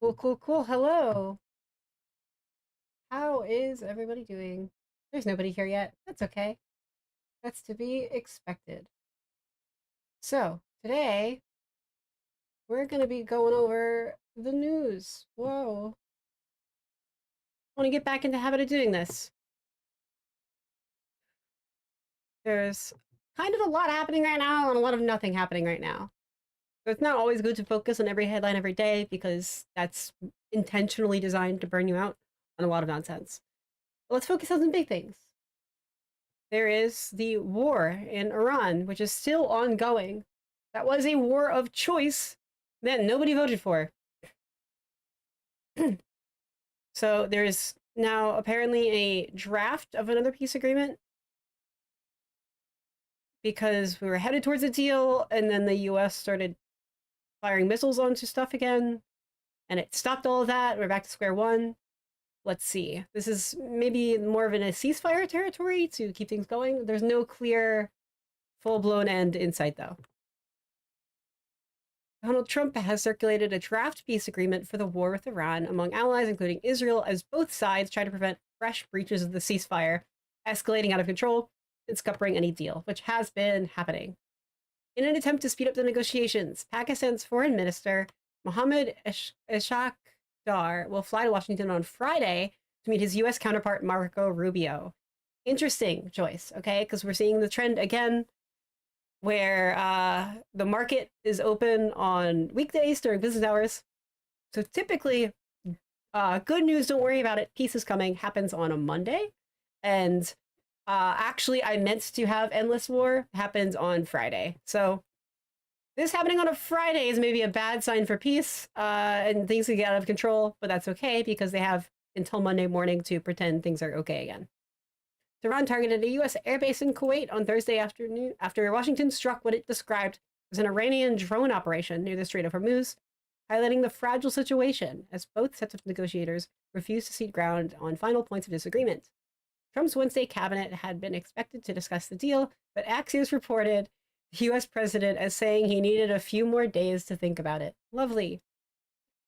Cool, cool, cool. Hello. How is everybody doing? There's nobody here yet. That's okay. That's to be expected. So, today we're going to be going over the news. Whoa. I want to get back into the habit of doing this. There's kind of a lot happening right now and a lot of nothing happening right now. So it's not always good to focus on every headline every day because that's intentionally designed to burn you out on a lot of nonsense. But let's focus on some big things. There is the war in Iran, which is still ongoing. That was a war of choice that nobody voted for. So there's now apparently a draft of another peace agreement because we were headed towards a deal, and then the US started firing missiles onto stuff again, and it stopped all of that. We're back to square one. Let's see. This is maybe more of a ceasefire territory to keep things going. There's no clear full-blown end in sight, though. Donald Trump has circulated a draft peace agreement for the war with Iran among allies, including Israel, as both sides try to prevent fresh breaches of the ceasefire escalating out of control and scuppering any deal, which has been happening. In an attempt to speed up the negotiations, Pakistan's foreign minister, Mohammad Ishaq Dar, will fly to Washington on Friday to meet his U.S. counterpart, Marco Rubio. Interesting choice, okay? Because we're seeing the trend again where the market is open on weekdays during business hours. So typically, good news, don't worry about it. Peace is coming, happens on a Monday. And actually, I meant to have Endless War, happens on Friday. So this happening on a Friday is maybe a bad sign for peace, and things can get out of control, but that's okay because they have until Monday morning to pretend things are okay again. Tehran targeted a U.S. airbase in Kuwait on Thursday afternoon after Washington struck what it described as an Iranian drone operation near the Strait of Hormuz, highlighting the fragile situation as both sets of negotiators refused to cede ground on final points of disagreement. Trump's Wednesday cabinet had been expected to discuss the deal, but Axios reported the U.S. president as saying he needed a few more days to think about it. Lovely.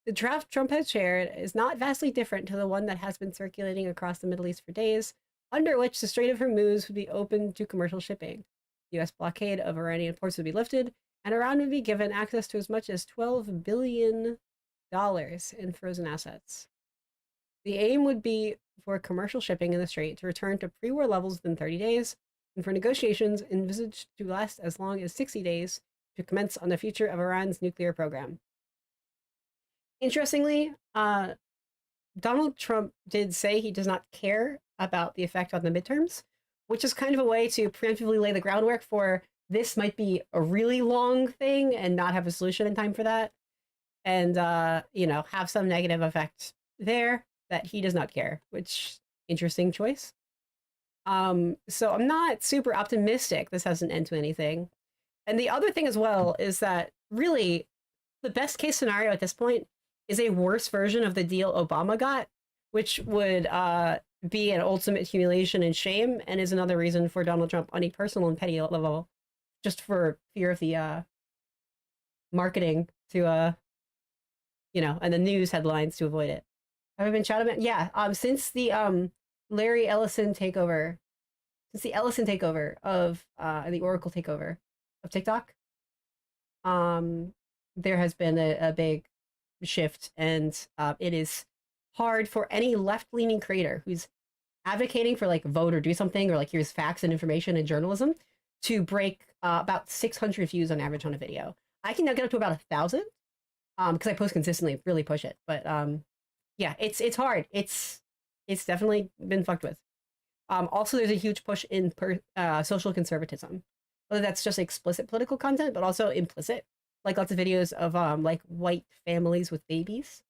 The draft Trump has shared is not vastly different to the one that has been circulating across the Middle East for days, under which the Strait of Hormuz would be open to commercial shipping. The U.S. blockade of Iranian ports would be lifted, and Iran would be given access to as much as $12 billion in frozen assets. The aim would be for commercial shipping in the Strait to return to pre-war levels within 30 days, and for negotiations envisaged to last as long as 60 days to commence on the future of Iran's nuclear program. Interestingly, Donald Trump did say he does not care about the effect on the midterms, which is kind of a way to preemptively lay the groundwork for this might be a really long thing and not have a solution in time for that. And, have some negative effect there that he does not care, which interesting choice. So I'm not super optimistic this has an end to anything. And the other thing as well is that really the best case scenario at this point is a worse version of the deal Obama got, which would be an ultimate humiliation and shame, and is another reason for Donald Trump on a personal and petty level, just for fear of the marketing to, and the news headlines to avoid it. Have I been shouted at? Yeah, since the Ellison takeover of the Oracle takeover of TikTok, there has been a big shift, and it is hard for any left-leaning creator who's advocating for like vote or do something or like here's facts and information and journalism to break about 600 views on average on a video. I can now get up to about 1,000 because I post consistently, really push it. But yeah, it's hard. It's definitely been fucked with. Also, there's a huge push in social conservatism, whether that's just explicit political content, but also implicit, like lots of videos of like white families with babies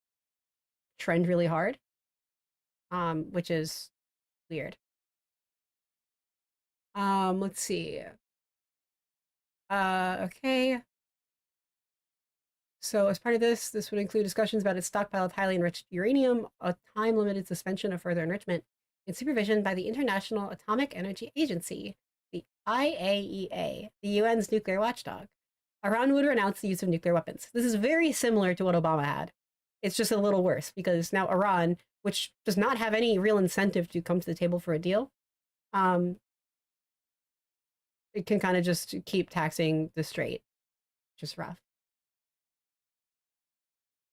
trend really hard, which is weird. Let's see. Okay. So as part of this would include discussions about its stockpile of highly enriched uranium, a time-limited suspension of further enrichment, and supervision by the International Atomic Energy Agency, the IAEA, the UN's nuclear watchdog. Iran would renounce the use of nuclear weapons. This is very similar to what Obama had. It's just a little worse because now Iran, which does not have any real incentive to come to the table for a deal, it can kind of just keep taxing the strait, which is rough.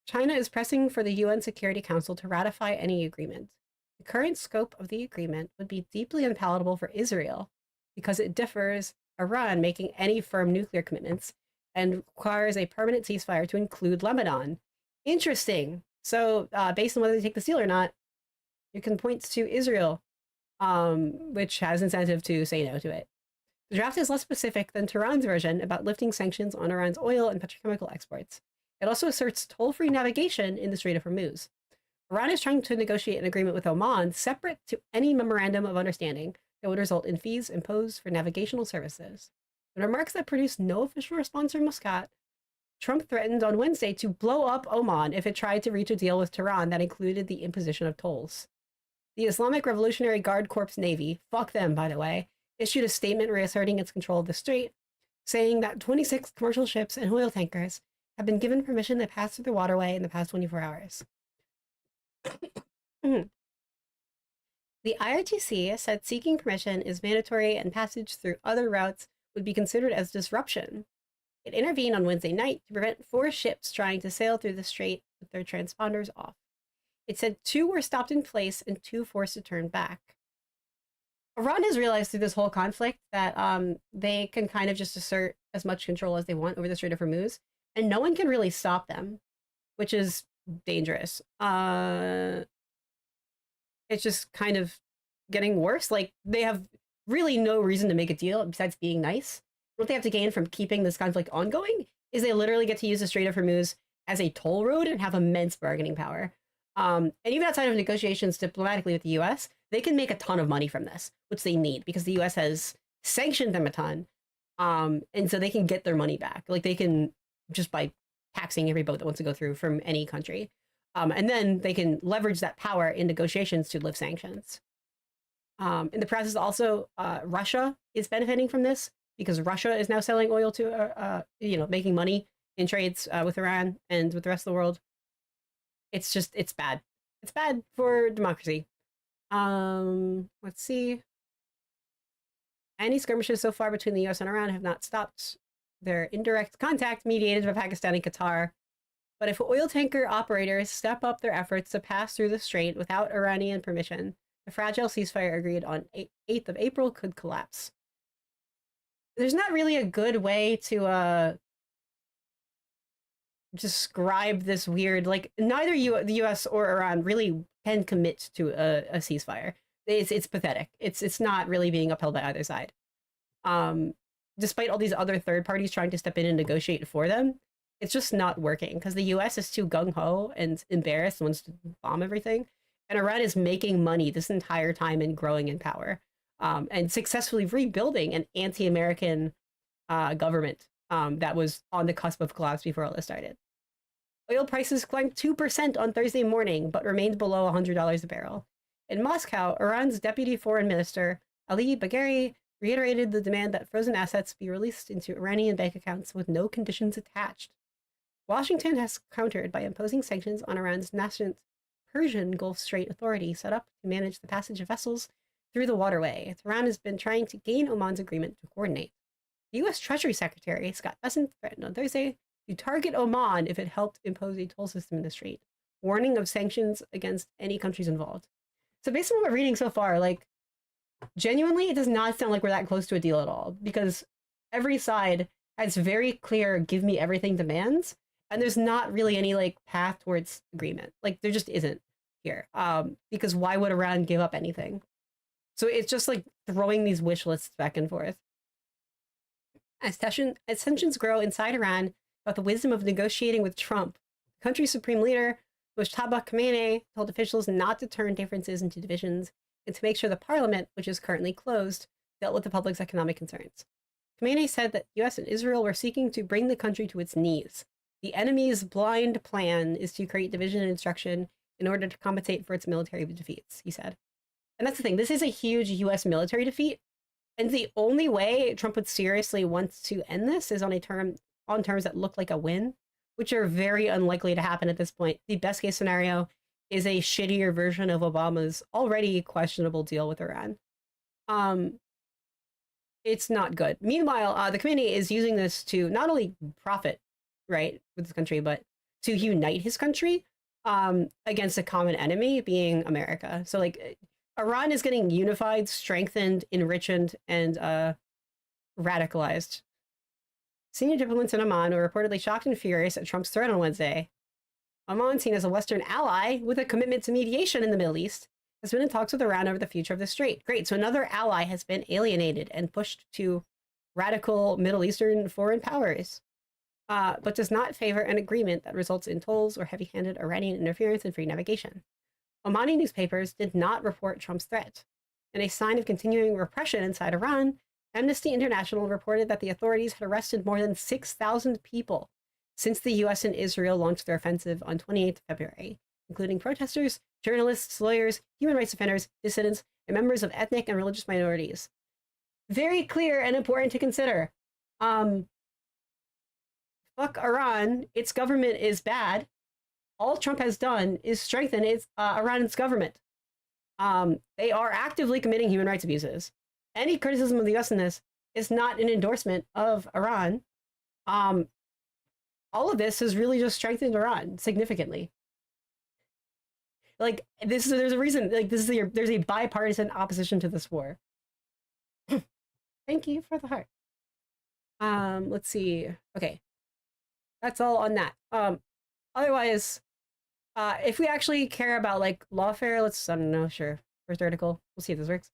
China is pressing for the UN Security Council to ratify any agreement. The current scope of the agreement would be deeply unpalatable for Israel because it differs Iran making any firm nuclear commitments and requires a permanent ceasefire to include Lebanon. Interesting. So based on whether they take the deal or not, you can point to Israel, which has incentive to say no to it. The draft is less specific than Tehran's version about lifting sanctions on Iran's oil and petrochemical exports. It also asserts toll-free navigation in the Strait of Hormuz. Iran is trying to negotiate an agreement with Oman separate to any memorandum of understanding that would result in fees imposed for navigational services. In remarks that produced no official response from Muscat, Trump threatened on Wednesday to blow up Oman if it tried to reach a deal with Tehran that included the imposition of tolls. The Islamic Revolutionary Guard Corps Navy, fuck them by the way, issued a statement reasserting its control of the strait, saying that 26 commercial ships and oil tankers have been given permission to pass through the waterway in the past 24 hours. The IRGC said seeking permission is mandatory and passage through other routes would be considered as disruption. It intervened on Wednesday night to prevent 4 ships trying to sail through the strait with their transponders off. It said 2 were stopped in place and 2 forced to turn back. Iran has realized through this whole conflict that they can kind of just assert as much control as they want over the Strait of Hormuz, and no one can really stop them, which is dangerous. It's just kind of getting worse. Like, they have really no reason to make a deal besides being nice. What they have to gain from keeping this conflict ongoing is they literally get to use the Strait of Hormuz as a toll road and have immense bargaining power. And even outside of negotiations diplomatically with the US, they can make a ton of money from this, which they need because the US has sanctioned them a ton. And so they can get their money back. Like, they can just by taxing every boat that wants to go through from any country. And then they can leverage that power in negotiations to lift sanctions. In the process, also, Russia is benefiting from this because Russia is now selling oil to, making money in trades with Iran and with the rest of the world. It's bad. It's bad for democracy. Let's see. Any skirmishes so far between the US and Iran have not stopped their indirect contact mediated by Pakistan and Qatar. But if oil tanker operators step up their efforts to pass through the strait without Iranian permission, the fragile ceasefire agreed on 8th of April could collapse. There's not really a good way to describe this weird, like, neither the US or Iran really can commit to a ceasefire. It's pathetic. It's not really being upheld by either side. Despite all these other third parties trying to step in and negotiate for them, it's just not working because the US is too gung-ho and embarrassed and wants to bomb everything. And Iran is making money this entire time and growing in power and successfully rebuilding an anti-American government that was on the cusp of collapse before all this started. Oil prices climbed 2% on Thursday morning, but remained below $100 a barrel. In Moscow, Iran's deputy foreign minister, Ali Bagheri, reiterated the demand that frozen assets be released into Iranian bank accounts with no conditions attached. Washington has countered by imposing sanctions on Iran's nascent Persian Gulf Strait Authority set up to manage the passage of vessels through the waterway. Tehran has been trying to gain Oman's agreement to coordinate. The U.S. Treasury Secretary, Scott Bessent, threatened on Thursday to target Oman if it helped impose a toll system in the strait, warning of sanctions against any countries involved. So based on what we're reading so far, like, genuinely, it does not sound like we're that close to a deal at all, because every side has very clear give me everything demands, and there's not really any, like, path towards agreement. Like, there just isn't here, because why would Iran give up anything? So it's just, like, throwing these wish lists back and forth. As tensions grow inside Iran about the wisdom of negotiating with Trump, the country's supreme leader, Mujtaba Khamenei, told officials not to turn differences into divisions and to make sure the parliament, which is currently closed, dealt with the public's economic concerns. Khamenei said that the US and Israel were seeking to bring the country to its knees. The enemy's blind plan is to create division and destruction in order to compensate for its military defeats, he said. And that's the thing. This is a huge US military defeat. And the only way Trump would seriously want to end this is on terms that look like a win, which are very unlikely to happen at this point. The best case scenario is a shittier version of Obama's already questionable deal with Iran. It's not good. Meanwhile, the committee is using this to not only profit, right, with this country, but to unite his country against a common enemy, being America. So, like, Iran is getting unified, strengthened, enriched, and radicalized. Senior diplomats in Oman were reportedly shocked and furious at Trump's threat on Wednesday. Oman, seen as a Western ally with a commitment to mediation in the Middle East, has been in talks with Iran over the future of the strait. Great, so another ally has been alienated and pushed to radical Middle Eastern foreign powers, but does not favor an agreement that results in tolls or heavy-handed Iranian interference in free navigation. Omani newspapers did not report Trump's threat. In a sign of continuing repression inside Iran, Amnesty International reported that the authorities had arrested more than 6,000 people since the US and Israel launched their offensive on 28th February, including protesters, journalists, lawyers, human rights defenders, dissidents, and members of ethnic and religious minorities. Very clear and important to consider. Fuck Iran. Its government is bad. All Trump has done is strengthen Iran's government. They are actively committing human rights abuses. Any criticism of the US in this is not an endorsement of Iran. All of this has really just strengthened Iran significantly. Like, there's a reason, like, there's a bipartisan opposition to this war. Thank you for the heart. Let's see. Okay. That's all on that. Otherwise, if we actually care about, like, lawfare, I don't know, sure. First article. We'll see if this works.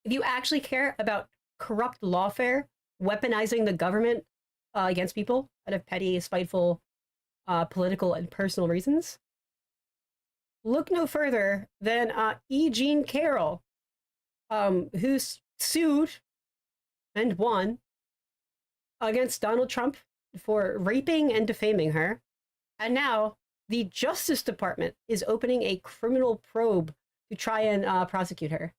If you actually care about corrupt lawfare, weaponizing the government against people out of petty, spiteful, political, and personal reasons, look no further than E. Jean Carroll, who sued and won against Donald Trump for raping and defaming her. And now the Justice Department is opening a criminal probe to try and prosecute her.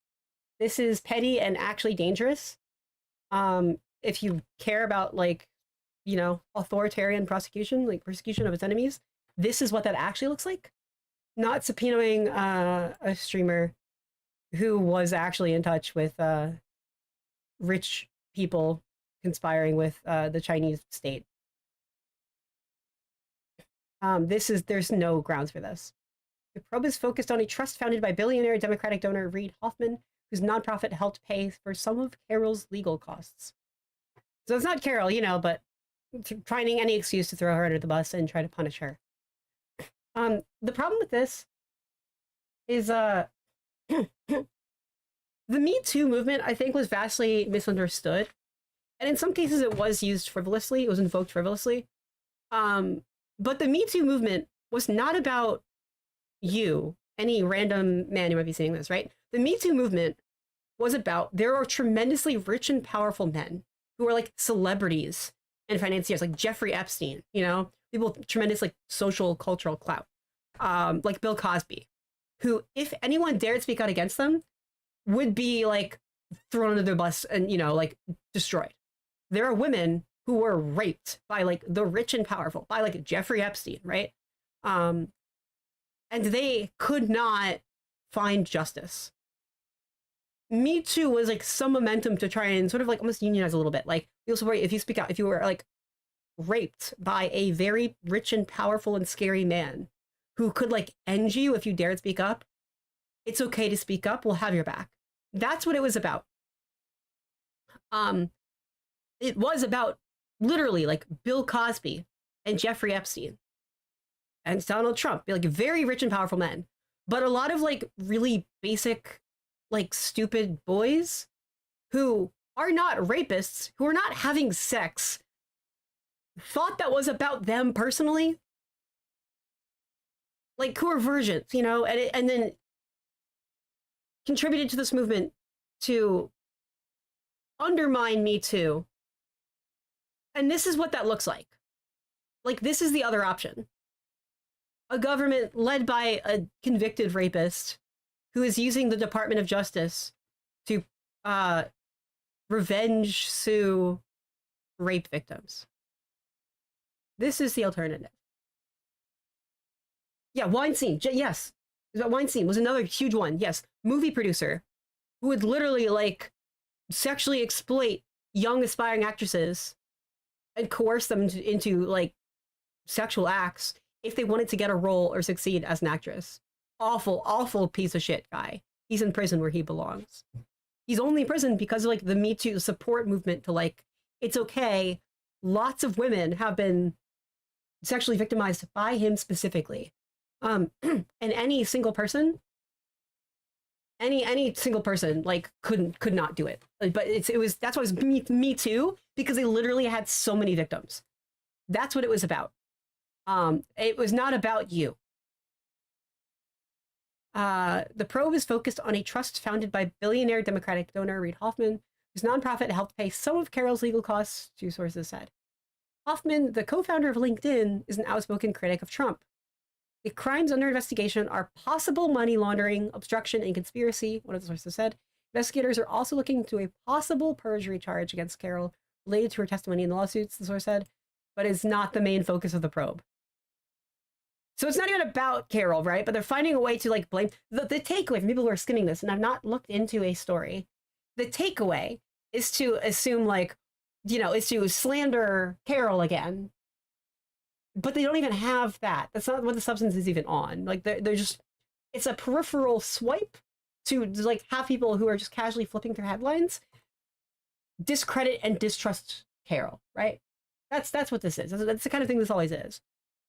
This is petty and actually dangerous. If you care about, like, you know, authoritarian prosecution, like persecution of its enemies, this is what that actually looks like. Not subpoenaing a streamer who was actually in touch with rich people conspiring with the Chinese state. There's no grounds for this. The probe is focused on a trust founded by billionaire Democratic donor Reid Hoffman, whose nonprofit helped pay for some of Carroll's legal costs. So it's not Carroll, you know, but finding any excuse to throw her under the bus and try to punish her. The problem with this is the Me Too movement, I think, was vastly misunderstood. And in some cases it was used frivolously, it was invoked frivolously. But the Me Too movement was not about you, any random man who might be saying this, right? The Me Too movement was about, there are tremendously rich and powerful men who are like celebrities and financiers, like Jeffrey Epstein, you know, people with tremendous like social, cultural clout, like Bill Cosby, who, if anyone dared speak out against them, would be like thrown under the bus and, you know, like destroyed. There are women who were raped by like the rich and powerful, by like Jeffrey Epstein, right? And they could not find justice. Me Too was like some momentum to try and sort of like almost unionize a little bit. Like, you'll support if you speak out, if you were like raped by a very rich and powerful and scary man who could like end you if you dared speak up, it's okay to speak up. We'll have your back. That's what it was about. It was about literally like Bill Cosby and Jeffrey Epstein and Donald Trump, like very rich and powerful men, but a lot of like really basic, like stupid boys who are not rapists, who are not having sex, thought that was about them personally, like who are virgins, you know, and then contributed to this movement to undermine Me Too. And this is what that looks like. Like, this is the other option. A government led by a convicted rapist who is using the Department of Justice to revenge sue rape victims. This is the alternative. Yeah, Weinstein. Yes, Weinstein was another huge one. Yes, movie producer who would literally like sexually exploit young aspiring actresses and coerce them into like sexual acts if they wanted to get a role or succeed as an actress. Awful, awful piece of shit guy. He's in prison where he belongs. He's only in prison because of like the Me Too support movement to like, it's okay. Lots of women have been sexually victimized by him specifically. And any single person, any single person like could not do it. But it was that's why it was me Too, because they literally had so many victims. That's what it was about. It was not about you. The probe is focused on a trust founded by billionaire Democratic donor Reid Hoffman, whose nonprofit helped pay some of Carol's legal costs, two sources said. Hoffman, the co-founder of LinkedIn, is an outspoken critic of Trump. The crimes under investigation are possible money laundering, obstruction, and conspiracy, one of the sources said. Investigators are also looking into a possible perjury charge against Carol related to her testimony in the lawsuits, the source said, but it's not the main focus of the probe. So it's not even about Carol, right? But they're finding a way to like blame the takeaway from people who are skimming this, and I've not looked into a story. The takeaway is to assume like, is to slander Carol again. But they don't even have that. That's not what the substance is even on. Like they're just, it's a peripheral swipe to like have people who are just casually flipping through headlines discredit and distrust Carol, right? That's what this is. That's the kind of thing this always is.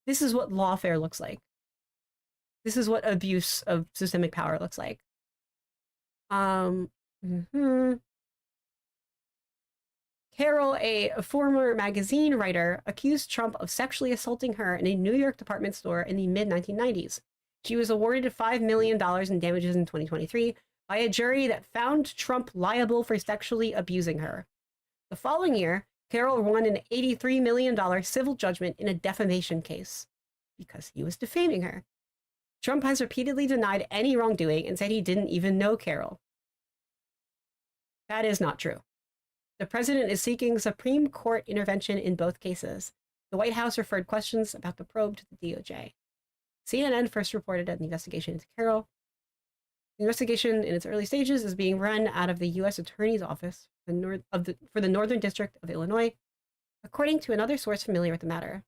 This is what lawfare looks like. This is what abuse of systemic power looks like. Carol, a former magazine writer, accused Trump of sexually assaulting her in a New York department store in the mid-1990s. She was awarded $5 million in damages in 2023 by a jury that found Trump liable for sexually abusing her. The following year, Carol won an $83 million civil judgment in a defamation case because he was defaming her. Trump has repeatedly denied any wrongdoing and said he didn't even know Carol. That is not true. The president is seeking Supreme Court intervention in both cases. The White House referred questions about the probe to the DOJ. CNN first reported an investigation into Carol. The investigation in its early stages is being run out of the U.S. Attorney's Office for the Northern District of Illinois, according to another source familiar with the matter.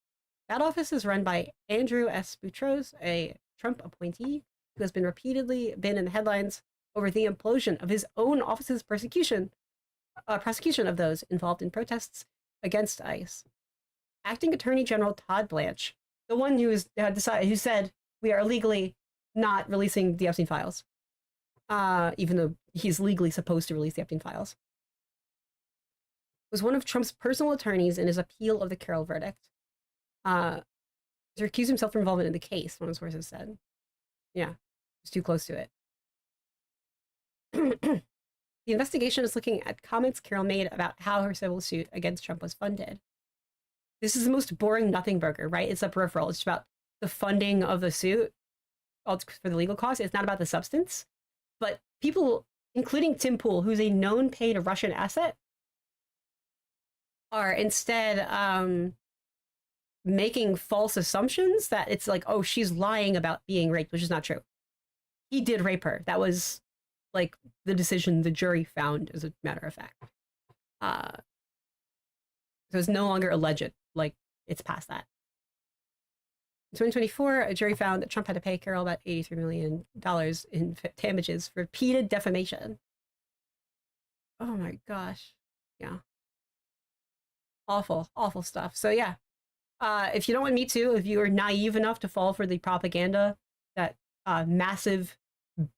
That office is run by Andrew S. Boutros, a Trump appointee who has repeatedly been in the headlines over the implosion of his own office's prosecution of those involved in protests against ICE. Acting Attorney General Todd Blanche, the one who said we are legally not releasing the Epstein files, even though he's legally supposed to release the Epstein files, was one of Trump's personal attorneys in his appeal of the Carroll verdict. To recuse himself from involvement in the case, one of the sources said. Yeah, he's too close to it. The investigation is looking at comments Carol made about how her civil suit against Trump was funded. This is the most boring nothing burger, right? It's a peripheral. It's about the funding of the suit for the legal costs. It's not about the substance. But people, including Tim Pool, who's a known paid Russian asset, are instead making false assumptions that it's like, oh, she's lying about being raped, which is not true. He did rape her. That was like the decision the jury found, as a matter of fact. So it's no longer alleged, like it's past that. In 2024, a jury found that Trump had to pay Carol about $83 million in damages for repeated defamation. Oh my gosh. Yeah. Awful, awful stuff. So yeah, if you don't want Me Too, if you are naive enough to fall for the propaganda that massive,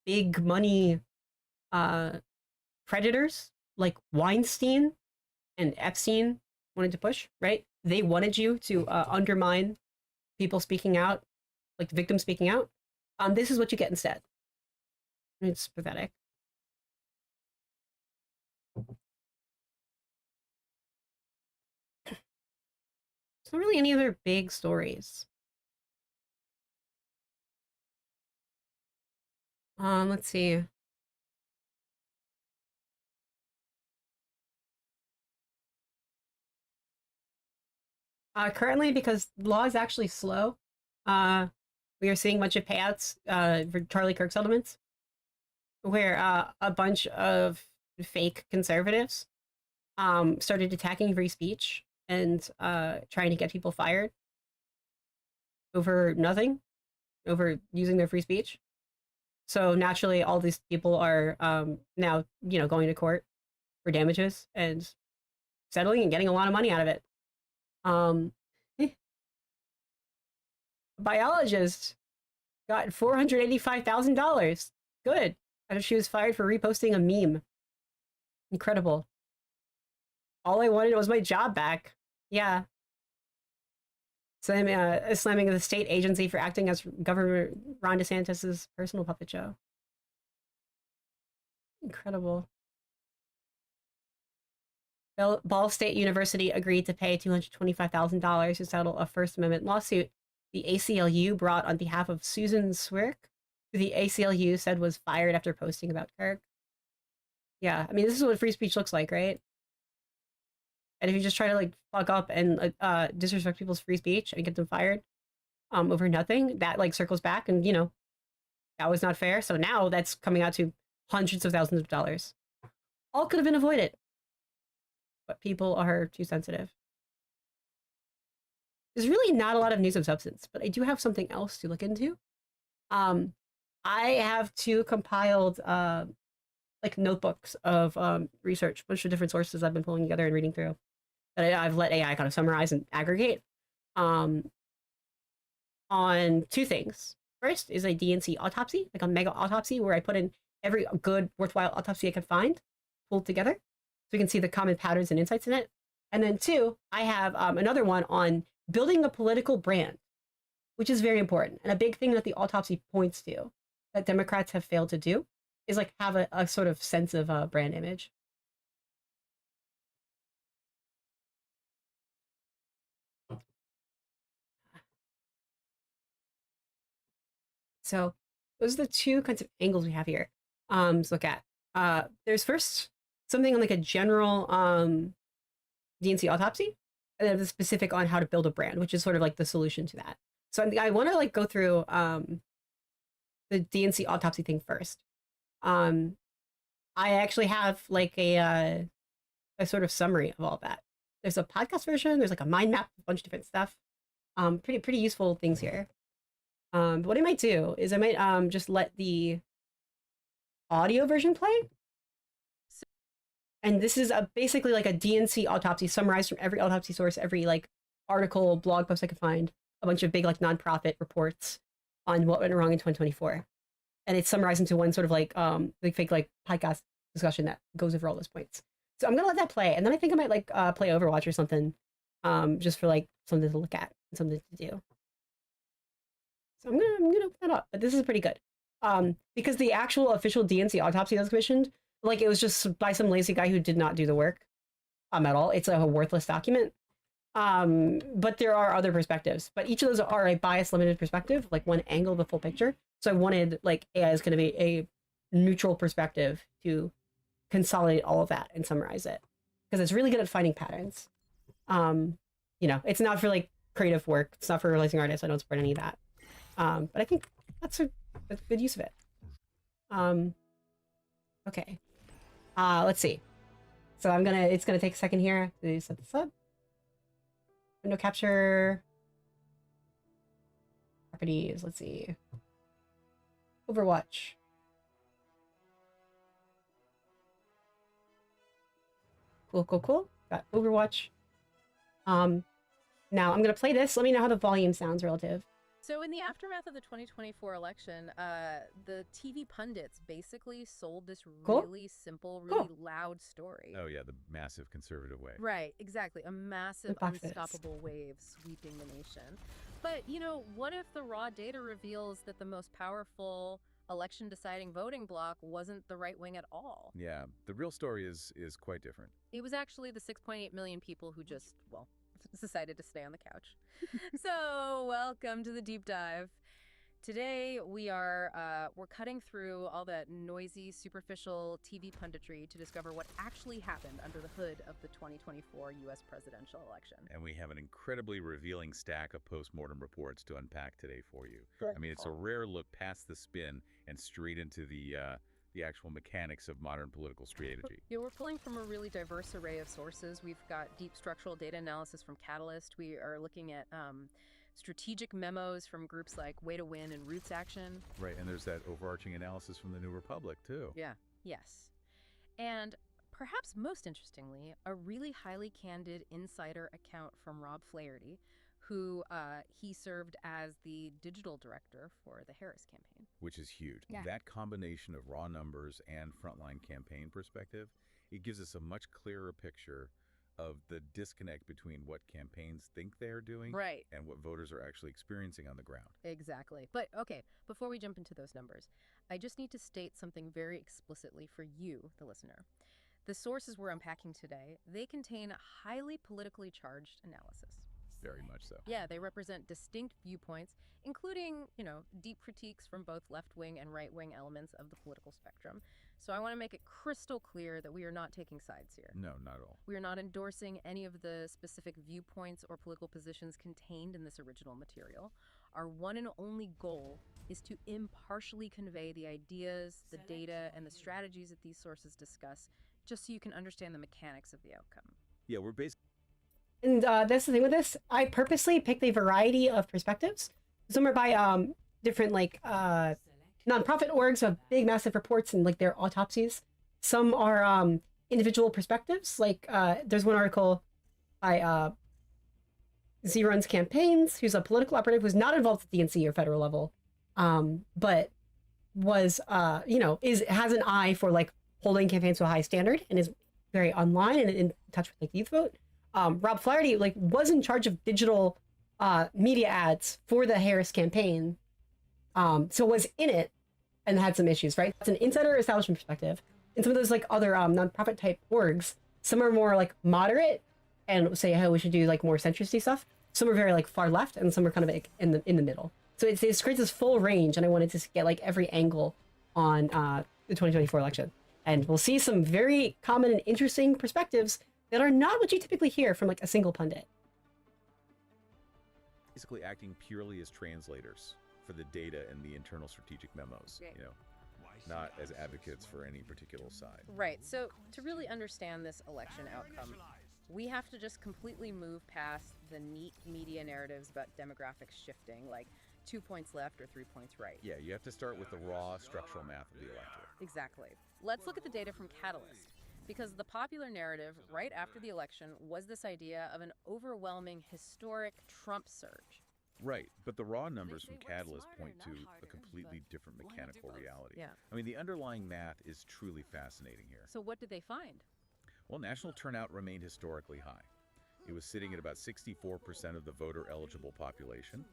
big money predators like Weinstein and Epstein wanted to push, right? They wanted you to undermine people speaking out, like the victims speaking out. This is what you get instead. It's pathetic. There's not really any other big stories. Let's see. Currently, because law is actually slow, uh, we are seeing a bunch of payouts for Charlie Kirk settlements, where a bunch of fake conservatives started attacking free speech and trying to get people fired over nothing, over using their free speech. So naturally, all these people are now, going to court for damages and settling and getting a lot of money out of it. Um, biologist got $485,000. Good. After she was fired for reposting a meme. Incredible. All I wanted was my job back. Yeah. So I'm slamming the state agency for acting as Governor Ron DeSantis's personal puppet show. Incredible. Ball State University agreed to pay $225,000 to settle a First Amendment lawsuit the ACLU brought on behalf of Susan Swirk, who the ACLU said was fired after posting about Kirk. Yeah, I mean, this is what free speech looks like, right? And if you just try to fuck up and disrespect people's free speech and get them fired over nothing, that circles back, and that was not fair. So now that's coming out to hundreds of thousands of dollars. All could have been avoided, but people are too sensitive. There's really not a lot of news of substance, but I do have something else to look into. I have two compiled notebooks of research, a bunch of different sources I've been pulling together and reading through that I've let AI kind of summarize and aggregate on two things. First is a DNC autopsy, like a mega autopsy, where I put in every good, worthwhile autopsy I could find, pulled together, so we can see the common patterns and insights in it. And then two, I have another one on building a political brand, which is very important. And a big thing that the autopsy points to that Democrats have failed to do is have a sort of sense of brand image. So those are the two kinds of angles we have here to look at. There's first something on a general DNC autopsy, and then the specific on how to build a brand, which is sort of the solution to that. So I want to go through the DNC autopsy thing first. I actually have a sort of summary of all that. There's a podcast version. There's a mind map, a bunch of different stuff. Pretty useful things here. But what I might do is I might just let the audio version play. And this is basically a DNC autopsy summarized from every autopsy source, every article, blog post I could find, a bunch of big nonprofit reports on what went wrong in 2024. And it's summarized into one sort of fake podcast discussion that goes over all those points. So I'm gonna let that play, and then I think I might play Overwatch or something, just for something to look at and something to do. So I'm gonna open that up, but this is pretty good. Because the actual official DNC autopsy that was commissioned, it was just by some lazy guy who did not do the work at all. It's a worthless document. But there are other perspectives, but each of those are a bias limited perspective, one angle of the full picture. So I wanted AI is going to be a neutral perspective to consolidate all of that and summarize it, because it's really good at finding patterns. It's not for creative work. It's not for realizing artists. I don't support any of that. But I think that's a good use of it. Okay. Let's see. So it's gonna take a second here to set this up. Window capture. Properties, let's see. Overwatch. Cool. Got Overwatch. Now I'm gonna play this. Let me know how the volume sounds relative. So in the aftermath of the 2024 election, the TV pundits basically sold this really simple, really loud story. Oh yeah, the massive conservative wave. Right, exactly. A massive, unstoppable wave sweeping the nation. But, what if the raw data reveals that the most powerful election-deciding voting bloc wasn't the right wing at all? Yeah, the real story is quite different. It was actually the 6.8 million people who just, decided to stay on the couch. So, welcome to the deep dive. Today, we're cutting through all that noisy, superficial TV punditry to discover what actually happened under the hood of the 2024 U.S. presidential election. And we have an incredibly revealing stack of post-mortem reports to unpack today for you. Sure. I mean, it's a rare look past the spin and straight into the actual mechanics of modern political strategy. Yeah, we're pulling from a really diverse array of sources. We've got deep structural data analysis from Catalyst. We are looking at strategic memos from groups like Way to Win and Roots Action. Right, and there's that overarching analysis from the New Republic, too. Yeah, yes. And perhaps most interestingly, a really highly candid insider account from Rob Flaherty, who he served as the digital director for the Harris campaign. Which is huge. Yeah. That combination of raw numbers and frontline campaign perspective, it gives us a much clearer picture of the disconnect between what campaigns think they are doing Right. and what voters are actually experiencing on the ground. Exactly. But okay, before we jump into those numbers, I just need to state something very explicitly for you, the listener. The sources we're unpacking today, they contain highly politically charged analysis. Very much so. Yeah, they represent distinct viewpoints, including, deep critiques from both left-wing and right-wing elements of the political spectrum. So I want to make it crystal clear that we are not taking sides here. No, not at all. We are not endorsing any of the specific viewpoints or political positions contained in this original material. Our one and only goal is to impartially convey the ideas, the data, and the strategies that these sources discuss, just so you can understand the mechanics of the outcome. Yeah, we're basically... And that's the thing with this. I purposely picked a variety of perspectives. Some are by different nonprofit orgs who have big, massive reports and their autopsies. Some are individual perspectives. There's one article by Z Runs Campaigns, who's a political operative who's not involved at DNC or federal level, but was has an eye for holding campaigns to a high standard and is very online and in touch with the youth vote. Rob Flaherty was in charge of digital media ads for the Harris campaign, so was in it and had some issues. Right, it's an insider establishment perspective. And some of those other nonprofit type orgs, some are more moderate and say, hey, we should do more centristy stuff. Some are very far left, and some are kind of in the middle. So it creates this full range, and I wanted to get every angle on the 2024 election. And we'll see some very common and interesting perspectives that are not what you typically hear from a single pundit. basically acting purely as translators for the data and the internal strategic memos, Right. Not as advocates for any particular side. Right. So to really understand this election outcome, we have to just completely move past the neat media narratives about demographics shifting, like 2 points left or 3 points right. Yeah, you have to start with the raw structural math of the electorate. Exactly. Let's look at the data from Catalyst, because the popular narrative right after the election was this idea of an overwhelming historic Trump surge. Right, but the raw numbers from Catalyst point to a completely different mechanical reality. Yeah. I mean, the underlying math is truly fascinating here. So what did they find? Well, national turnout remained historically high. It was sitting at about 64% of the voter-eligible population.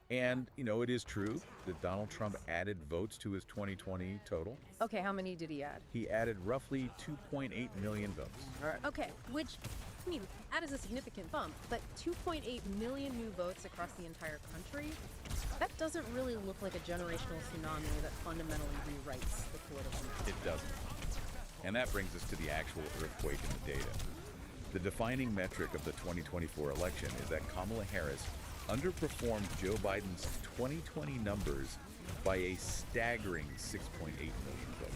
And, it is true that Donald Trump added votes to his 2020 total. Okay, how many did he add? He added roughly 2.8 million votes. Okay, which, that is a significant bump, but 2.8 million new votes across the entire country, that doesn't really look like a generational tsunami that fundamentally rewrites the political map. It doesn't. And that brings us to the actual earthquake in the data. The defining metric of the 2024 election is that Kamala Harris underperformed Joe Biden's 2020 numbers by a staggering 6.8 million votes.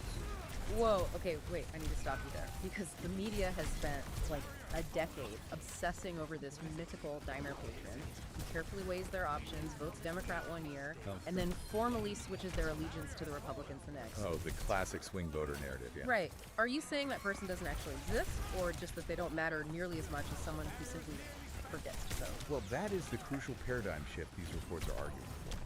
Whoa, okay, wait, I need to stop you there. Because the media has spent a decade obsessing over this mythical diner patron who carefully weighs their options, votes Democrat one year, and then formally switches their allegiance to the Republicans the next. Oh, the classic swing voter narrative, yeah. Right. Are you saying that person doesn't actually exist, or just that they don't matter nearly as much as someone who simply forgets to vote? Well, that is the crucial paradigm shift these reports are arguing for.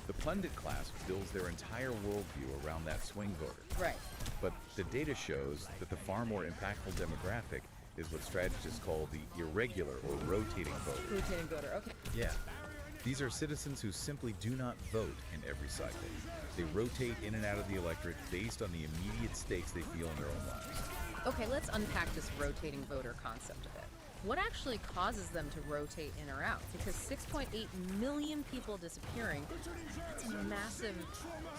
The pundit class builds their entire worldview around that swing voter. Right. But the data shows that the far more impactful demographic is what strategists call the irregular or rotating voter. Rotating voter, okay. Yeah. These are citizens who simply do not vote in every cycle. They rotate in and out of the electorate based on the immediate stakes they feel in their own lives. Okay, let's unpack this rotating voter concept a bit. what actually causes them to rotate in or out? Because 6.8 million people disappearing, that's a massive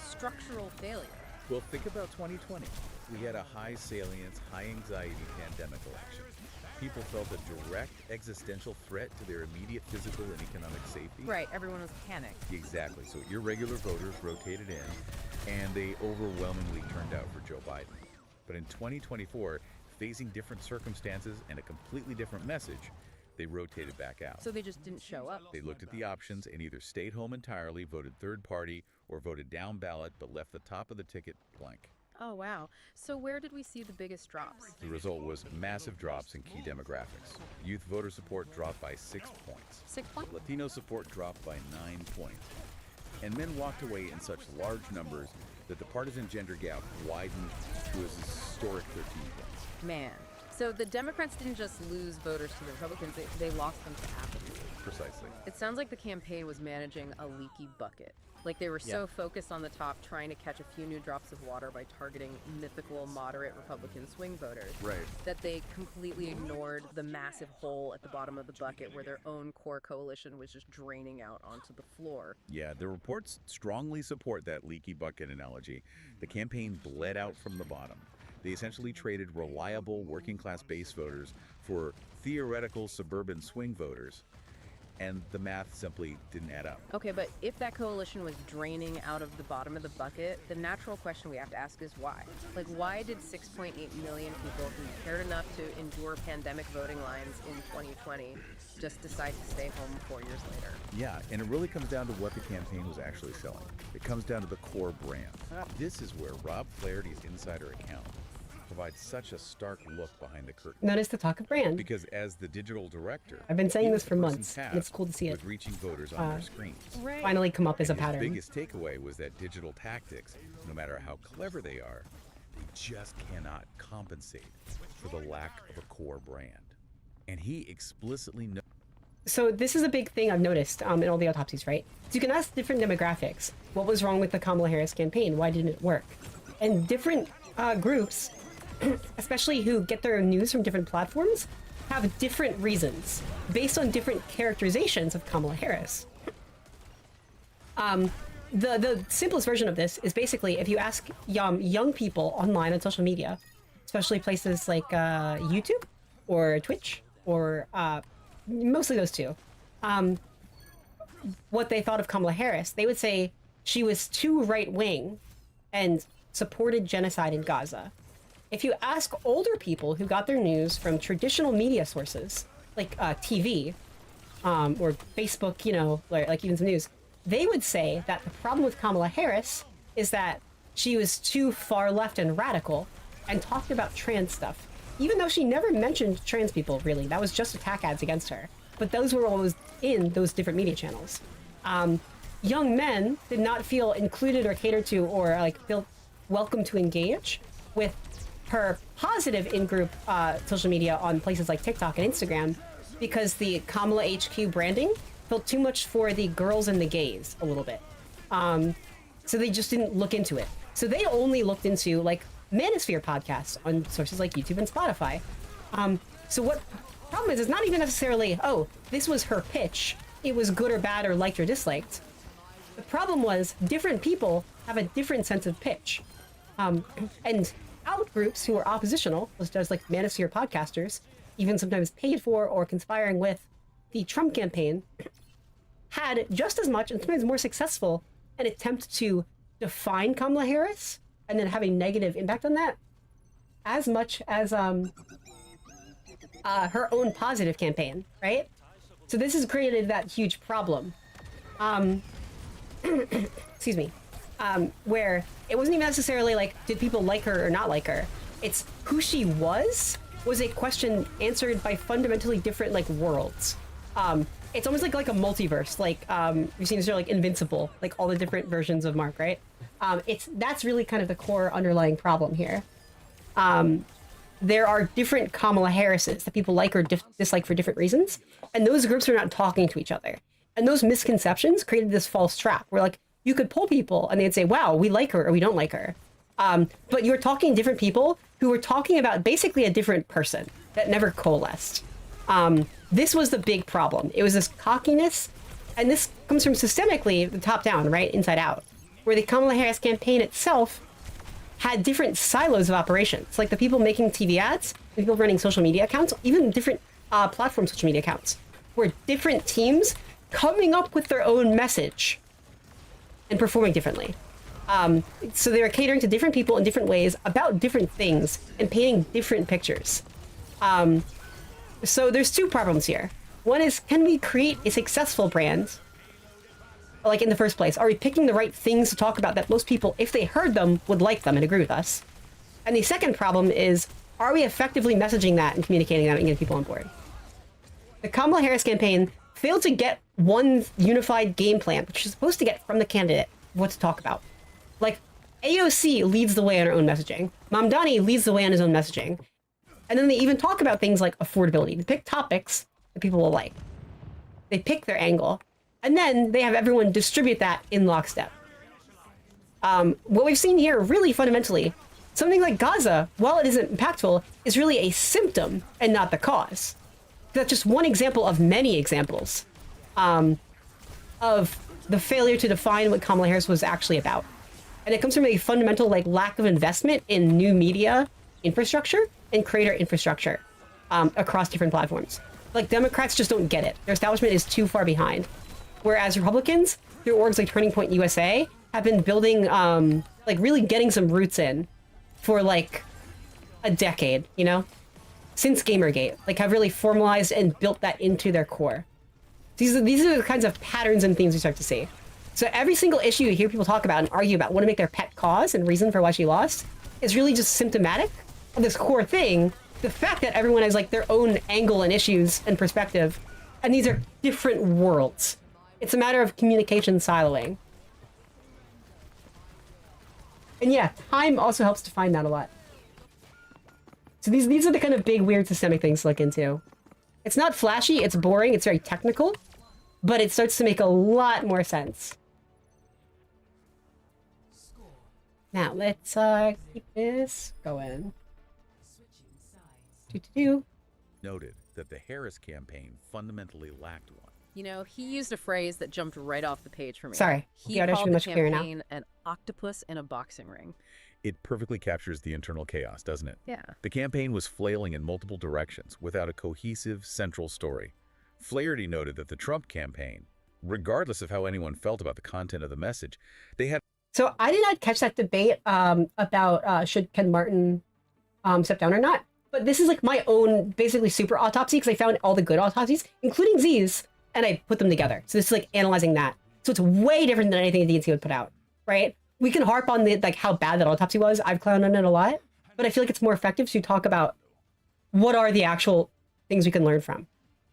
structural failure. Well, think about 2020. We had a high salience, high anxiety pandemic election. People felt a direct existential threat to their immediate physical and economic safety. Right, everyone was panicked. Exactly. So irregular voters rotated in, and they overwhelmingly turned out for Joe Biden. But in 2024, facing different circumstances and a completely different message, they rotated back out. So they just didn't show up. They looked at the options and either stayed home entirely, voted third party, or voted down ballot but left the top of the ticket blank. Oh, wow. So where did we see the biggest drops? The result was massive drops in key demographics. Youth voter support dropped by 6 points. 6 points? Latino support dropped by 9 points. And men walked away in such large numbers that the partisan gender gap widened to a historic 13 points. Man. So the Democrats didn't just lose voters to the Republicans, they lost them to apathy. Precisely. It sounds like the campaign was managing a leaky bucket. Like they were so focused on the top, trying to catch a few new drops of water by targeting mythical moderate Republican swing voters, that they completely ignored the massive hole at the bottom of the bucket where their own core coalition was just draining out onto the floor. Yeah, the reports strongly support that leaky bucket analogy. The campaign bled out from the bottom. They essentially traded reliable working-class base voters for theoretical suburban swing voters, and the math simply didn't add up. Okay, but if that coalition was draining out of the bottom of the bucket, the natural question we have to ask is why? Like, why did 6.8 million people who cared enough to endure pandemic voting lines in 2020 just decide to stay home 4 years later? Yeah, and it really comes down to what the campaign was actually selling. It comes down to the core brand. This is where Rob Flaherty's insider account provides such a stark look behind the curtain. Notice the talk of brand. Because as the digital director, I've been saying he this was for the person months, and tasked it's cool to see it with reaching voters on their screens. Right. finally come up as a His pattern. biggest takeaway was that digital tactics, no matter how clever they are, they just cannot compensate for the lack of a core brand. And he explicitly knows. So this is a big thing I've noticed in all the autopsies, right? So you can ask different demographics, what was wrong with the Kamala Harris campaign? Why didn't it work? And different groups, especially who get their news from different platforms, have different reasons based on different characterizations of Kamala Harris. The simplest version of this is basically if you ask young people online on social media, especially places like YouTube or Twitch or mostly those two, what they thought of Kamala Harris, they would say she was too right-wing and supported genocide in Gaza. If you ask older people who got their news from traditional media sources, like TV or Facebook, you know, like even some news, they would say that the problem with Kamala Harris is that she was too far left and radical and talked about trans stuff, even though she never mentioned trans people, really. That was just attack ads against her. But those were always in those different media channels. Young men did not feel included or catered to or like feel welcome to engage with her positive in-group social media on places like TikTok and Instagram because the Kamala HQ branding felt too much for the girls and the gays a little bit. So they just didn't look into it. So they only looked into like manosphere podcasts on sources like YouTube and Spotify. So what problem is, it's not even necessarily, oh, this was her pitch. It was good or bad or liked or disliked. The problem was different people have a different sense of pitch. And out groups who are oppositional, such as like manosphere podcasters, even sometimes paid for or conspiring with the Trump campaign, had just as much and sometimes more successful an attempt to define Kamala Harris and then have a negative impact on that as much as her own positive campaign, right? So this has created that huge problem. Excuse me. Where it wasn't even necessarily like, did people like her or not like her? It's who she was a question answered by fundamentally different like worlds. It's almost like a multiverse. Like you've seen this show like Invincible, like all the different versions of Mark, right? That's really kind of the core underlying problem here. There are different Kamala Harrises that people like or dislike for different reasons, and those groups are not talking to each other. And those misconceptions created this false trap where like you could poll people and they'd say, wow, we like her or we don't like her. But you're talking different people who were talking about basically a different person that never coalesced. This was the big problem. It was this cockiness, and this comes from systemically the top down, right, inside out, where the Kamala Harris campaign itself had different silos of operations, like the people making TV ads, the people running social media accounts, even different platform social media accounts, were different teams coming up with their own message and performing differently. So they were catering to different people in different ways about different things and painting different pictures. So there's two problems here. One is, can we create a successful brand? Like in the first place, are we picking the right things to talk about that most people, if they heard them, would like them and agree with us? And the second problem is, are we effectively messaging that and communicating that and getting people on board? The Kamala Harris campaign failed to get one unified game plan, which is supposed to get from the candidate what to talk about. Like, AOC leads the way on her own messaging. Mamdani leads the way on his own messaging. And then they even talk about things like affordability. They pick topics that people will like. They pick their angle. And then they have everyone distribute that in lockstep. What we've seen here, really fundamentally, something like Gaza, while it isn't impactful, is really a symptom and not the cause. That's just one example of many examples of the failure to define what Kamala Harris was actually about. And it comes from a fundamental lack of investment in new media infrastructure and creator infrastructure across different platforms. Like, Democrats just don't get it. Their establishment is too far behind. Whereas Republicans, through orgs like Turning Point USA, have been building, really getting some roots in for a decade, you know? Since Gamergate, have really formalized and built that into their core. These are the kinds of patterns and themes we start to see. So every single issue you hear people talk about and argue about, want to make their pet cause and reason for why she lost, is really just symptomatic of this core thing. The fact that everyone has their own angle and issues and perspective, and these are different worlds. It's a matter of communication siloing. And yeah, time also helps define that a lot. So these are the kind of big, weird, systemic things to look into. It's not flashy, it's boring, it's very technical, but it starts to make a lot more sense. Now, let's keep this going. Noted that the Harris campaign fundamentally lacked one. You know, he used a phrase that jumped right off the page for me. Sorry, he the audio should called be the much clearer now. campaign an octopus in a boxing ring. It perfectly captures the internal chaos, doesn't it? Yeah. The campaign was flailing in multiple directions without a cohesive central story. Flaherty noted that the Trump campaign, regardless of how anyone felt about the content of the message, they had... So I did not catch that debate about should Ken Martin step down or not. But this is my own basically super autopsy, because I found all the good autopsies, including Z's, and I put them together. So this is analyzing that. So it's way different than anything the DNC would put out, right? We can harp on the how bad that autopsy was. I've clowned on it a lot, but I feel like it's more effective to talk about what are the actual things we can learn from.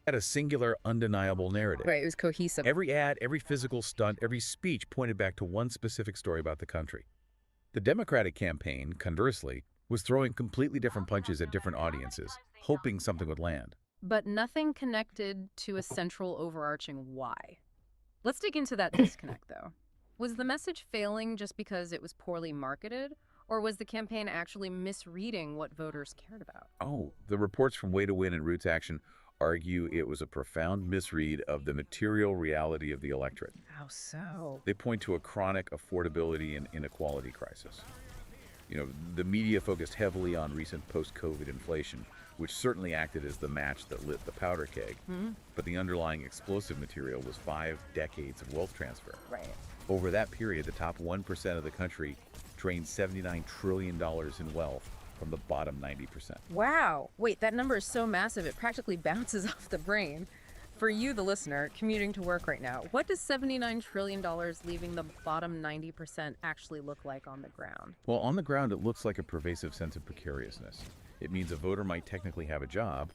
Had a singular, undeniable narrative. Right, it was cohesive. Every ad, every physical stunt, every speech pointed back to one specific story about the country. The Democratic campaign, conversely, was throwing completely different punches at different audiences, hoping something would land. But nothing connected to a central overarching why. Let's dig into that disconnect, though. Was the message failing just because it was poorly marketed, or was the campaign actually misreading what voters cared about? Oh, the reports from Way to Win and Roots Action argue it was a profound misread of the material reality of the electorate. How so? They point to a chronic affordability and inequality crisis. You know, the media focused heavily on recent post-COVID inflation, which certainly acted as the match that lit the powder keg. Mm-hmm. But the underlying explosive material was 5 decades of wealth transfer. Right. Over that period, the top 1% of the country drained $79 trillion in wealth from the bottom 90%. Wow. Wait, that number is so massive it practically bounces off the brain. For you, the listener, commuting to work right now, what does $79 trillion leaving the bottom 90% actually look like on the ground? Well, on the ground, it looks like a pervasive sense of precariousness. It means a voter might technically have a job,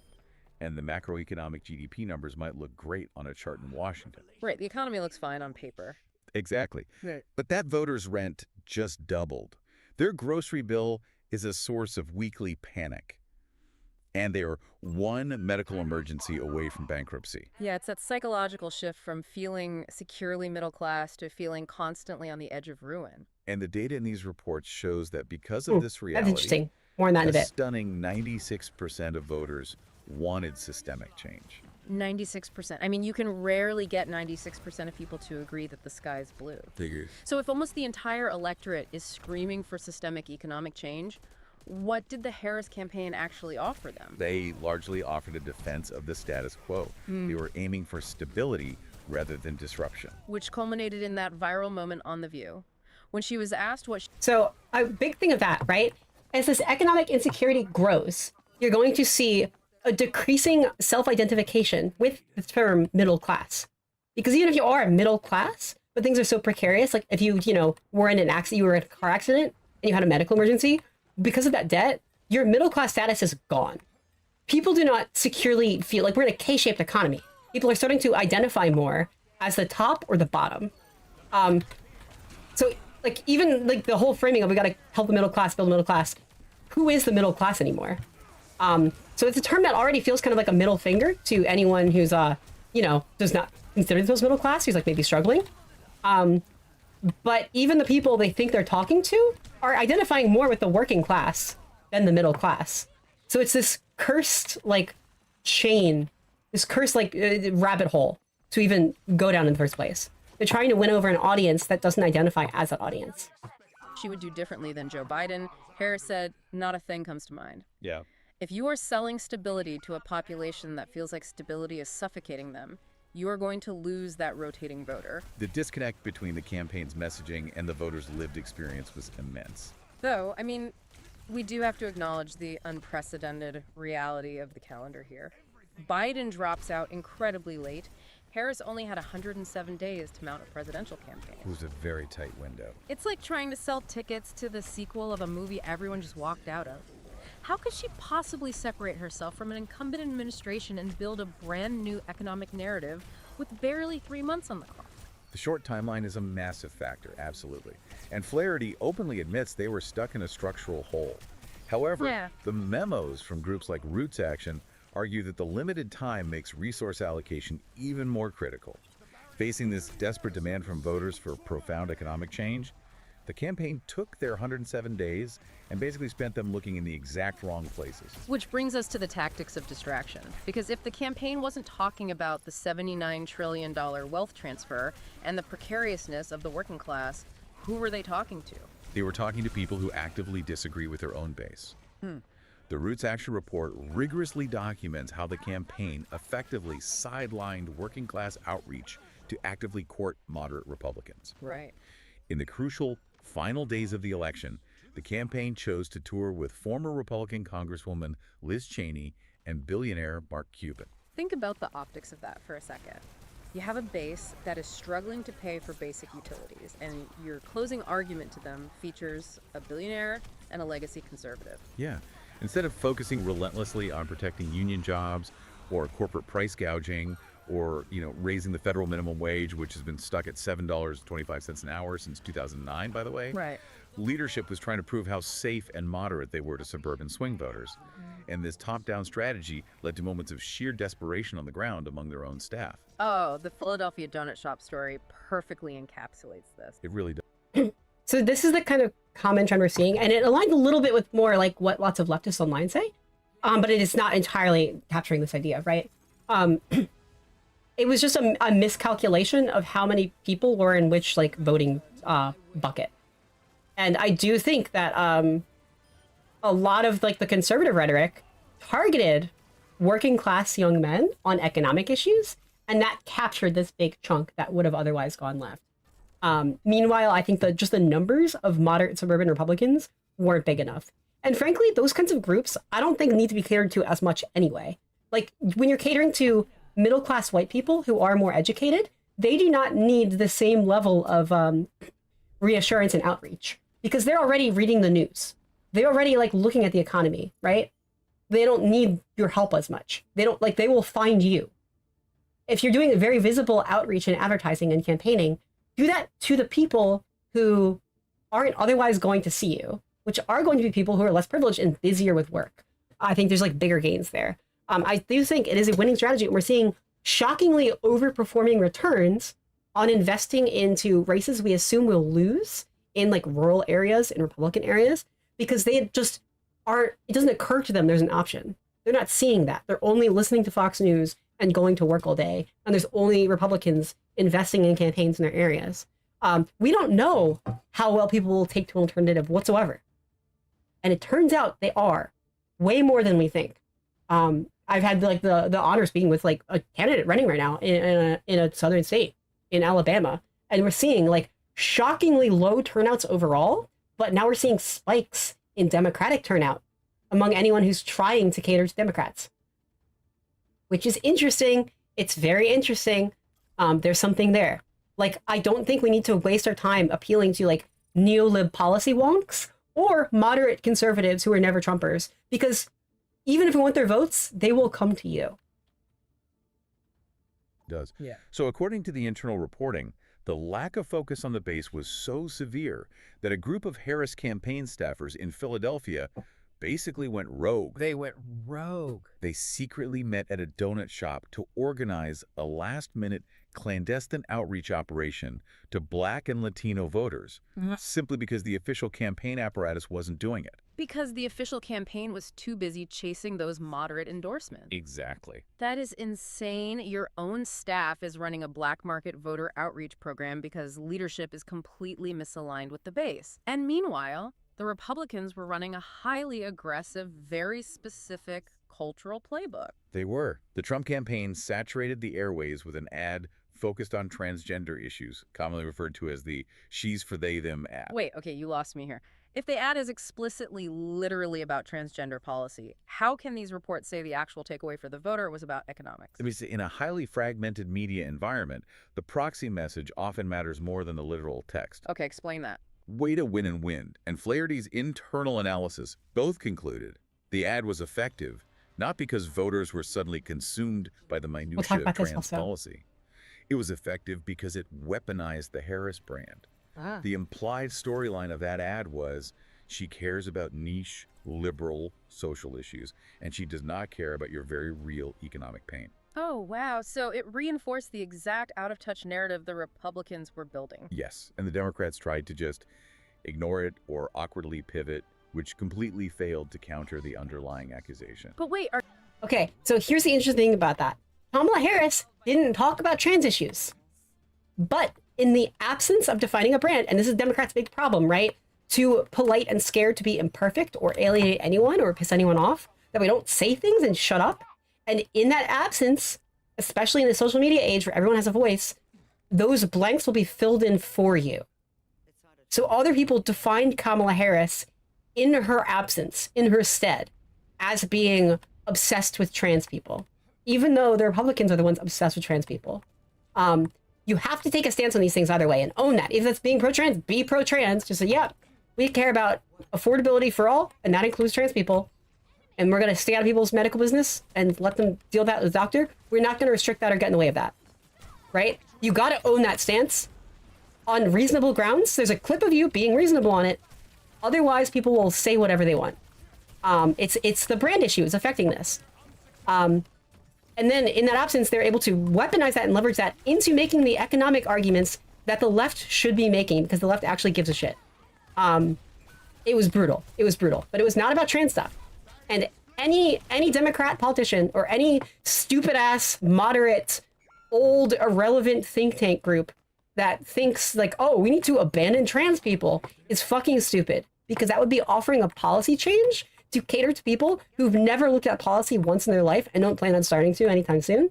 and the macroeconomic GDP numbers might look great on a chart in Washington. Right, the economy looks fine on paper. Exactly. Right. But that voter's rent just doubled. Their grocery bill is a source of weekly panic. And they are one medical emergency away from bankruptcy. Yeah, it's that psychological shift from feeling securely middle class to feeling constantly on the edge of ruin. And the data in these reports shows that because of this reality, that's interesting. More on that in a bit. stunning 96% of voters wanted systemic change. 96%. I mean, you can rarely get 96% of people to agree that the sky is blue. Figures. So if almost the entire electorate is screaming for systemic economic change, what did the Harris campaign actually offer them? They largely offered a defense of the status quo. They were aiming for stability rather than disruption. Which culminated in that viral moment on The View. When she was asked what So a big thing of that, right? As this economic insecurity grows, you're going to see a decreasing self-identification with the term middle class. Because even if you are middle class, but things are so precarious, like if you were in an accident, you were in a car accident and you had a medical emergency, because of that debt, your middle class status is gone. People do not securely feel like we're in a K-shaped economy. People are starting to identify more as the top or the bottom. So like even like the whole framing of we got to help the middle class, build the middle class. Who is the middle class anymore? So it's a term that already feels kind of like a middle finger to anyone who's, does not consider themselves middle class, who's like maybe struggling. But even the people they think they're talking to are identifying more with the working class than the middle class. So it's this cursed like chain, this cursed like rabbit hole to even go down in the first place. They're trying to win over an audience that doesn't identify as that audience. she would do differently than Joe Biden, Harris said, not a thing comes to mind. Yeah. If you are selling stability to a population that feels like stability is suffocating them, you are going to lose that rotating voter. The disconnect between the campaign's messaging and the voters' lived experience was immense. Though, I mean, we do have to acknowledge the unprecedented reality of the calendar here. Biden drops out incredibly late. Harris only had 107 days to mount a presidential campaign. It was a very tight window. It's like trying to sell tickets to the sequel of a movie everyone just walked out of. How could she possibly separate herself from an incumbent administration and build a brand new economic narrative with barely 3 months on the clock? The short timeline is a massive factor, absolutely. And Flaherty openly admits they were stuck in a structural hole. However, the memos from groups like Roots Action argue that the limited time makes resource allocation even more critical. Facing this desperate demand from voters for profound economic change, the campaign took their 107 days and basically spent them looking in the exact wrong places. Which brings us to the tactics of distraction. Because if the campaign wasn't talking about the $79 trillion wealth transfer and the precariousness of the working class, who were they talking to? They were talking to people who actively disagree with their own base. The Roots Action report rigorously documents how the campaign effectively sidelined working class outreach to actively court moderate Republicans. Right. In the crucial final days of the election, the campaign chose to tour with former Republican Congresswoman Liz Cheney and billionaire Mark Cuban. Think about the optics of that for a second. You have a base that is struggling to pay for basic utilities, and your closing argument to them features a billionaire and a legacy conservative. Yeah. Instead of focusing relentlessly on protecting union jobs or corporate price gouging or, raising the federal minimum wage, which has been stuck at $7.25 an hour since 2009, by the way. Right. Leadership was trying to prove how safe and moderate they were to suburban swing voters. And this top-down strategy led to moments of sheer desperation on the ground among their own staff. Oh, the Philadelphia donut shop story perfectly encapsulates this. It really does. So this is the kind of common trend we're seeing, and it aligns a little bit with more like what lots of leftists online say, but it is not entirely capturing this idea, right? It was just a miscalculation of how many people were in which like voting bucket. And I do think that a lot of like the conservative rhetoric targeted working class young men on economic issues, and that captured this big chunk that would have otherwise gone left. Meanwhile, I think that just the numbers of moderate suburban Republicans weren't big enough. And frankly, those kinds of groups, I don't think need to be catered to as much anyway. Like when you're catering to middle-class white people who are more educated, they do not need the same level of reassurance and outreach because they're already reading the news. They're already like looking at the economy, right? They don't need your help as much. They will find you. If you're doing a very visible outreach and advertising and campaigning, do that to the people who aren't otherwise going to see you, which are going to be people who are less privileged and busier with work. I think there's like bigger gains there. I do think it is a winning strategy. We're seeing shockingly overperforming returns on investing into races we assume we'll lose in like rural areas and Republican areas because they just aren't, it doesn't occur to them there's an option. They're not seeing that. They're only listening to Fox News and going to work all day. And there's only Republicans investing in campaigns in their areas. We don't know how well people will take to an alternative whatsoever. And it turns out they are way more than we think. I've had like the honor speaking with like a candidate running right now in a southern state in Alabama. And we're seeing like shockingly low turnouts overall, but now we're seeing spikes in Democratic turnout among anyone who's trying to cater to Democrats, which is interesting. It's very interesting. There's something there. Like, I don't think we need to waste our time appealing to like neolib policy wonks or moderate conservatives who are never Trumpers, because even if we want their votes, they will come to you. Does. Yeah. So according to the internal reporting, the lack of focus on the base was so severe that a group of Harris campaign staffers in Philadelphia basically went rogue. They went rogue. They secretly met at a donut shop to organize a last-minute clandestine outreach operation to Black and Latino voters, simply because the official campaign apparatus wasn't doing it. Because the official campaign was too busy chasing those moderate endorsements. Exactly. That is insane. Your own staff is running a black market voter outreach program because leadership is completely misaligned with the base. And meanwhile, the Republicans were running a highly aggressive, very specific cultural playbook. They were. The Trump campaign saturated the airways with an ad focused on transgender issues, commonly referred to as the She's for They Them ad. Wait, okay, you lost me here. If the ad is explicitly, literally about transgender policy, how can these reports say the actual takeaway for the voter was about economics? I mean, in a highly fragmented media environment, the proxy message often matters more than the literal text. Okay, explain that. Way to win and win, and Flaherty's internal analysis both concluded the ad was effective, not because voters were suddenly consumed by the minutiae of trans policy. It was effective because it weaponized the Harris brand. The implied storyline of that ad was she cares about niche, liberal social issues, and she does not care about your very real economic pain. Oh, wow. So it reinforced the exact out-of-touch narrative the Republicans were building. Yes, and the Democrats tried to just ignore it or awkwardly pivot, which completely failed to counter the underlying accusation. But wait, Okay, so here's the interesting thing about that. Kamala Harris didn't talk about trans issues. But in the absence of defining a brand, and this is Democrats' big problem, right? Too polite and scared to be imperfect or alienate anyone or piss anyone off, that we don't say things and shut up. And in that absence, especially in the social media age where everyone has a voice, those blanks will be filled in for you. So other people defined Kamala Harris in her absence, in her stead, as being obsessed with trans people, even though the Republicans are the ones obsessed with trans people. You have to take a stance on these things either way and own that. If that's being pro-trans, be pro-trans. Just say, yeah, we care about affordability for all, and that includes trans people. And we're going to stay out of people's medical business and let them deal with that with the doctor. We're not going to restrict that or get in the way of that, right? You got to own that stance on reasonable grounds. There's a clip of you being reasonable on it. Otherwise, people will say whatever they want. It's the brand issue is affecting this. And then in that absence, they're able to weaponize that and leverage that into making the economic arguments that the left should be making, because the left actually gives a shit. It was brutal. It was brutal. But it was not about trans stuff. And any Democrat politician or any stupid-ass, moderate, old, irrelevant think tank group that thinks like, oh, we need to abandon trans people is fucking stupid, because that would be offering a policy change to cater to people who've never looked at policy once in their life and don't plan on starting to anytime soon.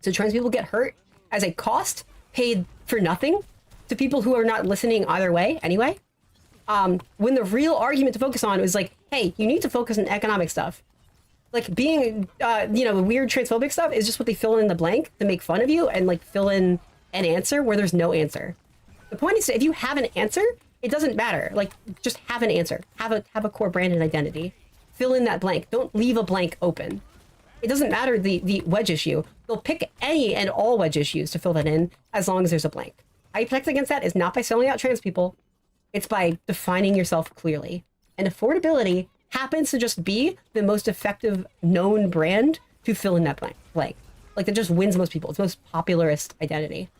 So trans people get hurt as a cost paid for nothing to people who are not listening either way anyway. When the real argument to focus on was like, hey, you need to focus on economic stuff. Like being, weird transphobic stuff is just what they fill in the blank to make fun of you and like fill in an answer where there's no answer. The point is, if you have an answer, it doesn't matter. Like, just have an answer. Have a core brand and identity. Fill in that blank. Don't leave a blank open. It doesn't matter the wedge issue. They'll pick any and all wedge issues to fill that in as long as there's a blank. How you protect against that is not by selling out trans people. It's by defining yourself clearly. And affordability happens to just be the most effective known brand to fill in that blank. Like, that just wins most people. It's the most popularist identity.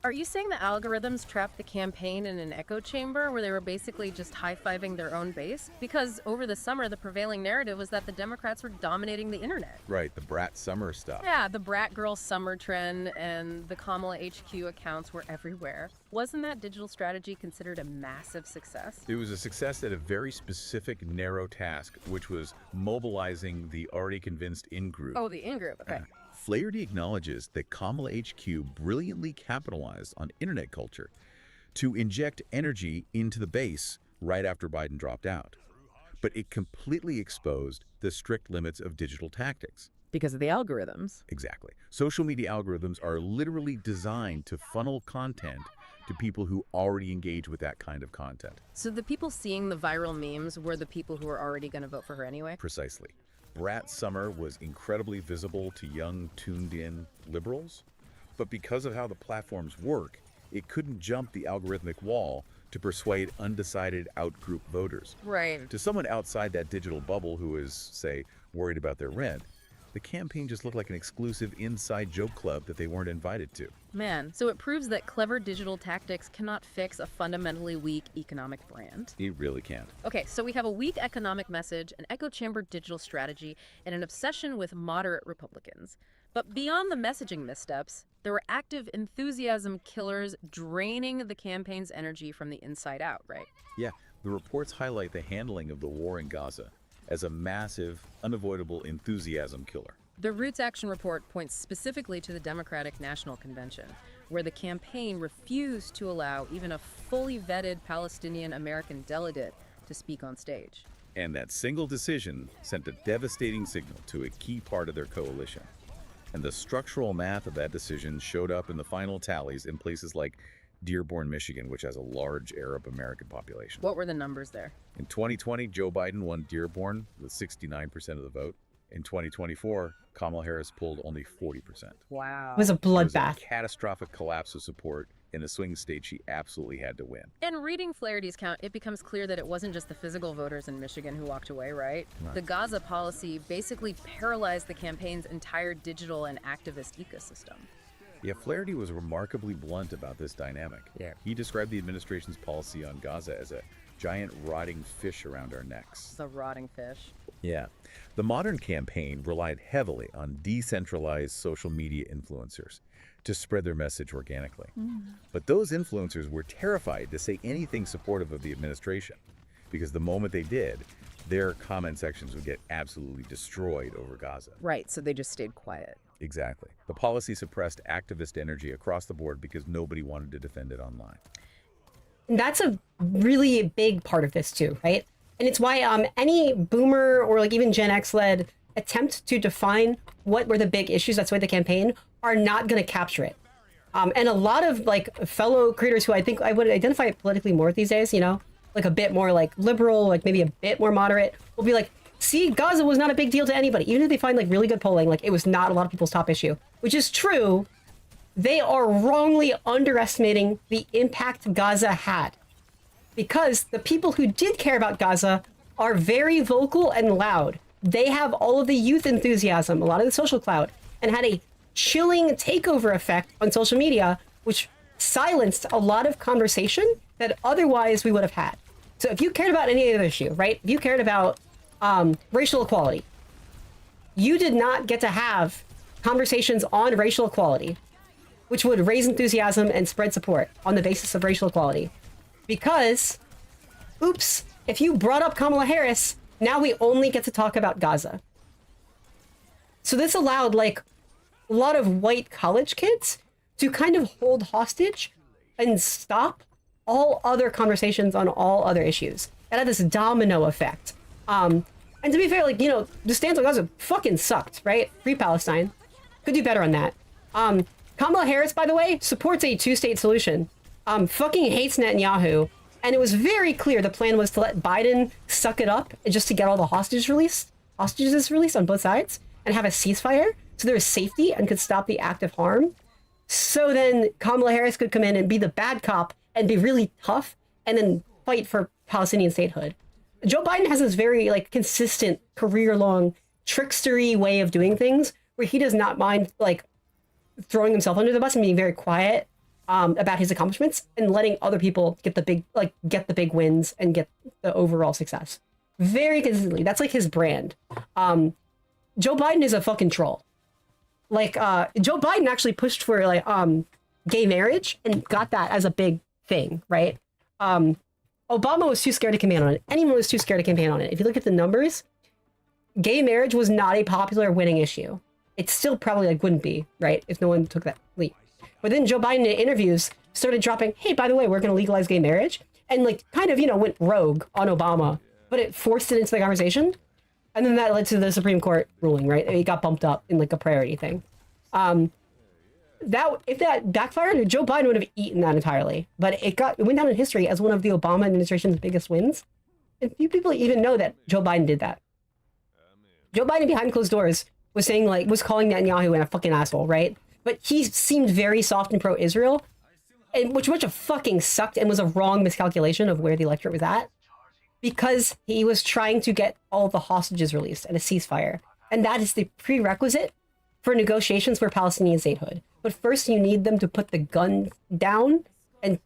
Are you saying the algorithms trapped the campaign in an echo chamber where they were basically just high-fiving their own base? Because over the summer, the prevailing narrative was that the Democrats were dominating the internet. Right, the brat summer stuff. Yeah, the brat girl summer trend and the Kamala HQ accounts were everywhere. Wasn't that digital strategy considered a massive success? It was a success at a very specific, narrow task, which was mobilizing the already convinced in-group. Oh, the in-group, okay. Flaherty acknowledges that Kamala HQ brilliantly capitalized on internet culture to inject energy into the base right after Biden dropped out. But it completely exposed the strict limits of digital tactics. Because of the algorithms. Exactly. Social media algorithms are literally designed to funnel content to people who already engage with that kind of content. So the people seeing the viral memes were the people who were already going to vote for her anyway? Precisely. Brat Summer was incredibly visible to young, tuned-in liberals, but because of how the platforms work, it couldn't jump the algorithmic wall to persuade undecided out-group voters. Right. To someone outside that digital bubble who is, say, worried about their rent, the campaign just looked like an exclusive inside joke club that they weren't invited to. Man, so it proves that clever digital tactics cannot fix a fundamentally weak economic brand. It really can't. Okay, so we have a weak economic message, an echo chamber digital strategy, and an obsession with moderate Republicans. But beyond the messaging missteps, there were active enthusiasm killers draining the campaign's energy from the inside out, right? Yeah, the reports highlight the handling of the war in Gaza as a massive, unavoidable enthusiasm killer. The Roots Action Report points specifically to the Democratic National Convention, where the campaign refused to allow even a fully vetted Palestinian-American delegate to speak on stage. And that single decision sent a devastating signal to a key part of their coalition. And the structural math of that decision showed up in the final tallies in places like Dearborn, Michigan, which has a large Arab American population. What were the numbers there? In 2020, Joe Biden won Dearborn with 69% of the vote. In 2024, Kamala Harris pulled only 40%. Wow. It was a It was bloodbath. a catastrophic collapse of support in a swing state she absolutely had to win. And reading Flaherty's count, it becomes clear that it wasn't just the physical voters in Michigan who walked away, right? The Gaza policy basically paralyzed the campaign's entire digital and activist ecosystem. Yeah, Flaherty was remarkably blunt about this dynamic. Yeah. He described the administration's policy on Gaza as a giant rotting fish around our necks. The rotting fish. Yeah. The modern campaign relied heavily on decentralized social media influencers to spread their message organically. But those influencers were terrified to say anything supportive of the administration because the moment they did, their comment sections would get absolutely destroyed over Gaza. Right, so they just stayed quiet. Exactly. The policy suppressed activist energy across the board because nobody wanted to defend it online. And that's a really big part of this too, right? And it's why any boomer or like even Gen X led attempt to define what were the big issues that's why the campaign are not going to capture it. And a lot of like fellow creators who I think I would identify politically more these days, you know, like a bit more like liberal, like maybe a bit more moderate, will be like, see, Gaza was not a big deal to anybody. Even if they find like really good polling, like it was not a lot of people's top issue, which is true. They are wrongly underestimating the impact Gaza had. Because the people who did care about Gaza are very vocal and loud. They have all of the youth enthusiasm, a lot of the social clout, and had a chilling takeover effect on social media, which silenced a lot of conversation that otherwise we would have had. So if you cared about any other issue, right? If you cared about racial equality, you did not get to have conversations on racial equality, which would raise enthusiasm and spread support on the basis of racial equality. Because, oops, if you brought up Kamala Harris, now we only get to talk about Gaza. So this allowed like a lot of white college kids to kind of hold hostage and stop all other conversations on all other issues. It had this domino effect. And to be fair, like, you know, the stance on Gaza fucking sucked, right? Free Palestine. Could do better on that. Kamala Harris, by the way, supports a two-state solution. Fucking hates Netanyahu. And it was very clear the plan was to let Biden suck it up just to get all the hostages released on both sides and have a ceasefire so there was safety and could stop the active harm. So then Kamala Harris could come in and be the bad cop and be really tough and then fight for Palestinian statehood. Joe Biden has this very like consistent career-long trickstery way of doing things where he does not mind like throwing himself under the bus and being very quiet about his accomplishments and letting other people get the big wins and get the overall success. Very consistently. That's like his brand. Joe Biden is a fucking troll. Like, Joe Biden actually pushed for like gay marriage and got that as a big thing, right? Obama was too scared to campaign on it. Anyone was too scared to campaign on it. If you look at the numbers, gay marriage was not a popular winning issue. It still probably like wouldn't be, right, if no one took that leap. But then Joe Biden in interviews started dropping, hey, by the way, we're going to legalize gay marriage, and like kind of, went rogue on Obama, but it forced it into the conversation. And then that led to the Supreme Court ruling, right? It got bumped up in like a priority thing. If that backfired, Joe Biden would have eaten that entirely. But it went down in history as one of the Obama administration's biggest wins. And few people even know that Joe Biden did that. Joe Biden behind closed doors was calling Netanyahu a fucking asshole, right? But he seemed very soft and pro-Israel, and which much of fucking sucked and was a wrong miscalculation of where the electorate was at, because he was trying to get all the hostages released and a ceasefire. And that is the prerequisite for negotiations for Palestinian statehood. But first you need them to put the gun down, and,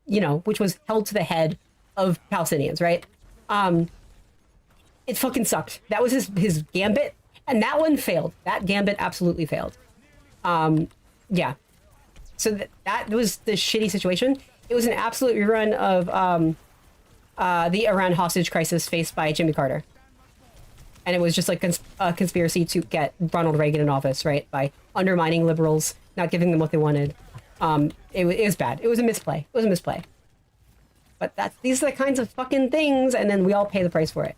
which was held to the head of Palestinians, right? It fucking sucked. That was his gambit, and that one failed. That gambit absolutely failed. Yeah. So that was the shitty situation. It was an absolute rerun of the Iran hostage crisis faced by Jimmy Carter. And it was just like a conspiracy to get Ronald Reagan in office, right? By undermining liberals, not giving them what they wanted. It was bad. It was a misplay. But these are the kinds of fucking things, and then we all pay the price for it.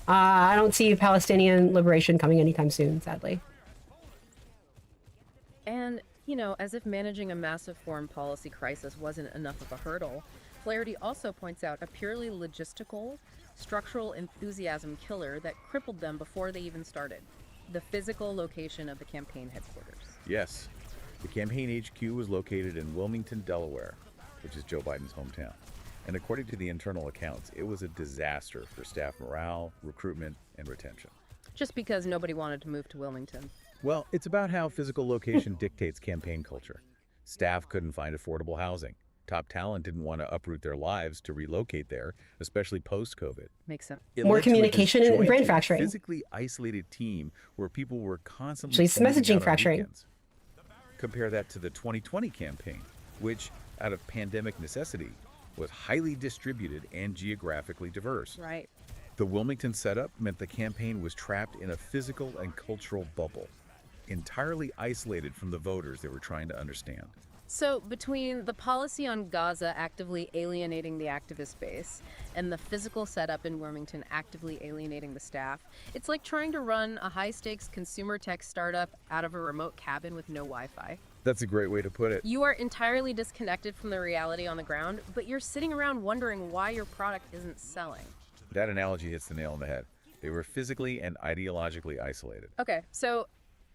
I don't see Palestinian liberation coming anytime soon, sadly. And, as if managing a massive foreign policy crisis wasn't enough of a hurdle, Flaherty also points out a purely logistical, structural enthusiasm killer that crippled them before they even started: the physical location of the campaign headquarters. Yes, the campaign HQ was located in Wilmington, Delaware, which is Joe Biden's hometown. And according to the internal accounts, it was a disaster for staff morale, recruitment, and retention. Just because nobody wanted to move to Wilmington. Well, it's about how physical location dictates campaign culture. Staff couldn't find affordable housing. Top talent didn't want to uproot their lives to relocate there, especially post-COVID. Makes sense. More communication and brand fracturing. Physically isolated team where people were constantly... Actually, it's messaging fracturing. Compare that to the 2020 campaign, which, out of pandemic necessity, was highly distributed and geographically diverse. Right. The Wilmington setup meant the campaign was trapped in a physical and cultural bubble, entirely isolated from the voters they were trying to understand. So between the policy on Gaza actively alienating the activist base and the physical setup in Wilmington actively alienating the staff, it's like trying to run a high-stakes consumer tech startup out of a remote cabin with no Wi-Fi. That's a great way to put it. You are entirely disconnected from the reality on the ground, but you're sitting around wondering why your product isn't selling. That analogy hits the nail on the head. They were physically and ideologically isolated. Okay, so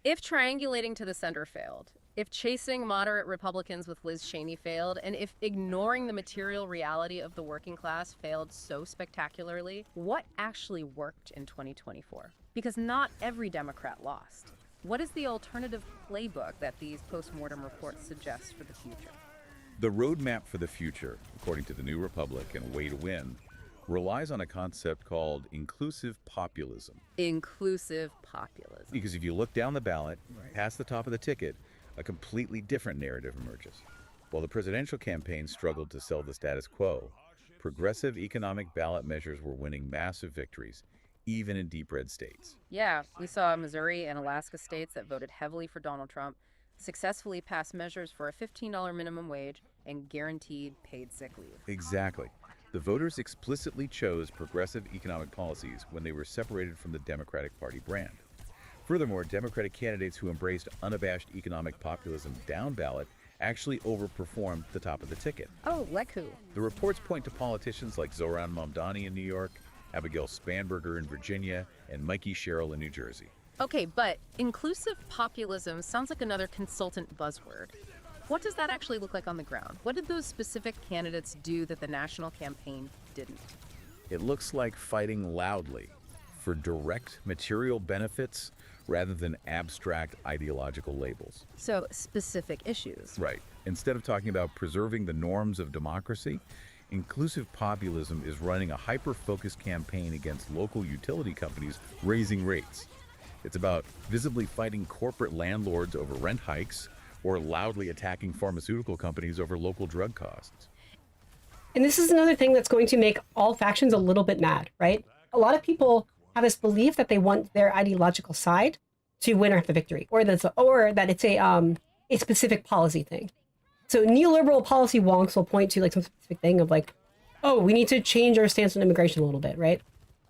if triangulating to the center failed, if chasing moderate Republicans with Liz Cheney failed, and if ignoring the material reality of the working class failed so spectacularly, what actually worked in 2024? Because not every Democrat lost. What is the alternative playbook that these postmortem reports suggest for the future? The roadmap for the future, according to the New Republic and Way to Win, relies on a concept called inclusive populism. Inclusive populism. Because if you look down the ballot, past the top of the ticket, a completely different narrative emerges. While the presidential campaign struggled to sell the status quo, progressive economic ballot measures were winning massive victories, even in deep red states. Yeah, we saw Missouri and Alaska states that voted heavily for Donald Trump successfully pass measures for a $15 minimum wage and guaranteed paid sick leave. Exactly. The voters explicitly chose progressive economic policies when they were separated from the Democratic Party brand. Furthermore, Democratic candidates who embraced unabashed economic populism down ballot actually overperformed the top of the ticket. Oh, like who? The reports point to politicians like Zohran Mamdani in New York, Abigail Spanberger in Virginia, and Mikey Sherrill in New Jersey. Okay, but inclusive populism sounds like another consultant buzzword. What does that actually look like on the ground? What did those specific candidates do that the national campaign didn't? It looks like fighting loudly for direct material benefits rather than abstract ideological labels. So, specific issues. Right. Instead of talking about preserving the norms of democracy, inclusive populism is running a hyper-focused campaign against local utility companies raising rates. It's about visibly fighting corporate landlords over rent hikes or loudly attacking pharmaceutical companies over local drug costs. And this is another thing that's going to make all factions a little bit mad, right? A lot of people have this belief that they want their ideological side to win or have the victory, or that it's a specific policy thing. So neoliberal policy wonks will point to like some specific thing of like, oh, we need to change our stance on immigration a little bit, right?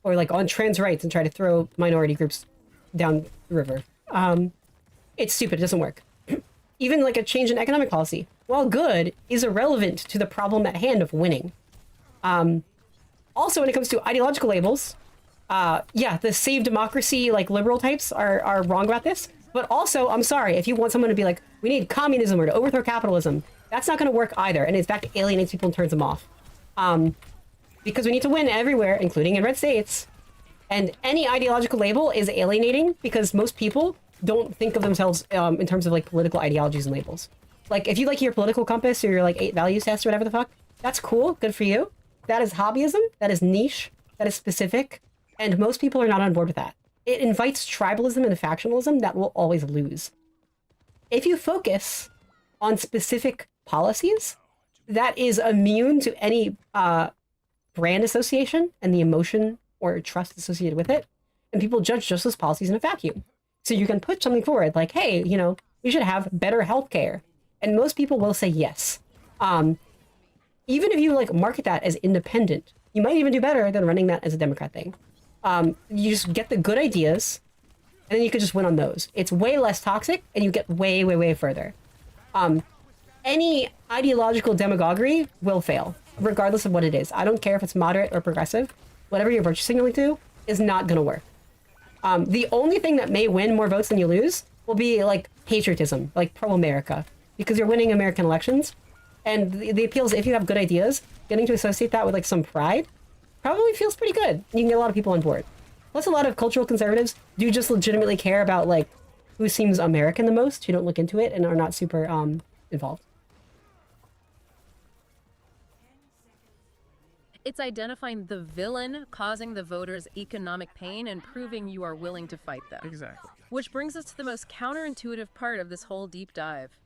Or like on trans rights and try to throw minority groups down the river. It's stupid. It doesn't work. Even like a change in economic policy, while good, is irrelevant to the problem at hand of winning. Also, when it comes to ideological labels, yeah, the save democracy, like liberal types are wrong about this. But also, I'm sorry, if you want someone to be like, we need communism or to overthrow capitalism, that's not going to work either. And in fact, alienates people and turns them off. Because we need to win everywhere, including in red states. And any ideological label is alienating because most people don't think of themselves in terms of like political ideologies and labels. Like if you like your political compass or your like 8 values test or whatever the fuck, that's cool. Good for you. That is hobbyism. That is niche. That is specific. And most people are not on board with that. It invites tribalism and factionalism that will always lose. If you focus on specific policies, that is immune to any brand association and the emotion or trust associated with it. And people judge just those policies in a vacuum. So you can put something forward like, hey, you know, we should have better healthcare. And most people will say yes. Even if you like market that as independent, you might even do better than running that as a Democrat thing. You just get the good ideas and then you could just win on those. It's way less toxic and you get way, way, way further. Any ideological demagoguery will fail, regardless of what it is. I don't care if it's moderate or progressive. Whatever you're virtue signaling to is not going to work. The only thing that may win more votes than you lose will be like patriotism, like pro-America, because you're winning American elections. And the appeal is if you have good ideas, getting to associate that with like some pride probably feels pretty good. You can get a lot of people on board. Plus a lot of cultural conservatives do just legitimately care about like who seems American the most, who don't look into it and are not super involved. It's identifying the villain causing the voters economic pain and proving you are willing to fight them. Exactly. Which brings us to the most counterintuitive part of this whole deep dive.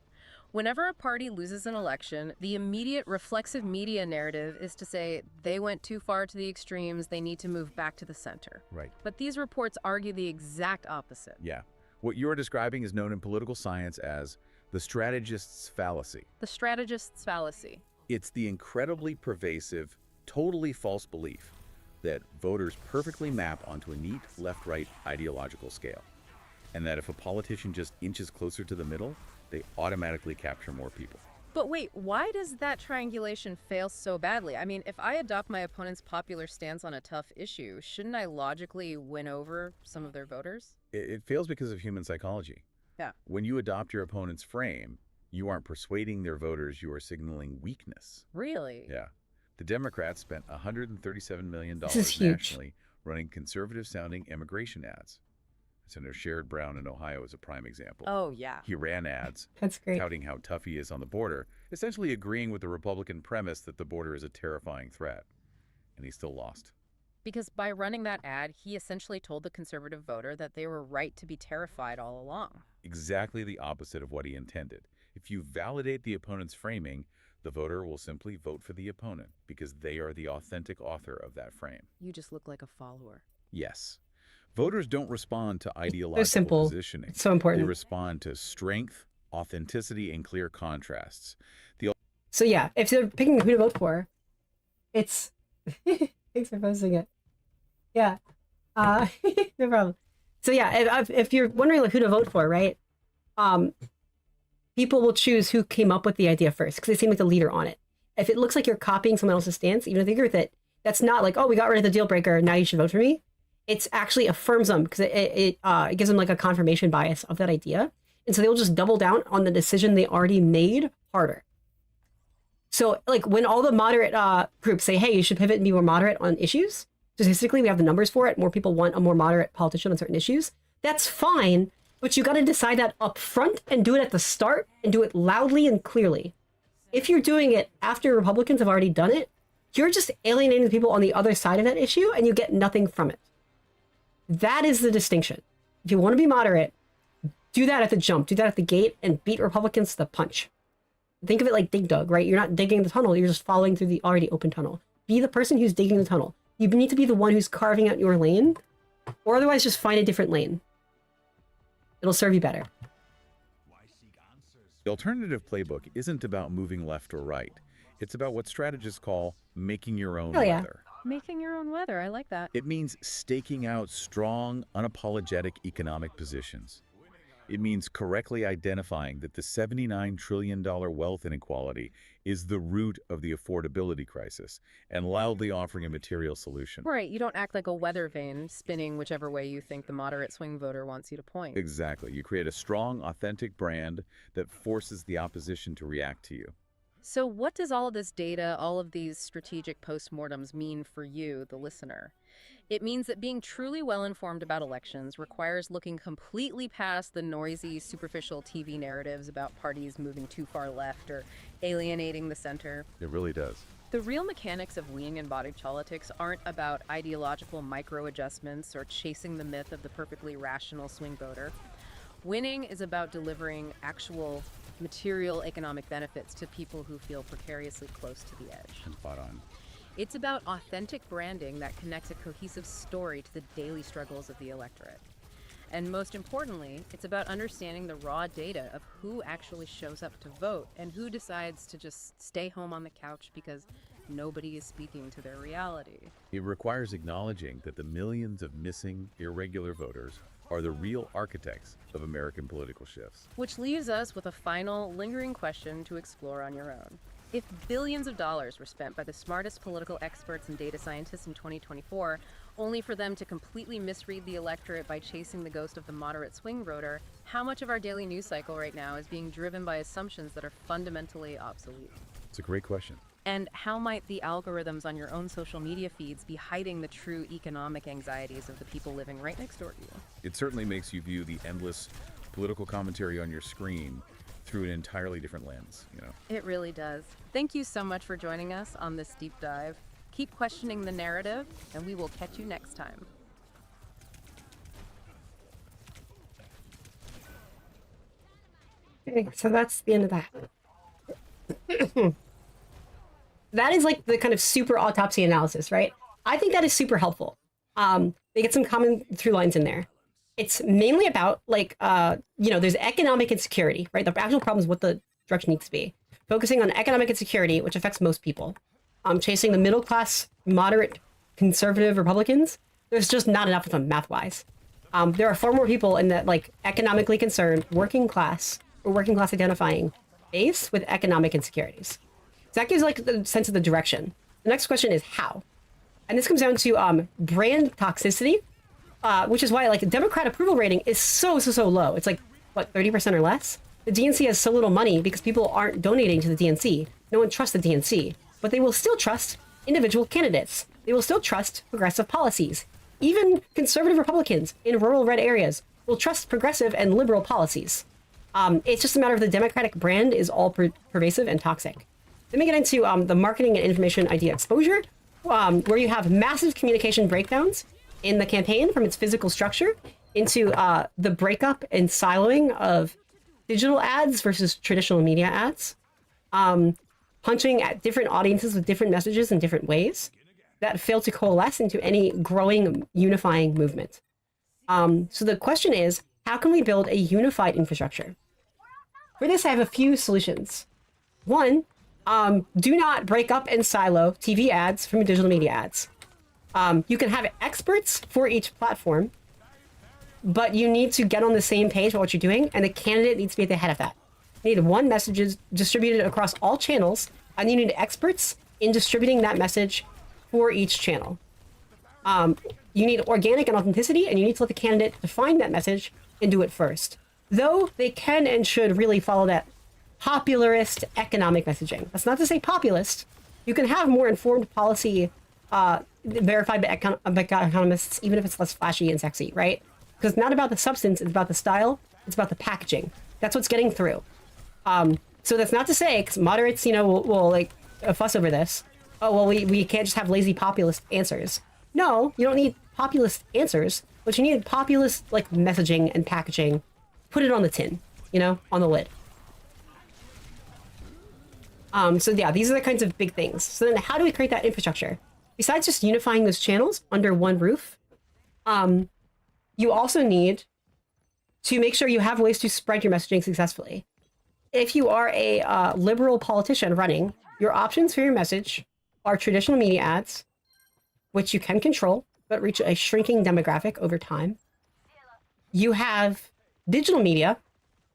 Whenever a party loses an election, the immediate reflexive media narrative is to say they went too far to the extremes, they need to move back to the center. Right. But these reports argue the exact opposite. Yeah. What you're describing is known in political science as the strategist's fallacy. The strategist's fallacy. It's the incredibly pervasive, totally false belief that voters perfectly map onto a neat left-right ideological scale, and that if a politician just inches closer to the middle, they automatically capture more people. But wait, why does that triangulation fail so badly? I mean, if I adopt my opponent's popular stance on a tough issue, shouldn't I logically win over some of their voters? It fails because of human psychology. Yeah. When you adopt your opponent's frame, you aren't persuading their voters, you are signaling weakness. Really? Yeah. The Democrats spent $137 million huge. nationally running conservative-sounding immigration ads. Senator Sherrod Brown in Ohio is a prime example. Oh, yeah. He ran ads That's great. touting how tough he is on the border, essentially agreeing with the Republican premise that the border is a terrifying threat. And he still lost. Because by running that ad, he essentially told the conservative voter that they were right to be terrified all along. Exactly the opposite of what he intended. If you validate the opponent's framing, the voter will simply vote for the opponent because they are the authentic author of that frame. You just look like a follower. Yes. Voters don't respond to They're ideological simple. positioning. It's so important. They respond to strength, authenticity, and clear contrasts. So yeah, if you're picking who to vote for, it's thanks for posting it. Yeah, no problem. So yeah, if you're wondering like who to vote for, right? People will choose who came up with the idea first because they seem like the leader on it. If it looks like you're copying someone else's stance, even if they agree with it, that's not like, oh, we got rid of the deal breaker, now you should vote for me. It's actually affirms them because it gives them like a confirmation bias of that idea. And so they will just double down on the decision they already made harder. So like when all the moderate groups say, hey, you should pivot and be more moderate on issues, statistically, we have the numbers for it. More people want a more moderate politician on certain issues. That's fine, but you got to decide that up front and do it at the start and do it loudly and clearly. If you're doing it after Republicans have already done it, you're just alienating the people on the other side of that issue and you get nothing from it. That is the distinction. If you want to be moderate, do that at the jump, do that at the gate, and beat Republicans to the punch. Think of it like Dig Dug, right? You're not digging the tunnel, you're just following through the already open tunnel. Be the person who's digging the tunnel. You need to be the one who's carving out your lane, or otherwise just find a different lane. It'll serve you better. The alternative playbook isn't about moving left or right. It's about what strategists call making your own weather. Making your own weather, I like that. It means staking out strong, unapologetic economic positions. It means correctly identifying that the $79 trillion wealth inequality is the root of the affordability crisis and loudly offering a material solution. Right, you don't act like a weather vane, spinning whichever way you think the moderate swing voter wants you to point. Exactly. You create a strong, authentic brand that forces the opposition to react to you. So what does all of this data, all of these strategic postmortems mean for you, the listener? It means that being truly well-informed about elections requires looking completely past the noisy, superficial TV narratives about parties moving too far left or alienating the center. It really does. The real mechanics of wing and body politics aren't about ideological micro-adjustments or chasing the myth of the perfectly rational swing voter. Winning is about delivering actual material economic benefits to people who feel precariously close to the edge. Spot on. It's about authentic branding that connects a cohesive story to the daily struggles of the electorate. And most importantly, it's about understanding the raw data of who actually shows up to vote and who decides to just stay home on the couch because nobody is speaking to their reality. It requires acknowledging that the millions of missing, irregular voters are the real architects of American political shifts. Which leaves us with a final, lingering question to explore on your own. If billions of dollars were spent by the smartest political experts and data scientists in 2024, only for them to completely misread the electorate by chasing the ghost of the moderate swing voter, how much of our daily news cycle right now is being driven by assumptions that are fundamentally obsolete? It's a great question. And how might the algorithms on your own social media feeds be hiding the true economic anxieties of the people living right next door to you? It certainly makes you view the endless political commentary on your screen through an entirely different lens, you know. It really does. Thank you so much for joining us on this deep dive. Keep questioning the narrative, and we will catch you next time. Okay, so that's the end of that. That is like the kind of super autopsy analysis, right? I think that is super helpful. They get some common through lines in there. It's mainly about like, there's economic insecurity, right? The actual problem is what the direction needs to be. Focusing on economic insecurity, which affects most people. Chasing the middle class, moderate, conservative Republicans. There's just not enough of them math-wise. There are far more people in that like economically concerned working class or working class identifying base with economic insecurities. So that gives like the sense of the direction. The next question is how? And this comes down to brand toxicity, which is why like the Democrat approval rating is so low. It's like, what, 30% or less? The DNC has so little money because people aren't donating to the DNC. No one trusts the DNC, but they will still trust individual candidates. They will still trust progressive policies. Even conservative Republicans in rural red areas will trust progressive and liberal policies. It's just a matter of the Democratic brand is all pervasive and toxic. Then we get into the marketing and information idea exposure, where you have massive communication breakdowns in the campaign from its physical structure into the breakup and siloing of digital ads versus traditional media ads, punching at different audiences with different messages in different ways that fail to coalesce into any growing unifying movement. So the question is, how can we build a unified infrastructure? For this, I have a few solutions. One, do not break up and silo TV ads from digital media ads. You can have experts for each platform, but you need to get on the same page about what you're doing, and the candidate needs to be at the head of that. You need one message distributed across all channels, and you need experts in distributing that message for each channel. You need organic and authenticity, and you need to let the candidate define that message and do it first. Though they can and should really follow that popularist economic messaging. That's not to say populist. You can have more informed policy verified by economists, even if it's less flashy and sexy, right? Because it's not about the substance, it's about the style, it's about the packaging. That's what's getting through. So that's not to say, because moderates, will like fuss over this. Oh, well, we can't just have lazy populist answers. No, you don't need populist answers, but you need populist like messaging and packaging. Put it on the tin, on the lid. So yeah, these are the kinds of big things. So then how do we create that infrastructure? Besides just unifying those channels under one roof, you also need to make sure you have ways to spread your messaging successfully. If you are a liberal politician running, your options for your message are traditional media ads, which you can control, but reach a shrinking demographic over time. You have digital media,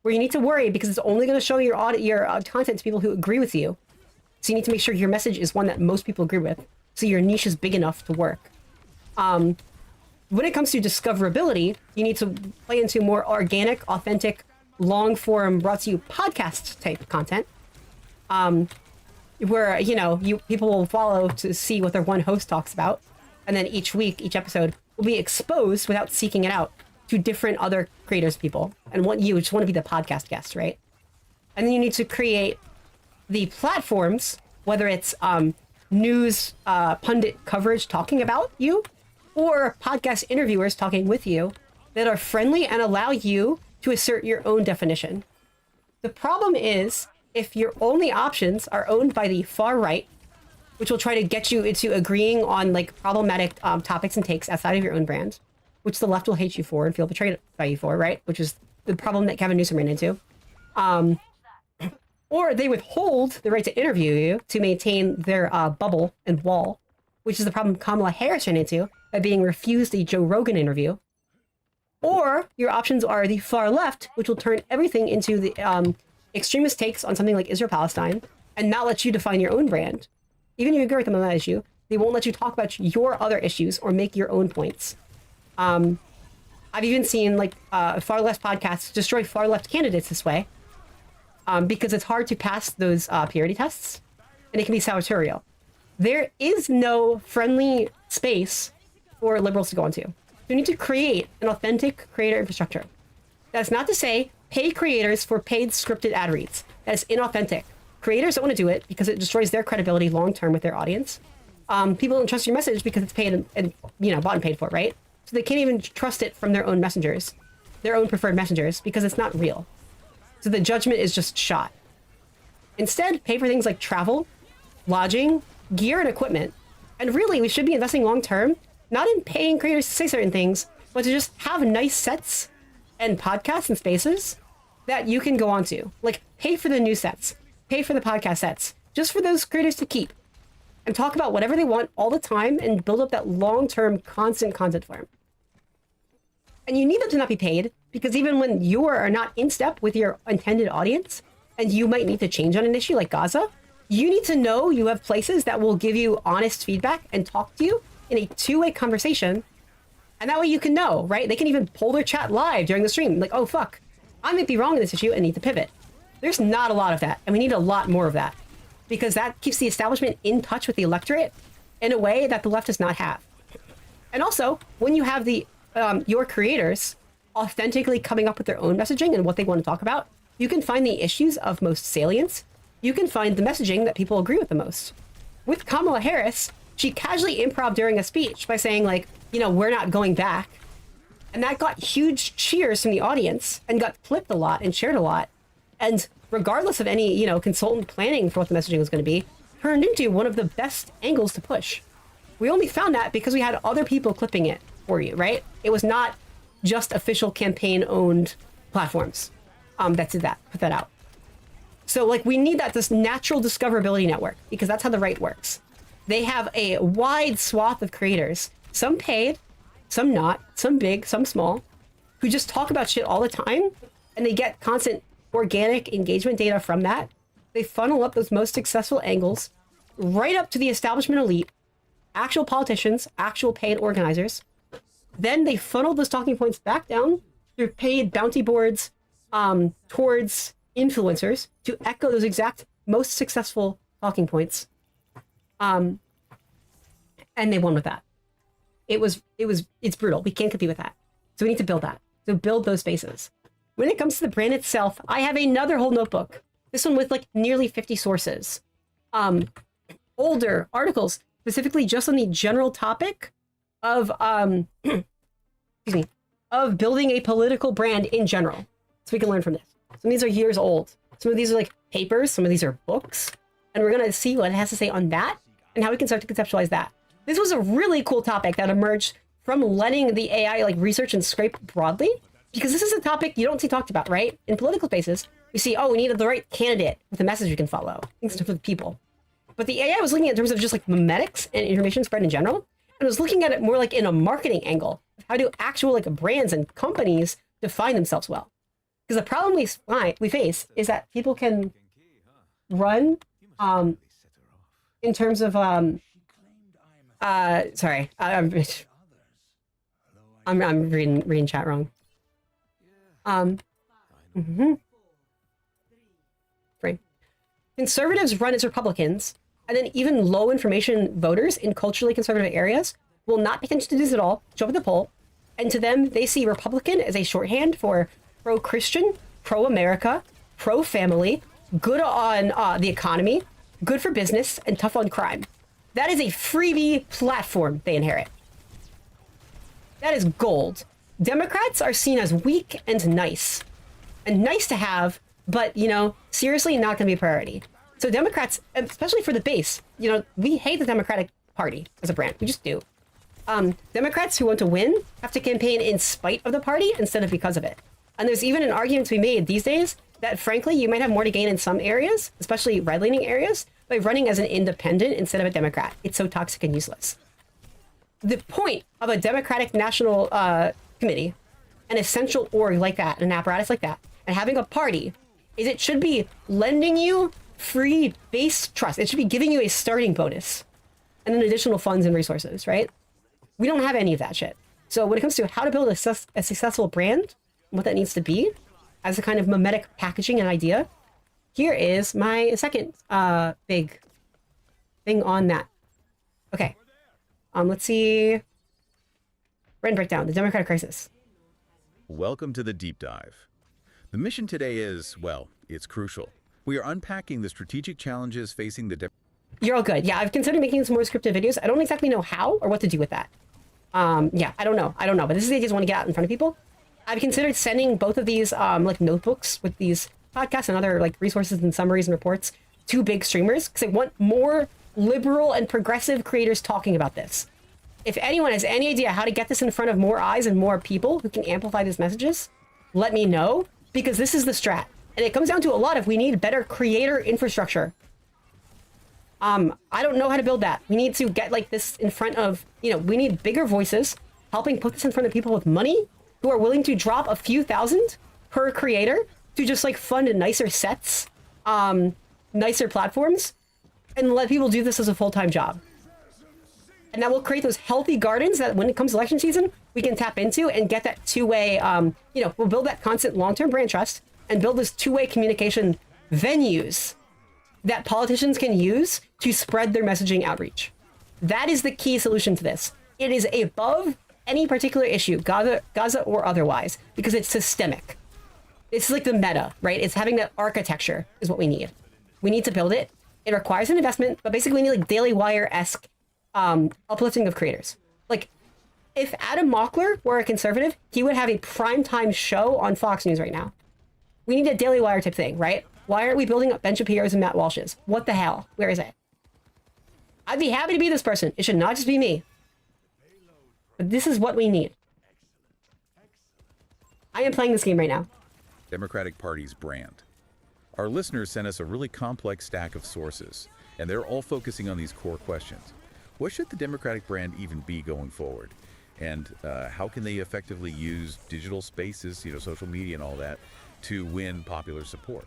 where you need to worry because it's only going to show your content to people who agree with you. So you need to make sure your message is one that most people agree with, so your niche is big enough to work. When it comes to discoverability, you need to play into more organic, authentic, long-form, brought-to-you podcast-type content, where, people will follow to see what their one host talks about, and then each week, each episode will be exposed without seeking it out to different other creators, people, and you just want to be the podcast guest, right? And then you need to create the platforms, whether it's news pundit coverage talking about you, or podcast interviewers talking with you, that are friendly and allow you to assert your own definition. The problem is if your only options are owned by the far right, which will try to get you into agreeing on like problematic topics and takes outside of your own brand, which the left will hate you for and feel betrayed by you for, right? Which is the problem that Kevin Newsom ran into. Or they withhold the right to interview you to maintain their bubble and wall, which is the problem Kamala Harris ran into by being refused a Joe Rogan interview. Or your options are the far left, which will turn everything into the extremist takes on something like Israel-Palestine and not let you define your own brand. Even if you agree with them on that issue, they won't let you talk about your other issues or make your own points. I've even seen like far left podcasts destroy far left candidates this way, because it's hard to pass those purity tests, and it can be sartorial. There is no friendly space for liberals to go into. You need to create an authentic creator infrastructure. That's not to say pay creators for paid scripted ad reads. That is inauthentic. Creators don't want to do it because it destroys their credibility long term with their audience. People don't trust your message because it's paid and bought and paid for, right? So they can't even trust it from their own messengers, their own preferred messengers, because it's not real. So the judgment is just shot. Instead, pay for things like travel, lodging, gear, and equipment. And really, we should be investing long term, not in paying creators to say certain things, but to just have nice sets and podcasts and spaces that you can go on to. Like, pay for the new sets, pay for the podcast sets, just for those creators to keep and talk about whatever they want all the time and build up that long-term constant content for them. And you need them to not be paid, because even when you are not in step with your intended audience and you might need to change on an issue like Gaza, you need to know you have places that will give you honest feedback and talk to you in a two-way conversation. And that way you can know, right? They can even pull their chat live during the stream. Like, oh, fuck, I might be wrong in this issue and need to pivot. There's not a lot of that. And we need a lot more of that, because that keeps the establishment in touch with the electorate in a way that the left does not have. And also, when you have the your creators authentically coming up with their own messaging and what they want to talk about, you can find the issues of most salience. You can find the messaging that people agree with the most. With Kamala Harris, she casually improv during a speech by saying, like, we're not going back. And that got huge cheers from the audience and got flipped a lot and shared a lot. And regardless of any, consultant planning for what the messaging was going to be, turned into one of the best angles to push. We only found that because we had other people clipping it for you, right? It was not just official campaign-owned platforms that did that, put that out. So, like, we need this natural discoverability network, because that's how the right works. They have a wide swath of creators, some paid, some not, some big, some small, who just talk about shit all the time, and they get constant organic engagement data from that. They funnel up those most successful angles right up to the establishment elite, actual politicians, actual paid organizers. Then they funnel those talking points back down through paid bounty boards towards influencers to echo those exact most successful talking points. And they won with that. It's brutal. We can't compete with that. So we need to build that. So build those spaces. When it comes to the brand itself, I have another whole notebook. This one with like nearly 50 sources. Older articles, specifically just on the general topic of excuse me, of building a political brand in general. So we can learn from this. Some of these are years old. Some of these are like papers, some of these are books. And we're gonna see what it has to say on that and how we can start to conceptualize that. This was a really cool topic that emerged from letting the AI like research and scrape broadly, because this is a topic you don't see talked about, right? In political spaces, we see, oh, we need the right candidate with a message we can follow, things for the people. But the AI was looking at in terms of just like memetics and information spread in general, and was looking at it more like in a marketing angle. How do actual like brands and companies define themselves well? Because the problem we face is that people can run in terms of sorry, I'm reading chat wrong. Frame. Conservatives run as Republicans, and then even low information voters in culturally conservative areas will not pay attention to this at all, show up at the poll, and to them, they see Republican as a shorthand for pro-Christian, pro-America, pro-family, good on the economy, good for business, and tough on crime. That is a freebie platform they inherit. That is gold. Democrats are seen as weak and nice to have, but, you know, seriously not going to be a priority. So Democrats, especially for the base, you know, we hate the Democratic Party as a brand. We just do. Democrats who want to win have to campaign in spite of the party instead of because of it. And there's even an argument to be made these days that, frankly, you might have more to gain in some areas, especially red-leaning areas, by running as an independent instead of a Democrat. It's so toxic and useless. The point of a Democratic National Committee, an essential org like that, an apparatus like that, and having a party, is it should be lending you free base trust. It should be giving you a starting bonus and then additional funds and resources, right? We don't have any of that shit. So when it comes to how to build a successful brand, what that needs to be as a kind of mimetic packaging and idea, here is my second big thing on that. Okay. Let's see. Brand breakdown, the Democratic crisis. Welcome to the deep dive. The mission today is, well, it's crucial. We are unpacking the strategic challenges facing the You're all good. Yeah, I've considered making some more scripted videos. I don't exactly know how or what to do with that. Yeah, I don't know. But this is the idea I just want to get out in front of people. I've considered sending both of these like notebooks with these podcasts and other like resources and summaries and reports to big streamers, because I want more liberal and progressive creators talking about this. If anyone has any idea how to get this in front of more eyes and more people who can amplify these messages, let me know, because this is the strat. And it comes down to a lot of, we need better creator infrastructure. I don't know how to build that. We need to get like this in front of, you know, we need bigger voices helping put this in front of people with money who are willing to drop a few thousand per creator to just like fund nicer sets, nicer platforms, and let people do this as a full-time job. And that will create those healthy gardens that when it comes to election season, we can tap into and get that two-way, you know, we'll build that constant long-term brand trust and build this two-way communication venues that politicians can use to spread their messaging outreach. That is the key solution to this. It is above any particular issue, Gaza or otherwise, because it's systemic. It's like the meta, right? It's having that architecture is what we need. We need to build it. It requires an investment, but basically we need like Daily Wire-esque uplifting of creators. Like, if Adam Mockler were a conservative, he would have a primetime show on Fox News right now. We need a Daily Wire type thing, right? Why aren't we building up Ben Shapiro's and Matt Walsh's? What the hell? Where is it? I'd be happy to be this person. It should not just be me. But this is what we need. I am playing this game right now. Democratic Party's brand. Our listeners sent us a really complex stack of sources, and they're all focusing on these core questions. What should the Democratic brand even be going forward? And how can they effectively use digital spaces, you know, social media and all that, to win popular support?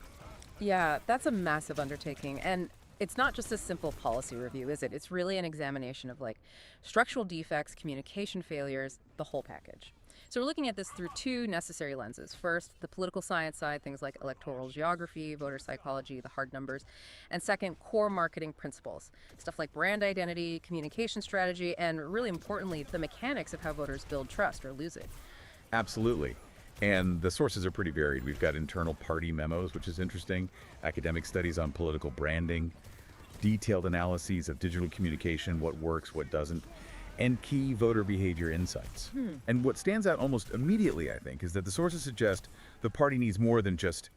Yeah, that's a massive undertaking. And it's not just a simple policy review, is it? It's really an examination of like structural defects, communication failures, the whole package. So we're looking at this through two necessary lenses. First, the political science side, things like electoral geography, voter psychology, the hard numbers. And second, core marketing principles, stuff like brand identity, communication strategy, and really importantly, the mechanics of how voters build trust or lose it. Absolutely. And the sources are pretty varied. We've got internal party memos, which is interesting, academic studies on political branding, detailed analyses of digital communication, what works, what doesn't, and key voter behavior insights. And what stands out almost immediately, I think, is that the sources suggest the party needs more than just,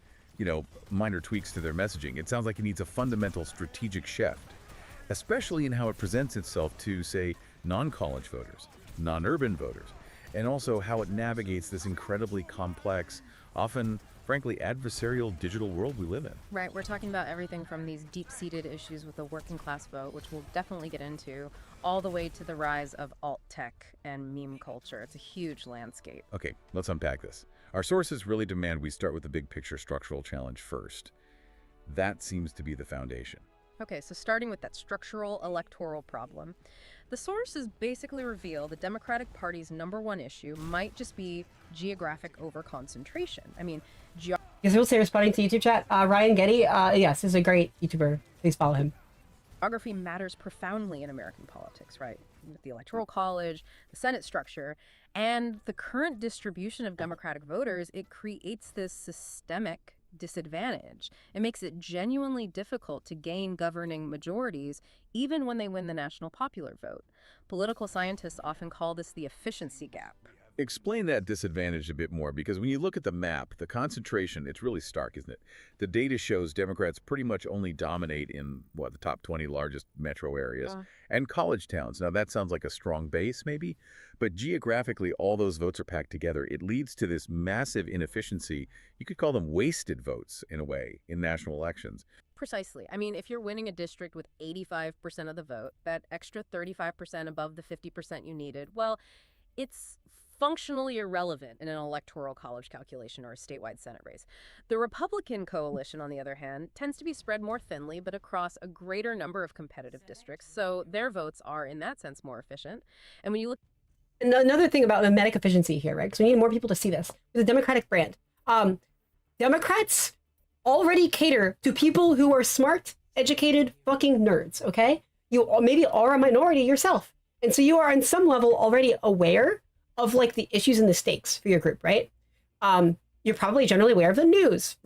minor tweaks to their messaging. It sounds like it needs a fundamental strategic shift, especially in how it presents itself to, say, non-college voters, non-urban voters, and also how it navigates this incredibly complex, often, frankly, adversarial digital world we live in. Right, we're talking about everything from these deep-seated issues with the working class vote, which we'll definitely get into, all the way to the rise of alt tech and meme culture. It's a huge landscape. Okay, let's unpack this. Our sources really demand we start with the big picture structural challenge first. That seems to be the foundation. Okay, so starting with that structural electoral problem, the sources basically reveal the Democratic Party's #1 issue might just be geographic overconcentration. I mean, Yes, we'll say responding to YouTube chat. Ryan Getty, yes, is a great YouTuber. Please follow him. geography matters profoundly in American politics, right? With the Electoral College, the Senate structure, and the current distribution of Democratic voters, it creates this systemic disadvantage. It makes it genuinely difficult to gain governing majorities, even when they win the national popular vote. Political scientists often call this the efficiency gap. Explain that disadvantage a bit more, because when you look at the map, the concentration, it's really stark, isn't it? The data shows Democrats pretty much only dominate in, the top 20 largest metro areas and college towns. Now, that sounds like a strong base, maybe, but geographically, all those votes are packed together. It leads to this massive inefficiency. You could call them wasted votes, in a way, in national elections. Precisely. I mean, if you're winning a district with 85% of the vote, that extra 35% above the 50% you needed, well, it's functionally irrelevant in an electoral college calculation or a statewide Senate race. The Republican coalition, on the other hand, tends to be spread more thinly, but across a greater number of competitive districts, so their votes are, in that sense, more efficient. And when you look... Another thing about mimetic efficiency here, right? Because we need more people to see this. The Democratic brand. Democrats already cater to people who are smart, educated, fucking nerds, okay? You maybe are a minority yourself. And so you are on some level already aware of the issues and the stakes for your group, right? You're probably generally aware of the news.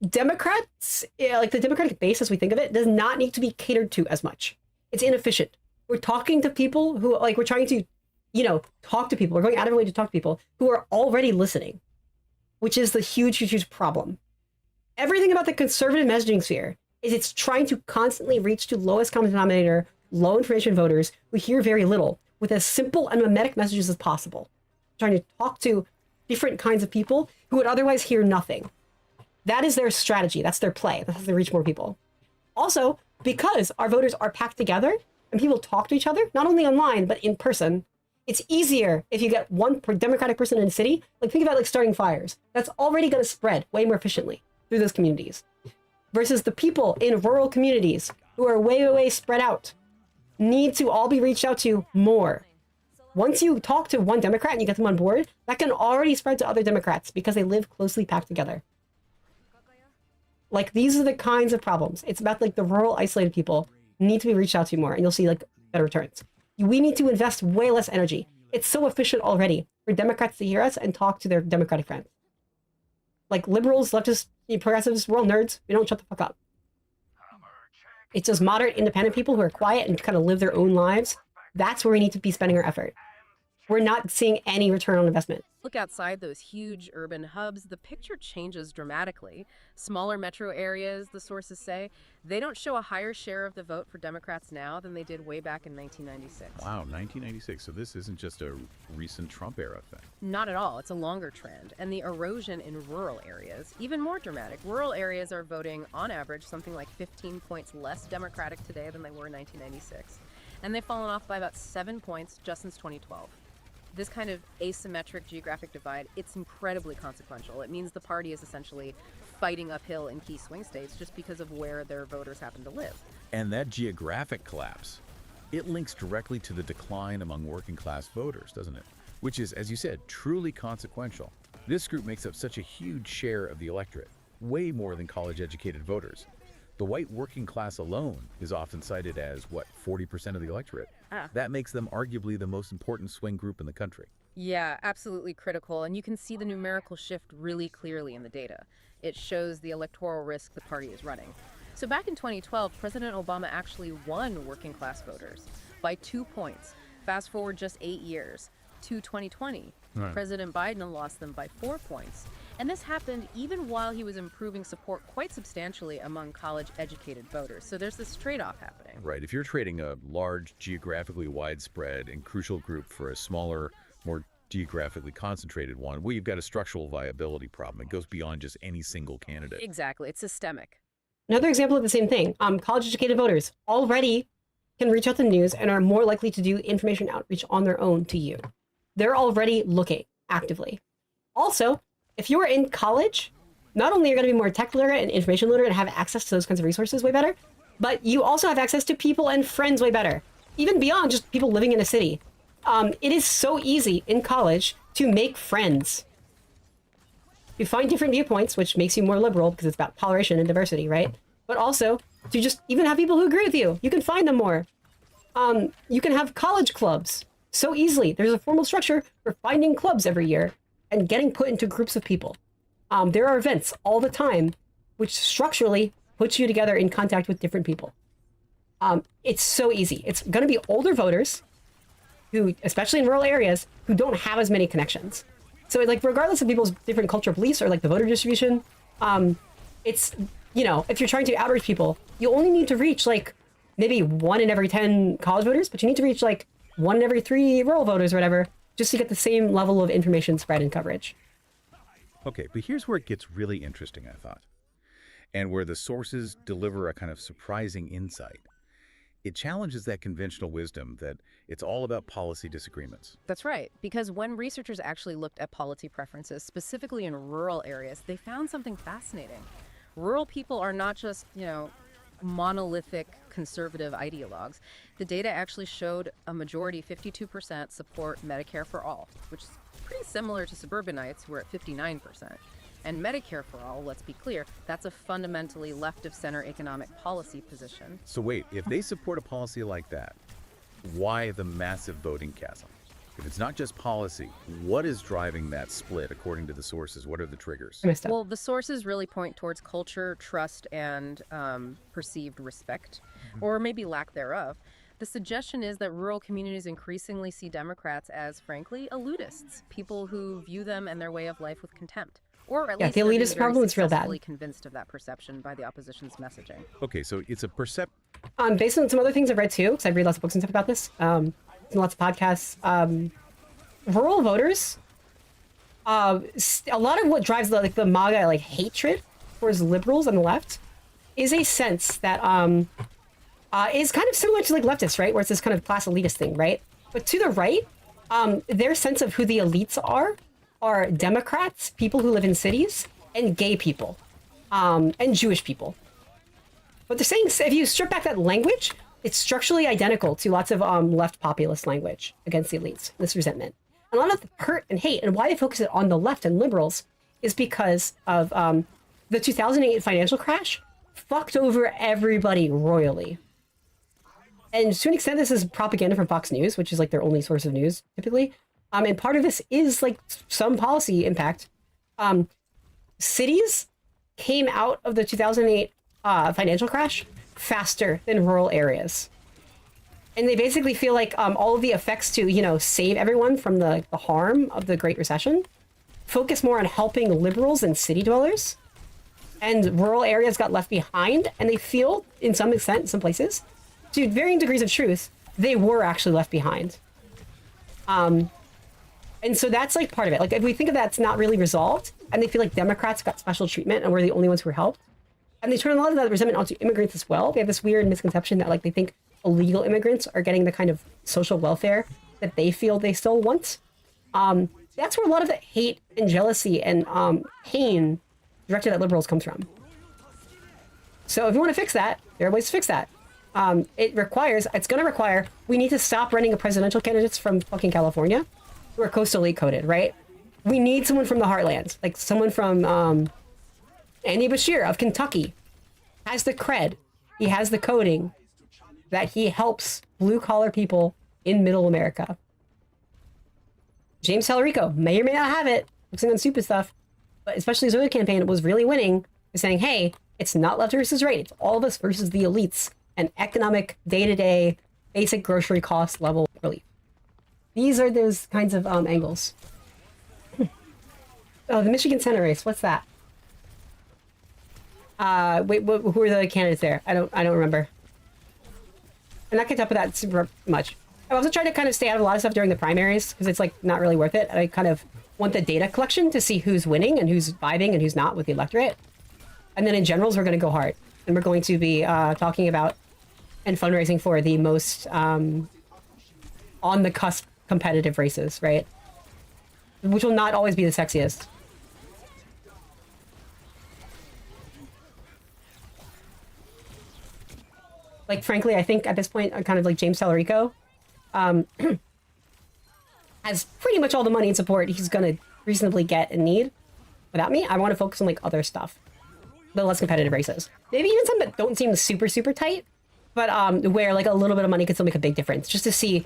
Democrats, the Democratic base as we think of it, does not need to be catered to as much. It's inefficient. We're talking to people who, we're trying to, talk to people. We're going out of our way to talk to people who are already listening, which is the huge, huge, huge problem. Everything about the conservative messaging sphere is it's trying to constantly reach to lowest common denominator, low information voters who hear very little, with as simple and mimetic messages as possible. Trying to talk to different kinds of people who would otherwise hear nothing. That is their strategy. That's their play. That's how they reach more people. Also, because our voters are packed together and people talk to each other, not only online, but in person, it's easier if you get one Democratic person in a city. Think about starting fires. That's already going to spread way more efficiently through those communities. Versus the people in rural communities who are way, way, way spread out need to all be reached out to more. Once you talk to one Democrat and you get them on board, that can already spread to other Democrats because they live closely packed together. These are the kinds of problems. It's about the rural isolated people need to be reached out to more, and you'll see better returns. We need to invest way less energy. It's so efficient already for Democrats to hear us and talk to their Democratic friends. Liberals, leftists, progressives, we're all nerds. We don't shut the fuck up. It's just moderate, independent people who are quiet and kind of live their own lives. That's where we need to be spending our effort. We're not seeing any return on investment. Look outside those huge urban hubs, the picture changes dramatically. Smaller metro areas, the sources say, they don't show a higher share of the vote for Democrats now than they did way back in 1996. Wow, 1996. So this isn't just a recent Trump era thing. Not at all. It's a longer trend. And the erosion in rural areas, even more dramatic. Rural areas are voting, on average, something like 15 points less Democratic today than they were in 1996. And they've fallen off by about 7 points just since 2012. This kind of asymmetric geographic divide, it's incredibly consequential. It means the party is essentially fighting uphill in key swing states just because of where their voters happen to live. And that geographic collapse, it links directly to the decline among working class voters, doesn't it? Which is, as you said, truly consequential. This group makes up such a huge share of the electorate, way more than college-educated voters. The white working class alone is often cited as, 40% of the electorate? That makes them arguably the most important swing group in the country. Yeah, absolutely critical. And you can see the numerical shift really clearly in the data. It shows the electoral risk the party is running. So back in 2012, President Obama actually won working class voters by 2 points. Fast forward just 8 years to 2020, Right. President Biden lost them by 4 points. And this happened even while he was improving support quite substantially among college-educated voters. So there's this trade-off happening. Right. If you're trading a large, geographically widespread and crucial group for a smaller, more geographically concentrated one, well, you've got a structural viability problem. It goes beyond just any single candidate. Exactly. It's systemic. Another example of the same thing, college-educated voters already can reach out to the news and are more likely to do information outreach on their own to you. They're already looking actively. Also, if you're in college, not only are you going to be more tech literate and information literate and have access to those kinds of resources way better, but you also have access to people and friends way better, even beyond just people living in a city. It is so easy in college to make friends. You find different viewpoints, which makes you more liberal because it's about toleration and diversity, right? But also to just even have people who agree with you. You can find them more. You can have college clubs so easily. There's a formal structure for finding clubs every year and getting put into groups of people. There are events all the time, which structurally puts you together in contact with different people. It's so easy. It's going to be older voters who, especially in rural areas, who don't have as many connections. So like, regardless of people's different cultural beliefs or like the voter distribution, it's, you know, if you're trying to outreach people, you only need to reach like maybe 1 in every 10 college voters, but you need to reach like 1 in every 3 rural voters or whatever, just to get the same level of information spread and coverage. Okay, but here's where it gets really interesting, I thought, and where the sources deliver a kind of surprising insight. It challenges that conventional wisdom that it's all about policy disagreements. That's right, because when researchers actually looked at policy preferences, specifically in rural areas, they found something fascinating. Rural people are not just, monolithic conservative ideologues. The data actually showed a majority, 52%, support Medicare for all, which is pretty similar to suburbanites who are at 59%. And Medicare for all, let's be clear, that's a fundamentally left-of-center economic policy position. So wait, if they support a policy like that, why the massive voting chasm? If it's not just policy, what is driving that split according to the sources? What are the triggers? Well, the sources really point towards culture, trust, and perceived respect, or maybe lack thereof. The suggestion is that rural communities increasingly see Democrats as, frankly, elitists, people who view them and their way of life with contempt. Or at least the elitist problem is real bad. Convinced of that perception by the opposition's messaging. Okay, so it's a based on some other things I've read too, because I've read lots of books and stuff about this, lots of podcasts. Rural voters, a lot of what drives the MAGA hatred towards liberals on the left is a sense that is kind of similar to leftists, right? Where it's this kind of class elitist thing, right? But to the right, their sense of who the elites are Democrats, people who live in cities, and gay people, and Jewish people. But they're saying, if you strip back that language, it's structurally identical to lots of left populist language against the elites, this resentment. And a lot of the hurt and hate, and why they focus it on the left and liberals, is because of the 2008 financial crash fucked over everybody royally. And to an extent, this is propaganda from Fox News, which is like their only source of news, typically. And part of this is like some policy impact. Cities came out of the 2008 financial crash faster than rural areas. And they basically feel like all of the effects to, save everyone from the harm of the Great Recession focus more on helping liberals and city dwellers. And rural areas got left behind. And they feel, in some extent, in some places, to varying degrees of truth, they were actually left behind. And so that's like part of it. Like if we think of that's not really resolved and they feel like Democrats got special treatment and we're the only ones who were helped. And they turn a lot of that resentment onto immigrants as well. They have this weird misconception that like they think illegal immigrants are getting the kind of social welfare that they feel they still want. That's where a lot of the hate and jealousy and pain directed at liberals comes from. So if you want to fix that, there are ways to fix that. It's going to require, we need to stop running a presidential candidates from fucking California who are coastally coded, right? We need someone from the heartland, like someone from Andy Bashir of Kentucky has the cred, he has the coding that he helps blue collar people in middle America. James Tallarico may or may not have it, focusing on stupid stuff, but especially his early campaign was really winning, is saying, hey, it's not left versus right, it's all of us versus the elites, and economic, day-to-day, basic grocery cost level relief. These are those kinds of angles. Oh, the Michigan Senate race, what's that? Wait, who are the candidates there? I don't remember. I'm not kept up with that super much. I also tried to kind of stay out of a lot of stuff during the primaries because it's like not really worth it. I kind of want the data collection to see who's winning and who's vibing and who's not with the electorate. And then in generals, we're going to go hard. And we're going to be talking about and fundraising for the most on the cusp competitive races, right? Which will not always be the sexiest. Like, frankly, I think at this point, I'm kind of like James Tallarico has pretty much all the money and support he's going to reasonably get and need. Without me, I want to focus on like other stuff. The less competitive races. Maybe even some that don't seem super, super tight, but where like a little bit of money could still make a big difference. Just to see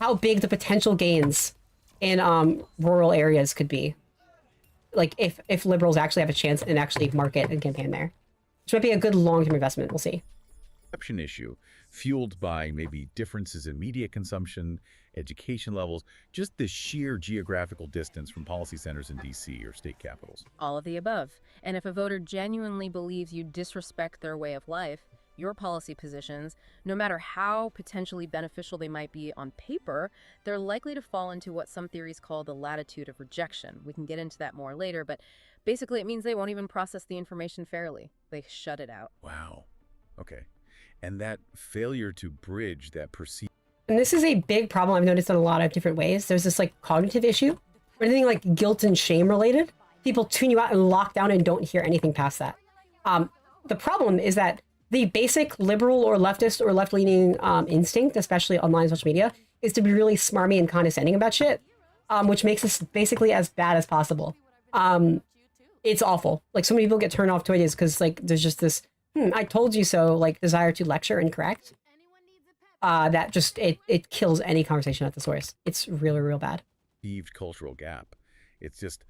how big the potential gains in rural areas could be. Like if liberals actually have a chance and actually market and campaign there. Which might be a good long-term investment. We'll see. Perception issue fueled by maybe differences in media consumption, education levels, just the sheer geographical distance from policy centers in DC or state capitals. All of the above. And if a voter genuinely believes you disrespect their way of life, your policy positions, no matter how potentially beneficial they might be on paper, they're likely to fall into what some theories call the latitude of rejection. We can get into that more later, but basically it means they won't even process the information fairly. They shut it out. Wow. Okay. And that failure to bridge that perceived... And this is a big problem I've noticed in a lot of different ways. There's this like cognitive issue, or anything like guilt and shame related. People tune you out and lock down and don't hear anything past that. The problem is that the basic liberal or leftist or left-leaning instinct, especially online social media, is to be really smarmy and condescending about shit, which makes us basically as bad as possible. It's awful. Like, so many people get turned off to ideas because like there's just this I told you so, like, desire to lecture and correct. That just, it kills any conversation at the source. It's really, real bad. Perceived cultural gap. It's just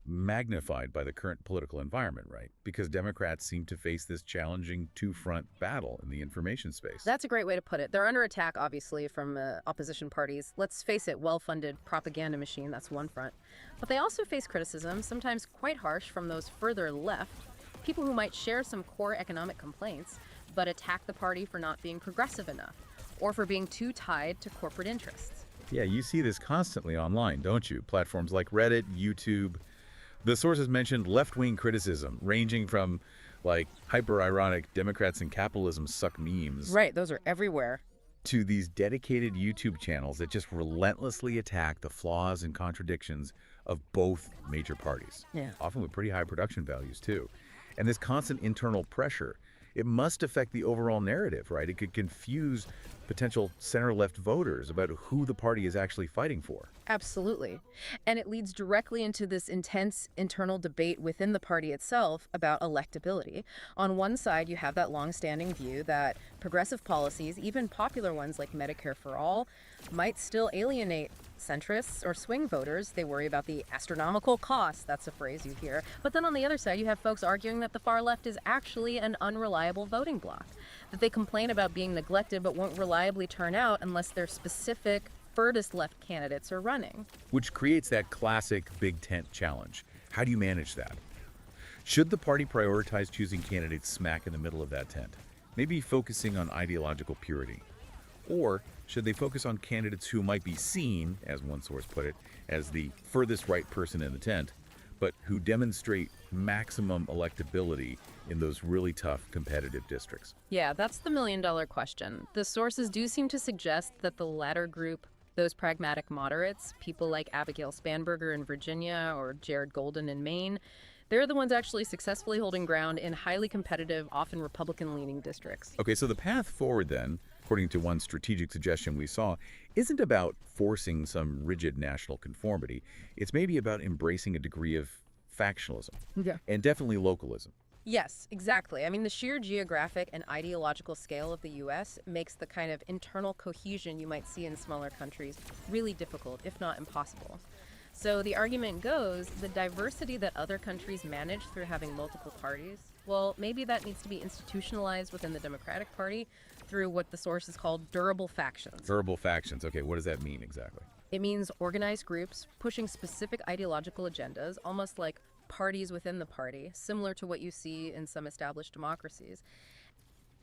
magnified by the current political environment, right? Because Democrats seem to face this challenging two-front battle in the information space. That's a great way to put it. They're under attack, obviously, from opposition parties. Let's face it, well-funded propaganda machine, that's one front. But they also face criticism, sometimes quite harsh, from those further left. People who might share some core economic complaints, but attack the party for not being progressive enough, or for being too tied to corporate interests. Yeah, you see this constantly online, don't you? Platforms like Reddit, YouTube. The sources mentioned left-wing criticism, ranging from, like, hyper-ironic Democrats and capitalism suck memes. Right, those are everywhere. To these dedicated YouTube channels that just relentlessly attack the flaws and contradictions of both major parties. Yeah. Often with pretty high production values, too. And this constant internal pressure, it must affect the overall narrative, right? It could confuse potential center-left voters about who the party is actually fighting for. Absolutely. And it leads directly into this intense internal debate within the party itself about electability. On one side, you have that long-standing view that progressive policies, even popular ones like Medicare for All, might still alienate centrists or swing voters. They worry about the astronomical cost. That's a phrase you hear. But then on the other side, you have folks arguing that the far left is actually an unreliable voting bloc, that they complain about being neglected but won't reliably turn out unless their specific furthest left candidates are running. Which creates that classic big tent challenge. How do you manage that? Should the party prioritize choosing candidates smack in the middle of that tent, maybe focusing on ideological purity? Or should they focus on candidates who might be seen, as one source put it, as the furthest right person in the tent, but who demonstrate maximum electability in those really tough competitive districts? Yeah, that's the million-dollar question. The sources do seem to suggest that the latter group, those pragmatic moderates, people like Abigail Spanberger in Virginia or Jared Golden in Maine, they're the ones actually successfully holding ground in highly competitive, often Republican-leaning districts. Okay, so the path forward then, according to one strategic suggestion we saw, isn't about forcing some rigid national conformity. It's maybe about embracing a degree of factionalism. Yeah. And definitely localism. Yes, exactly. I mean, the sheer geographic and ideological scale of the U.S. makes the kind of internal cohesion you might see in smaller countries really difficult, if not impossible. So the argument goes, the diversity that other countries manage through having multiple parties, well, maybe that needs to be institutionalized within the Democratic Party through what the source is called durable factions. Durable factions. Okay, what does that mean exactly? It means organized groups pushing specific ideological agendas, almost like parties within the party, similar to what you see in some established democracies.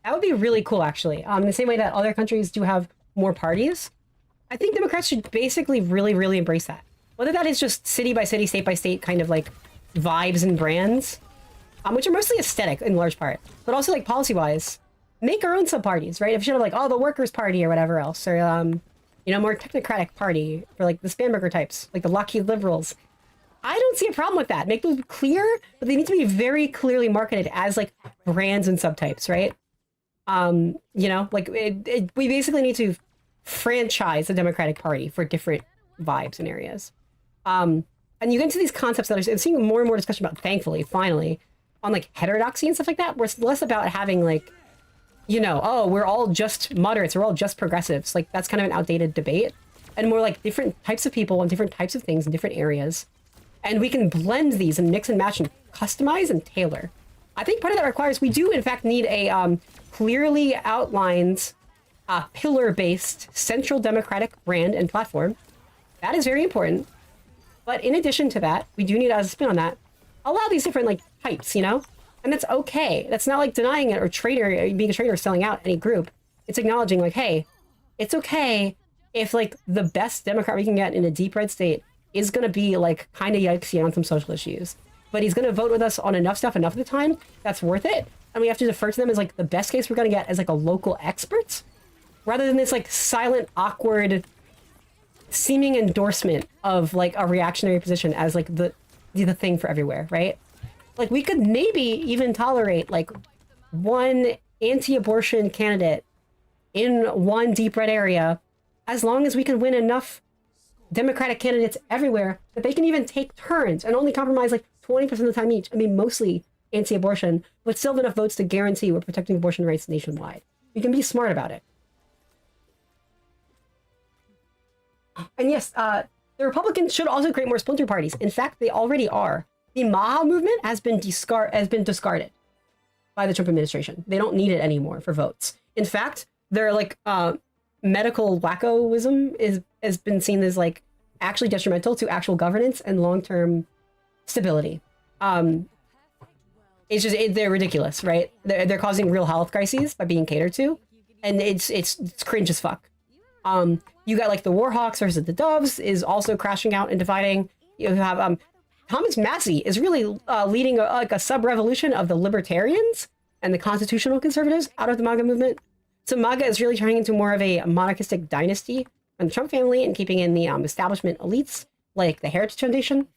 That would be really cool, actually. The same way that other countries do have more parties, I think Democrats should basically really, really embrace that. Whether that is just city by city, state by state kind of like vibes and brands, which are mostly aesthetic in large part, but also like policy-wise, make our own sub-parties, right? If you should have like, oh, the Workers' Party or whatever else, or, more technocratic party for like the Spanberger types, like the Lockheed Liberals. I don't see a problem with that. Make those clear, but they need to be very clearly marketed as like brands and subtypes, right? We basically need to franchise the Democratic Party for different vibes and areas. And you get into these concepts that I'm seeing more and more discussion about, thankfully, finally, on like heterodoxy and stuff like that, where it's less about having like, oh, we're all just moderates, we're all just progressives. Like that's kind of an outdated debate, and more like different types of people and different types of things in different areas. And we can blend these and mix and match and customize and tailor. I think part of that requires, we do in fact need a clearly outlined, pillar-based central democratic brand and platform. That is very important. But in addition to that, we do need, as a spin on that, allow these different like types, And that's okay. That's not like denying it or being a traitor or selling out any group. It's acknowledging like, hey, it's okay if like the best Democrat we can get in a deep red state is going to be like kind of yikesy on some social issues. But he's going to vote with us on enough stuff enough of the time that's worth it. And we have to defer to them as like the best case we're going to get as like a local expert, rather than this like silent, awkward, seeming endorsement of like a reactionary position as like the thing for everywhere, right? Like we could maybe even tolerate like one anti-abortion candidate in one deep red area, as long as we can win enough Democratic candidates everywhere that they can even take turns and only compromise like 20% of the time each. I mean, mostly anti-abortion, but still have enough votes to guarantee we're protecting abortion rights nationwide. We can be smart about it. And yes, the Republicans should also create more splinter parties. In fact, they already are. The Maha movement has been discarded by the Trump administration. They don't need it anymore for votes. In fact, their like medical wackoism has been seen as like actually detrimental to actual governance and long-term stability. It's just they're ridiculous, right? They're causing real health crises by being catered to, and it's cringe as fuck. You got like the Warhawks versus the Doves is also crashing out and dividing. You have Thomas Massey is really leading a sub-revolution of the libertarians and the constitutional conservatives out of the MAGA movement. So MAGA is really turning into more of a monarchistic dynasty from the Trump family and keeping in the establishment elites like the Heritage Foundation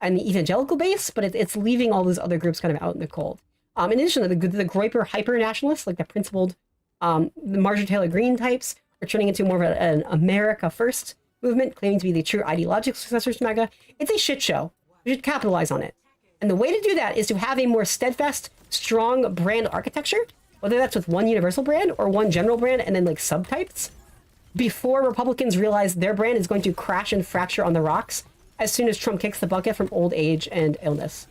and the evangelical base, but it's leaving all those other groups kind of out in the cold. In addition, the Groyper hyper-nationalists, like the principled the Marjorie Taylor Greene types, are turning into more of an America First movement, claiming to be the true ideological successors to MAGA. It's a shit show. We should capitalize on it. And the way to do that is to have a more steadfast, strong brand architecture, whether that's with one universal brand or one general brand and then like subtypes, before Republicans realize their brand is going to crash and fracture on the rocks as soon as Trump kicks the bucket from old age and illness.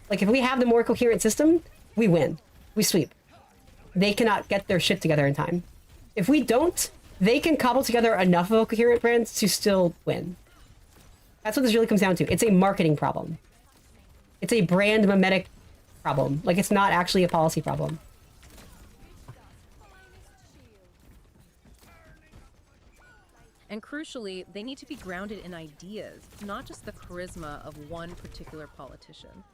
Like if we have the more coherent system, we win. We sweep. They cannot get their shit together in time. If we don't, they can cobble together enough of a coherent brand to still win. That's what this really comes down to. It's a marketing problem. It's a brand mimetic problem. Like it's not actually a policy problem. And crucially, they need to be grounded in ideas, not just the charisma of one particular politician.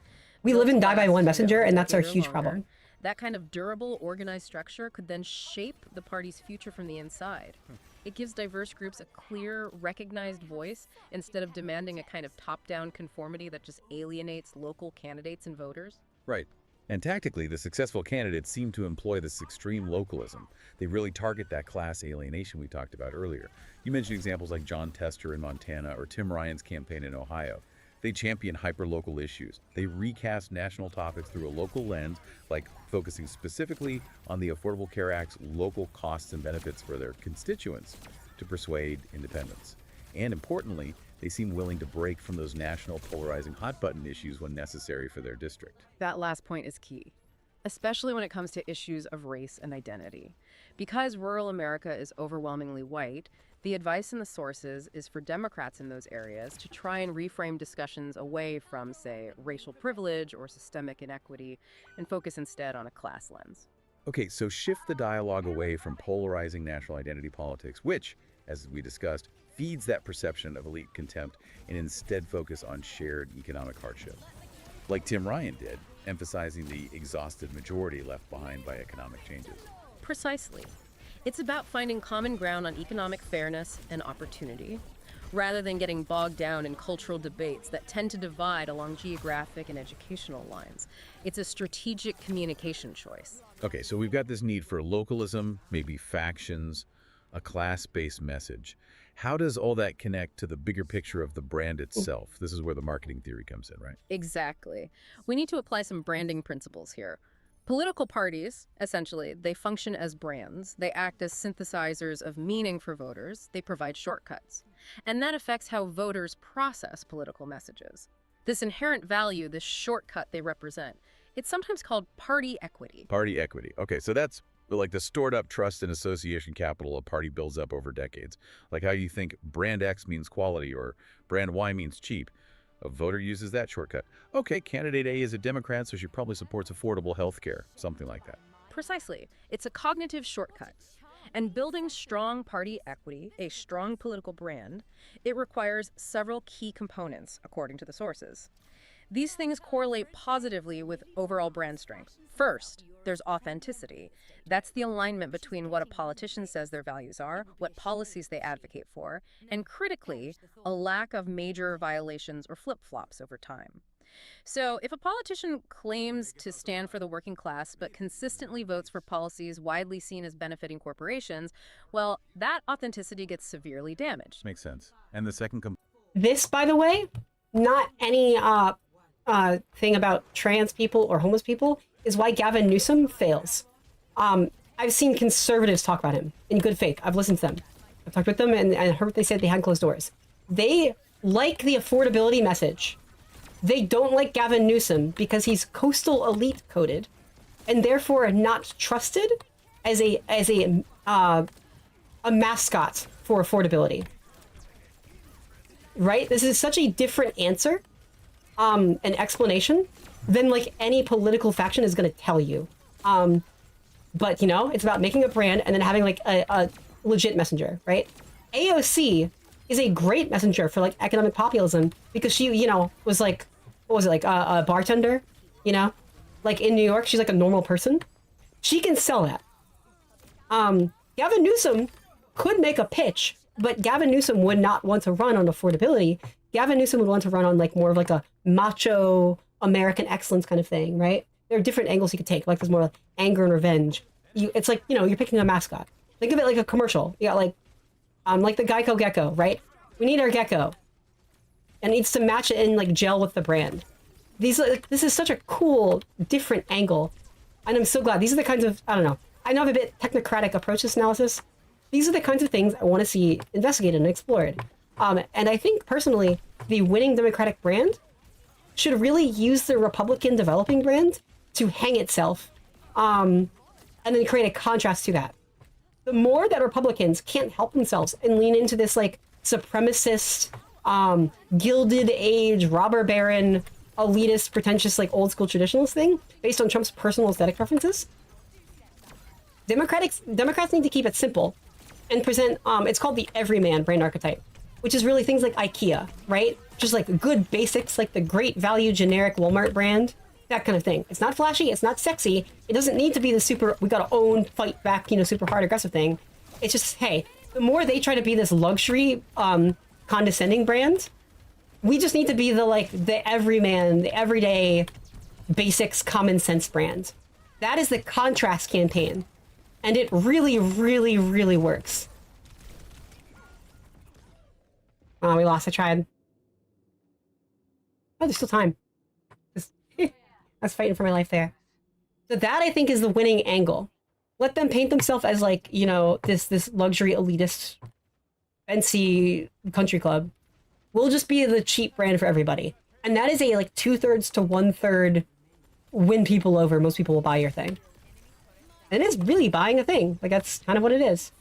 We live and die by one messenger, and that's our huge problem. That kind of durable, organized structure could then shape the party's future from the inside. It gives diverse groups a clear, recognized voice instead of demanding a kind of top-down conformity that just alienates local candidates and voters. Right. And tactically, the successful candidates seem to employ this extreme localism. They really target that class alienation we talked about earlier. You mentioned examples like John Tester in Montana or Tim Ryan's campaign in Ohio. They champion hyper-local issues. They recast national topics through a local lens, like focusing specifically on the Affordable Care Act's local costs and benefits for their constituents to persuade independents. And importantly, They seem willing to break from those national polarizing hot-button issues when necessary for their district. That last point is key, especially when it comes to issues of race and identity. Because rural America is overwhelmingly white, the advice in the sources is for Democrats in those areas to try and reframe discussions away from, say, racial privilege or systemic inequity and focus instead on a class lens. Okay, so shift the dialogue away from polarizing national identity politics, which, as we discussed, feeds that perception of elite contempt, and instead focus on shared economic hardship. Like Tim Ryan did, emphasizing the exhausted majority left behind by economic changes. Precisely. It's about finding common ground on economic fairness and opportunity, rather than getting bogged down in cultural debates that tend to divide along geographic and educational lines. It's a strategic communication choice. Okay, so we've got this need for localism, maybe factions, a class-based message. How does all that connect to the bigger picture of the brand itself? This is where the marketing theory comes in, right? Exactly. We need to apply some branding principles here. Political parties, essentially, they function as brands. They act as synthesizers of meaning for voters. They provide shortcuts. And that affects how voters process political messages. This inherent value, this shortcut they represent, it's sometimes called party equity. Party equity. Okay, so that's like the stored up trust and association capital a party builds up over decades. Like how you think brand X means quality or brand Y means cheap. A voter uses that shortcut. Okay, candidate A is a Democrat, so she probably supports affordable health care, something like that. Precisely. It's a cognitive shortcut. And building strong party equity, a strong political brand, it requires several key components, according to the sources. These things correlate positively with overall brand strength. First, there's authenticity. That's the alignment between what a politician says their values are, what policies they advocate for, and critically, a lack of major violations or flip-flops over time. So if a politician claims to stand for the working class but consistently votes for policies widely seen as benefiting corporations, well, that authenticity gets severely damaged. Makes sense. And the second This, by the way, not any thing about trans people or homeless people, is why Gavin Newsom fails. I've seen conservatives talk about him in good faith. I've listened to them. I've talked with them and heard what they said behind closed doors. They like the affordability message. They don't like Gavin Newsom because he's coastal elite coded and therefore not trusted as a mascot for affordability. Right? This is such a different answer, an explanation than like any political faction is going to tell you. But you know, it's about making a brand and then having like a legit messenger, right? AOC is a great messenger for like economic populism because she, you know, was like, what was it, like a bartender, you know, like in New York, she's like a normal person. She can sell that. Gavin Newsom could make a pitch, but Gavin Newsom would not want to run on affordability. Gavin Newsom would want to run on like more of like a macho American excellence kind of thing, right? There are different angles he could take. Like there's more like anger and revenge. It's like, you know, you're picking a mascot. Think of it like a commercial. You got like the Geico gecko, right? We need our gecko. And it needs to match it and like gel with the brand. This is such a cool, different angle. And I'm so glad. These are the kinds of, I don't know. I know I have a bit technocratic approach to this analysis. These are the kinds of things I want to see investigated and explored. And I think personally, the winning Democratic brand should really use the Republican developing brand to hang itself, and then create a contrast to that. The more that Republicans can't help themselves and lean into this like supremacist, Gilded Age, robber baron, elitist, pretentious, like old school traditionalist thing based on Trump's personal aesthetic preferences, Democrats need to keep it simple and present, it's called the everyman brand archetype, which is really things like IKEA, right? Just like good basics, like the great value generic Walmart brand, that kind of thing. It's not flashy, it's not sexy. It doesn't need to be the super, we gotta own, fight back, you know, super hard aggressive thing. It's just, hey, the more they try to be this luxury, condescending brand, we just need to be the everyman, the everyday basics, common sense brand. That is the contrast campaign. And it really, really, really works. Oh, we lost. I tried. Oh, there's still time. I was fighting for my life there. So that, I think, is the winning angle. Let them paint themselves as, like, you know, this luxury elitist fancy country club. we'll just be the cheap brand for everybody. And that is a like 2/3 to 1/3 win people over. Most people will buy your thing. And it's really buying a thing. Like, that's kind of what it is.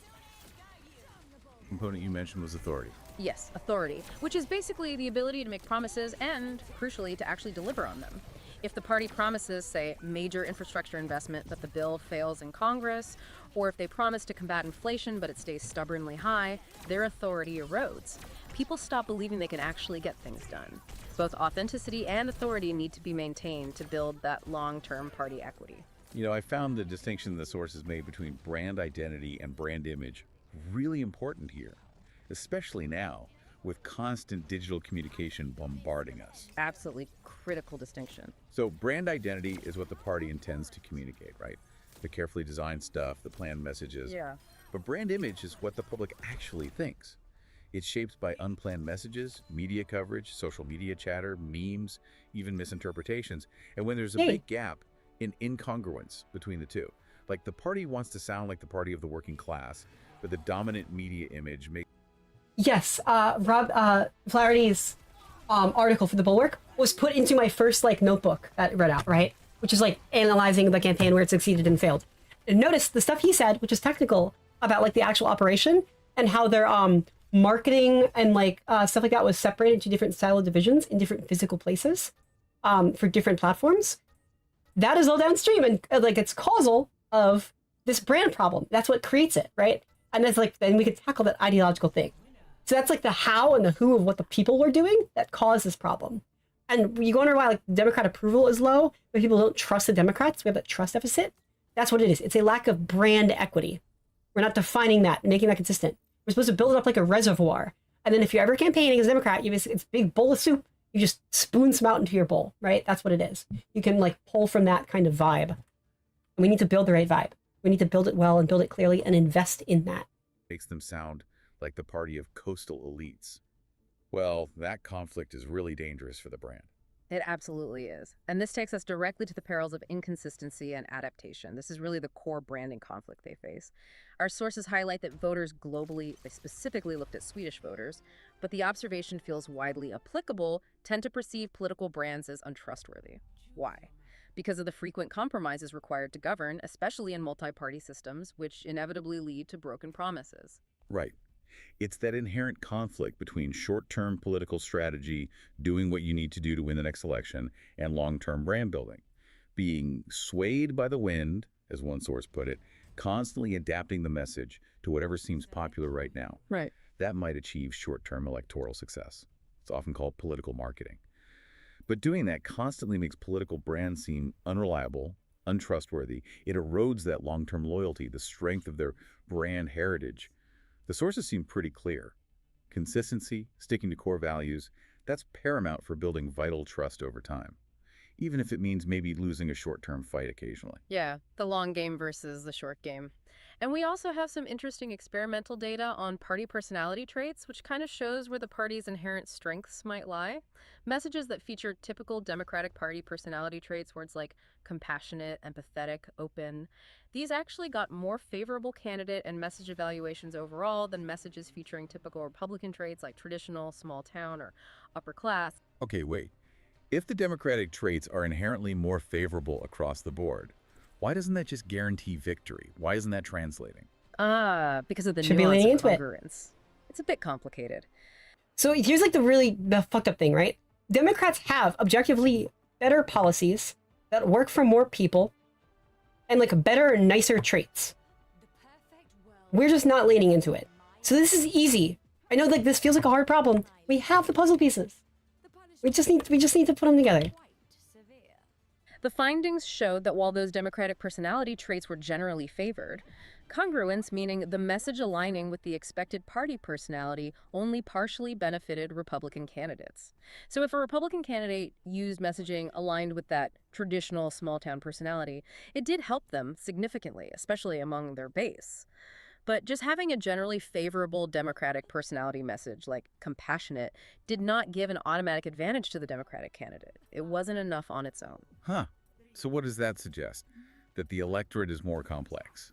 The component you mentioned was authority. Yes, authority, which is basically the ability to make promises and, crucially, to actually deliver on them. If the party promises, say, major infrastructure investment, but the bill fails in Congress, or if they promise to combat inflation but it stays stubbornly high, their authority erodes. People stop believing they can actually get things done. Both authenticity and authority need to be maintained to build that long-term party equity. You know, I found the distinction the sources made between brand identity and brand image really important here, especially now with constant digital communication bombarding us. Absolutely critical distinction. So brand identity is what the party intends to communicate, right? The carefully designed stuff, the planned messages. Yeah. But brand image is what the public actually thinks. It's shaped by unplanned messages, media coverage, social media chatter, memes, even misinterpretations. And when there's a big gap in incongruence between the two, like the party wants to sound like the party of the working class, but the dominant media image makes... Yes, Rob Flaherty's article for the Bulwark was put into my first like notebook that I read out, right? Which is like analyzing the campaign where it succeeded and failed. And notice the stuff he said, which is technical about like the actual operation and how their marketing and like stuff like that was separated into different silo divisions in different physical places for different platforms. That is all downstream and like it's causal of this brand problem. That's what creates it, right? And that's like, then we could tackle that ideological thing. So that's like the how and the who of what the people were doing that caused this problem. And you wonder why like Democrat approval is low, but people don't trust the Democrats. We have that trust deficit. That's what it is. It's a lack of brand equity. We're not defining that, making that consistent. We're supposed to build it up like a reservoir. And then if you're ever campaigning as a Democrat, you have this big bowl of soup. You just spoon some out into your bowl, right? That's what it is. You can like pull from that kind of vibe. And we need to build the right vibe. We need to build it well and build it clearly and invest in that. Makes them sound like the party of coastal elites. Well, that conflict is really dangerous for the brand. It absolutely is. And this takes us directly to the perils of inconsistency and adaptation. This is really the core branding conflict they face. Our sources highlight that voters globally, they specifically looked at Swedish voters, but the observation feels widely applicable, tend to perceive political brands as untrustworthy. Why? Because of the frequent compromises required to govern, especially in multi-party systems, which inevitably lead to broken promises. Right. It's that inherent conflict between short-term political strategy, doing what you need to do to win the next election, and long-term brand building. Being swayed by the wind, as one source put it, constantly adapting the message to whatever seems popular right now. Right. That might achieve short-term electoral success. It's often called political marketing. But doing that constantly makes political brands seem unreliable, untrustworthy. It erodes that long-term loyalty, the strength of their brand heritage. The sources seem pretty clear. Consistency, sticking to core values, that's paramount for building vital trust over time, even if it means maybe losing a short-term fight occasionally. Yeah, the long game versus the short game. And we also have some interesting experimental data on party personality traits, which kind of shows where the party's inherent strengths might lie. Messages that feature typical Democratic Party personality traits, words like compassionate, empathetic, open, these actually got more favorable candidate and message evaluations overall than messages featuring typical Republican traits like traditional, small town, or upper class. Okay, wait. If the Democratic traits are inherently more favorable across the board, why doesn't that just guarantee victory? Why isn't that translating? Because of the Should be nuance leaning of into it. congruence. It's a bit complicated. So here's like the fucked up thing, right? Democrats have objectively better policies that work for more people and like better, nicer traits. We're just not leaning into it. So this is easy. I know like this feels like a hard problem. We have the puzzle pieces. We just need to put them together. The findings showed that while those Democratic personality traits were generally favored, congruence, meaning the message aligning with the expected party personality, only partially benefited Republican candidates. So if a Republican candidate used messaging aligned with that traditional small-town personality, it did help them significantly, especially among their base. But just having a generally favorable Democratic personality message, like compassionate, did not give an automatic advantage to the Democratic candidate. It wasn't enough on its own. Huh. So what does that suggest? That the electorate is more complex?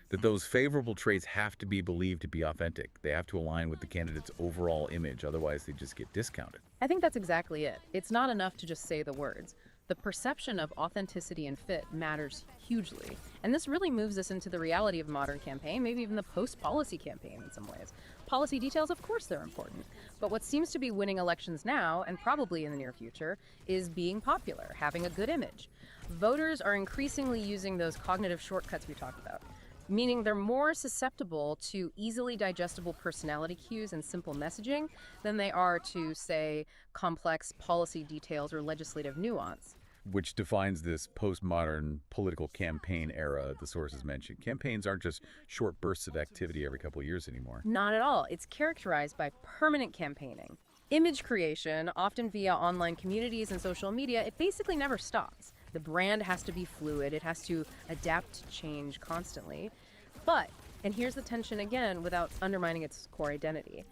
that those favorable traits have to be believed to be authentic. They have to align with the candidate's overall image, otherwise they just get discounted. I think that's exactly it. It's not enough to just say the words. The perception of authenticity and fit matters hugely. And this really moves us into the reality of modern campaign, maybe even the post-policy campaign in some ways. Policy details, of course, they're important. But what seems to be winning elections now, and probably in the near future, is being popular, having a good image. Voters are increasingly using those cognitive shortcuts we talked about, meaning they're more susceptible to easily digestible personality cues and simple messaging than they are to, say, complex policy details or legislative nuance. Which defines this postmodern political campaign era the sources mentioned. Campaigns aren't just short bursts of activity every couple of years anymore. Not at all. It's characterized by permanent campaigning. Image creation, often via online communities and social media, it basically never stops. The brand has to be fluid. It has to adapt to change constantly. But, and here's the tension again without undermining its core identity,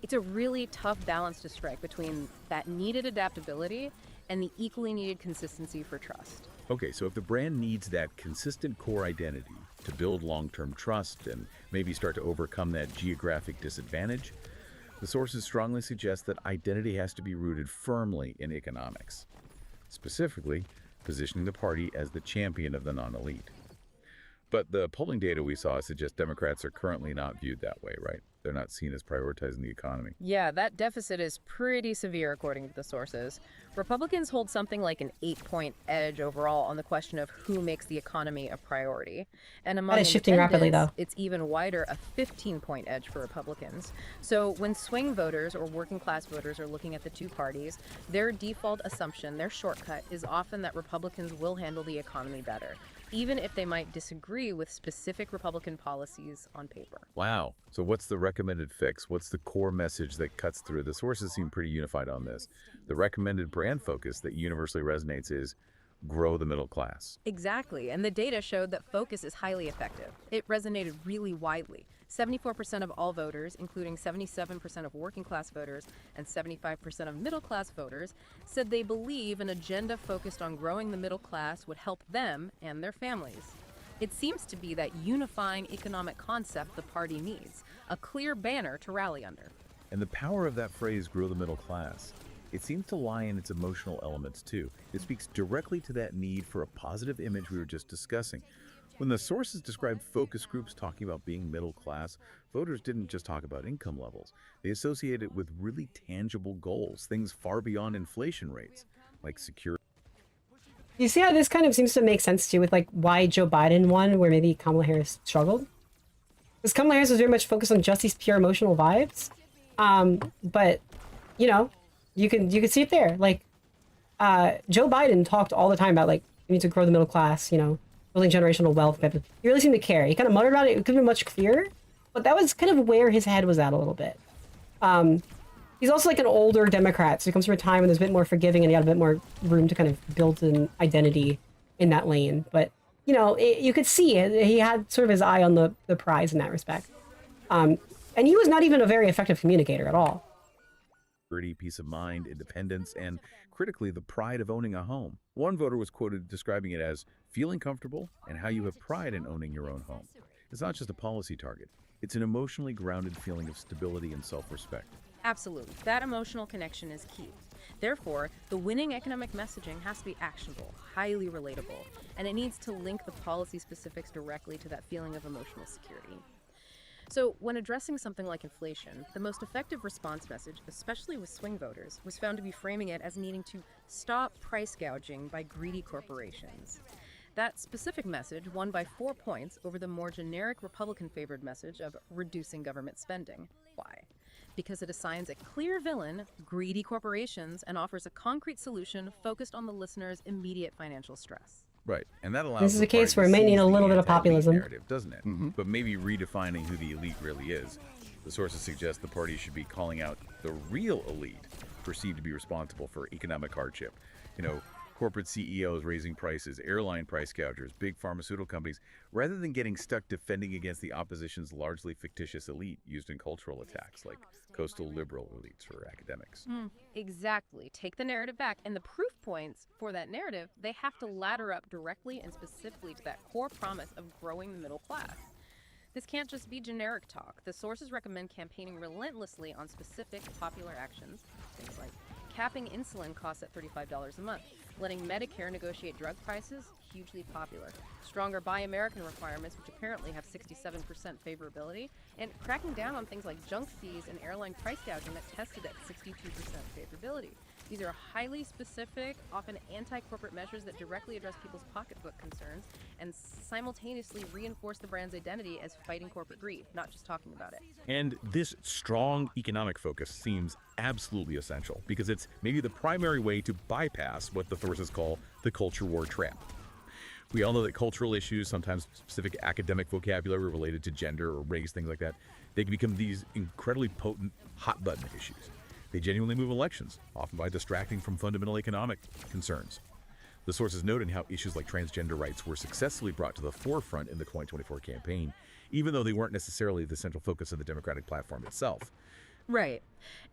it's a really tough balance to strike between that needed adaptability and the equally needed consistency for trust. Okay, so if the brand needs that consistent core identity to build long-term trust and maybe start to overcome that geographic disadvantage, the sources strongly suggest that identity has to be rooted firmly in economics. Specifically, positioning the party as the champion of the non-elite. But the polling data we saw suggests Democrats are currently not viewed that way, right? They're not seen as prioritizing the economy. Yeah, that deficit is pretty severe according to the sources. Republicans hold something like an 8-point edge overall on the question of who makes the economy a priority. And among that is shifting rapidly, though. It's even wider, a 15-point edge for Republicans. So when swing voters or working class voters are looking at the two parties, their default assumption, their shortcut, is often that Republicans will handle the economy better, even if they might disagree with specific Republican policies on paper. Wow. So what's the recommended fix? What's the core message that cuts through? The sources seem pretty unified on this. The recommended brand focus that universally resonates is grow the middle class. Exactly. And the data showed that focus is highly effective. It resonated really widely. 74% of all voters, including 77% of working class voters and 75% of middle class voters, said they believe an agenda focused on growing the middle class would help them and their families. It seems to be that unifying economic concept the party needs, a clear banner to rally under. And the power of that phrase, grow the middle class, it seems to lie in its emotional elements too. It speaks directly to that need for a positive image we were just discussing. When the sources described focus groups talking about being middle class, voters didn't just talk about income levels. They associated it with really tangible goals, things far beyond inflation rates, like security. You see how this kind of seems to make sense too with like why Joe Biden won, where maybe Kamala Harris struggled? Because Kamala Harris was very much focused on just these pure emotional vibes. But you know, you can see it there. Like Joe Biden talked all the time about like you need to grow the middle class, you know, building generational wealth. He really seemed to care. He kind of muttered about it. It could have been much clearer, but that was kind of where his head was at a little bit. He's also like an older Democrat, so he comes from a time when there's a bit more forgiving and he had a bit more room to kind of build an identity in that lane. But, you know, you could see it. He had sort of his eye on the prize in that respect. And he was not even a very effective communicator at all. Peace of mind, independence, and critically, the pride of owning a home. One voter was quoted describing it as feeling comfortable and how you have pride in owning your own home. It's not just a policy target. It's an emotionally grounded feeling of stability and self-respect. Absolutely. That emotional connection is key. Therefore, the winning economic messaging has to be actionable, highly relatable, and it needs to link the policy specifics directly to that feeling of emotional security. So when addressing something like inflation, the most effective response message, especially with swing voters, was found to be framing it as needing to stop price gouging by greedy corporations. That specific message won by 4 points over the more generic Republican-favored message of reducing government spending. Why? Because it assigns a clear villain, greedy corporations, and offers a concrete solution focused on the listener's immediate financial stress. Right, and that allows this is the a case party where it to may need seize a the little bit of anti-elite populism. narrative, doesn't it? But maybe redefining who the elite really is. The sources suggest the party should be calling out the real elite perceived to be responsible for economic hardship. You know, corporate CEOs raising prices, airline price gougers, big pharmaceutical companies, rather than getting stuck defending against the opposition's largely fictitious elite used in cultural attacks like coastal liberal elites or academics. Exactly. Take the narrative back, and the proof points for that narrative, they have to ladder up directly and specifically to that core promise of growing the middle class. This can't just be generic talk. The sources recommend campaigning relentlessly on specific popular actions, things like capping insulin costs at $35 a month, letting Medicare negotiate drug prices, hugely popular, stronger Buy American requirements, which apparently have 67% favorability, and cracking down on things like junk fees and airline price gouging that tested at 62% favorability. These are highly specific, often anti-corporate measures that directly address people's pocketbook concerns and simultaneously reinforce the brand's identity as fighting corporate greed, not just talking about it. And this strong economic focus seems absolutely essential because it's maybe the primary way to bypass what the sources call the culture war trap. We all know that cultural issues, sometimes specific academic vocabulary related to gender or race, things like that, they can become these incredibly potent hot-button issues. They genuinely move elections, often by distracting from fundamental economic concerns. The sources note in how issues like transgender rights were successfully brought to the forefront in the 2024 campaign, even though they weren't necessarily the central focus of the Democratic platform itself. Right.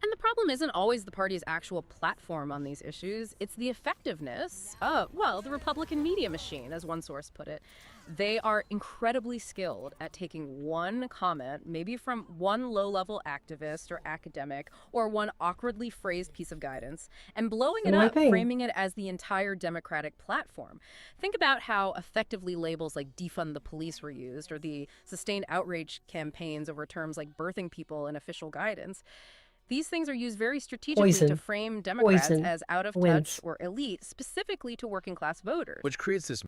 And the problem isn't always the party's actual platform on these issues. It's the effectiveness of, well, the Republican media machine, as one source put it. They are incredibly skilled at taking one comment, maybe from one low-level activist or academic, or one awkwardly phrased piece of guidance, and blowing it up, framing it as the entire Democratic platform. Think about how effectively labels like defund the police were used, or the sustained outrage campaigns over terms like birthing people in official guidance. These things are used very strategically to frame Democrats as out of touch or elite, specifically to working class voters. Which creates this.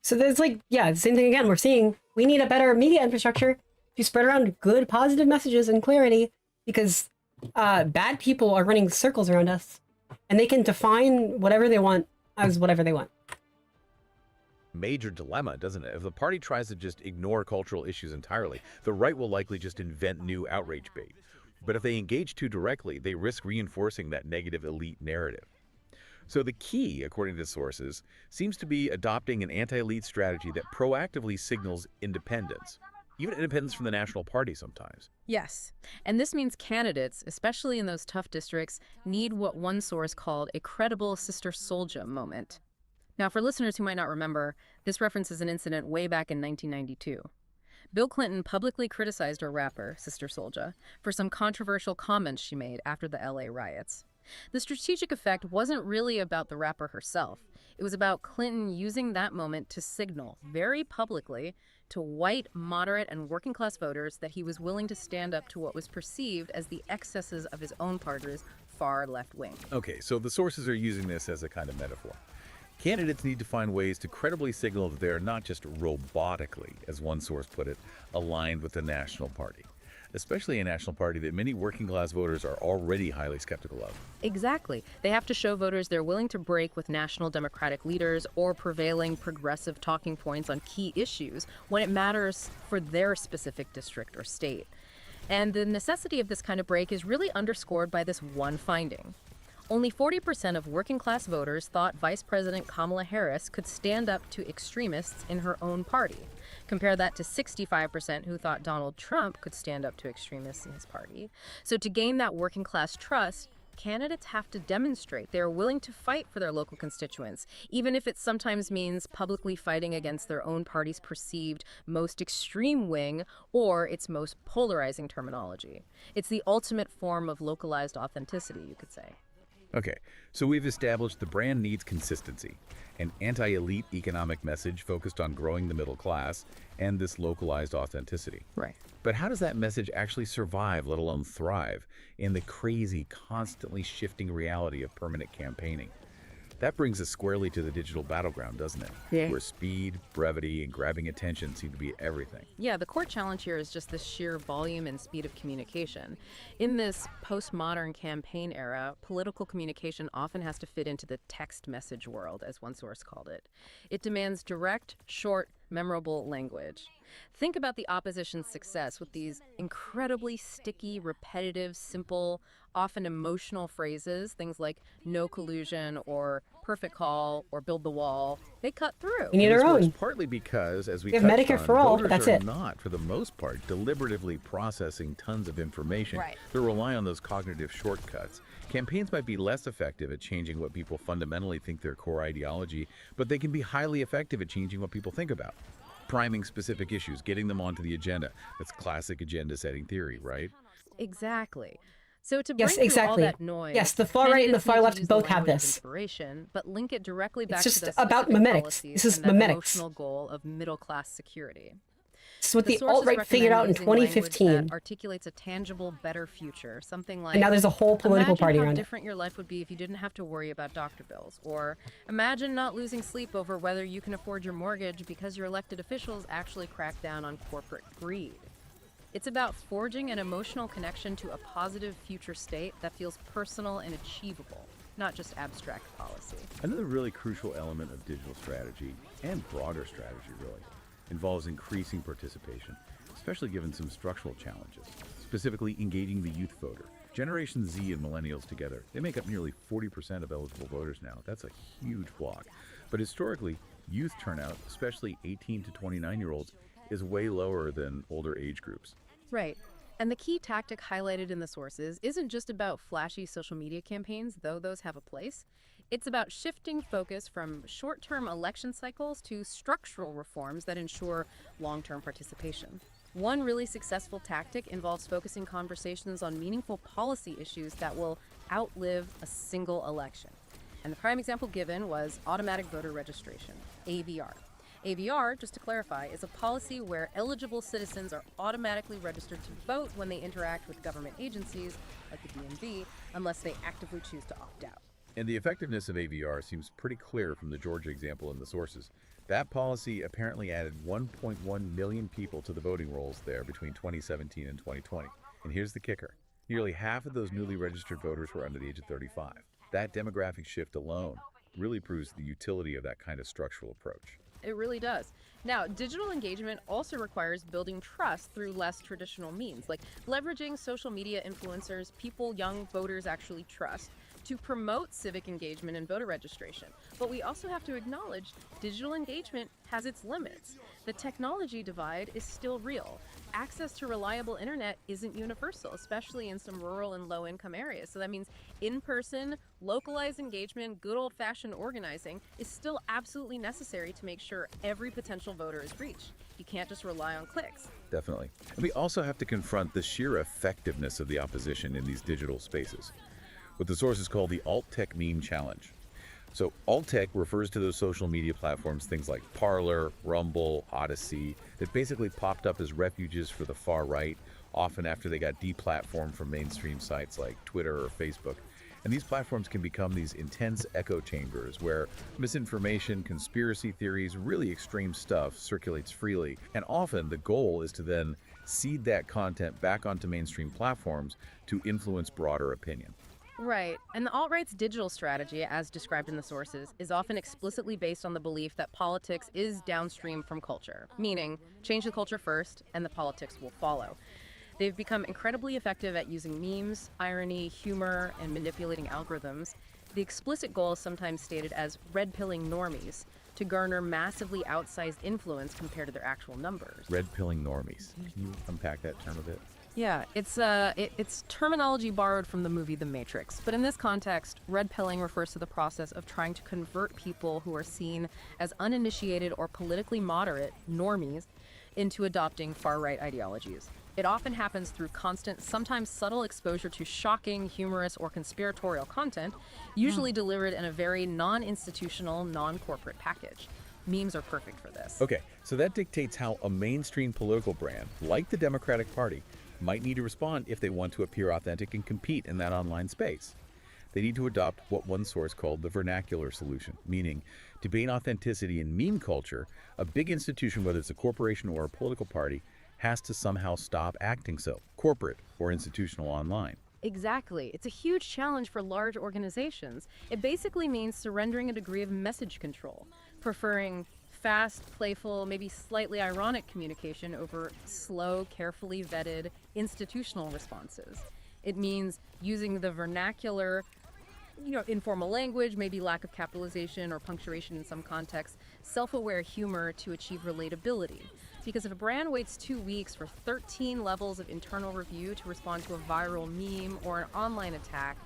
So there's like, yeah, the same thing again. We're seeing we need a better media infrastructure to spread around good, positive messages and clarity, because bad people are running circles around us, and they can define whatever they want as whatever they want. Major dilemma, doesn't it? If the party tries to just ignore cultural issues entirely, the right will likely just invent new outrage bait. But if they engage too directly, they risk reinforcing that negative elite narrative. So the key, according to sources, seems to be adopting an anti-elite strategy that proactively signals independence, even independence from the national party sometimes. Yes, and this means candidates, especially in those tough districts, need what one source called a credible Sister Souljah moment. Now, for listeners who might not remember, this references an incident way back in 1992. Bill Clinton publicly criticized her rapper, Sister Souljah, for some controversial comments she made after the LA riots. The strategic effect wasn't really about the rapper herself. It was about Clinton using that moment to signal very publicly to white, moderate, and working-class voters that he was willing to stand up to what was perceived as the excesses of his own party's far left wing. Okay, so the sources are using this as a kind of metaphor. Candidates need to find ways to credibly signal that they are not just robotically, as one source put it, aligned with the national party, especially a national party that many working-class voters are already highly skeptical of. Exactly. They have to show voters they're willing to break with national Democratic leaders or prevailing progressive talking points on key issues when it matters for their specific district or state. And the necessity of this kind of break is really underscored by this one finding. Only 40% of working-class voters thought Vice President Kamala Harris could stand up to extremists in her own party. Compare that to 65% who thought Donald Trump could stand up to extremists in his party. So to gain that working-class trust, candidates have to demonstrate they are willing to fight for their local constituents, even if it sometimes means publicly fighting against their own party's perceived most extreme wing or its most polarizing terminology. It's the ultimate form of localized authenticity, you could say. Okay, so we've established the brand needs consistency, an anti-elite economic message focused on growing the middle class, and this localized authenticity. Right. But how does that message actually survive, let alone thrive, in the crazy, constantly shifting reality of permanent campaigning? That brings us squarely to the digital battleground, doesn't it? Yeah. Where speed, brevity, and grabbing attention seem to be everything. Yeah, the core challenge here is just the sheer volume and speed of communication. In this postmodern campaign era, political communication often has to fit into the text message world, as one source called it. It demands direct, short, memorable language. Think about the opposition's success with these incredibly sticky, repetitive, simple, often emotional phrases, things like no collusion or perfect call or build the wall. They cut through. We need our own. Partly because, as we have touched Medicare on, for all, voters but that's are it. not, for the most part, deliberatively processing tons of information. Right. They rely on those cognitive shortcuts. Campaigns might be less effective at changing what people fundamentally think their core ideology, but they can be highly effective at changing what people think about. priming specific issues, getting them onto the agenda. That's classic agenda setting theory, right? Exactly. So to Yes, bring through all exactly. that noise, Yes, the far right and the candidates far need to left use the both have language of this. inspiration, but link it directly back It's to just those about specific memetics. policies This is and that memetics. emotional goal of middle-class security. This is what the sources alt-right figured out in recommend using language 2015. that articulates a tangible, better future. Something like, And now there's a whole political imagine party how around it. different your life would be if you didn't have to worry about doctor bills. Or imagine not losing sleep over whether you can afford your mortgage because your elected officials actually crack down on corporate greed. It's about forging an emotional connection to a positive future state that feels personal and achievable, not just abstract policy. Another really crucial element of digital strategy, and broader strategy really, involves increasing participation, especially given some structural challenges, specifically engaging the youth voter. Generation Z and millennials together, they make up nearly 40% of eligible voters now. That's a huge block. But historically, youth turnout, especially 18 to 29-year-olds, is way lower than older age groups. Right. And the key tactic highlighted in the sources isn't just about flashy social media campaigns, though those have a place. It's about shifting focus from short-term election cycles to structural reforms that ensure long-term participation. One really successful tactic involves focusing conversations on meaningful policy issues that will outlive a single election. And the prime example given was automatic voter registration, AVR. AVR, just to clarify, is a policy where eligible citizens are automatically registered to vote when they interact with government agencies, like the DNC, unless they actively choose to opt out. And the effectiveness of AVR seems pretty clear from the Georgia example in the sources. That policy apparently added 1.1 million people to the voting rolls there between 2017 and 2020. And here's the kicker. Nearly half of those newly registered voters were under the age of 35. That demographic shift alone really proves the utility of that kind of structural approach. It really does. Now, digital engagement also requires building trust through less traditional means, like leveraging social media influencers people young voters actually trust to promote civic engagement and voter registration. But we also have to acknowledge digital engagement has its limits. The technology divide is still real. Access to reliable internet isn't universal, especially in some rural and low-income areas. So that means in-person, localized engagement, good old-fashioned organizing is still absolutely necessary to make sure every potential voter is reached. You can't just rely on clicks. Definitely. And we also have to confront the sheer effectiveness of the opposition in these digital spaces, what the sources call the alt-tech meme challenge. So alt-tech refers to those social media platforms, things like Parler, Rumble, Odyssey, that basically popped up as refuges for the far right, often after they got deplatformed from mainstream sites like Twitter or Facebook. And these platforms can become these intense echo chambers where misinformation, conspiracy theories, really extreme stuff circulates freely. And often the goal is to then seed that content back onto mainstream platforms to influence broader opinion. Right. And the alt-right's digital strategy, as described in the sources, is often explicitly based on the belief that politics is downstream from culture, meaning change the culture first and the politics will follow. They've become incredibly effective at using memes, irony, humor, and manipulating algorithms. The explicit goal is sometimes stated as red-pilling normies to garner massively outsized influence compared to their actual numbers. Red-pilling normies. Can you unpack that term a bit? Yeah, it's terminology borrowed from the movie The Matrix. But in this context, red pilling refers to the process of trying to convert people who are seen as uninitiated or politically moderate, normies, into adopting far-right ideologies. It often happens through constant, sometimes subtle exposure to shocking, humorous, or conspiratorial content, usually delivered in a very non-institutional, non-corporate package. Memes are perfect for this. Okay, so that dictates how a mainstream political brand, like the Democratic Party, might need to respond if they want to appear authentic and compete in that online space. They need to adopt what one source called the vernacular solution, meaning to gain authenticity in meme culture, a big institution, whether it's a corporation or a political party, has to somehow stop acting so, corporate or institutional online. Exactly. It's a huge challenge for large organizations. It basically means surrendering a degree of message control, preferring fast, playful, maybe slightly ironic communication over slow, carefully vetted institutional responses. It means using the vernacular, informal language, maybe lack of capitalization or punctuation in some contexts, self-aware humor to achieve relatability. Because if a brand waits 2 weeks for 13 levels of internal review to respond to a viral meme or an online attack,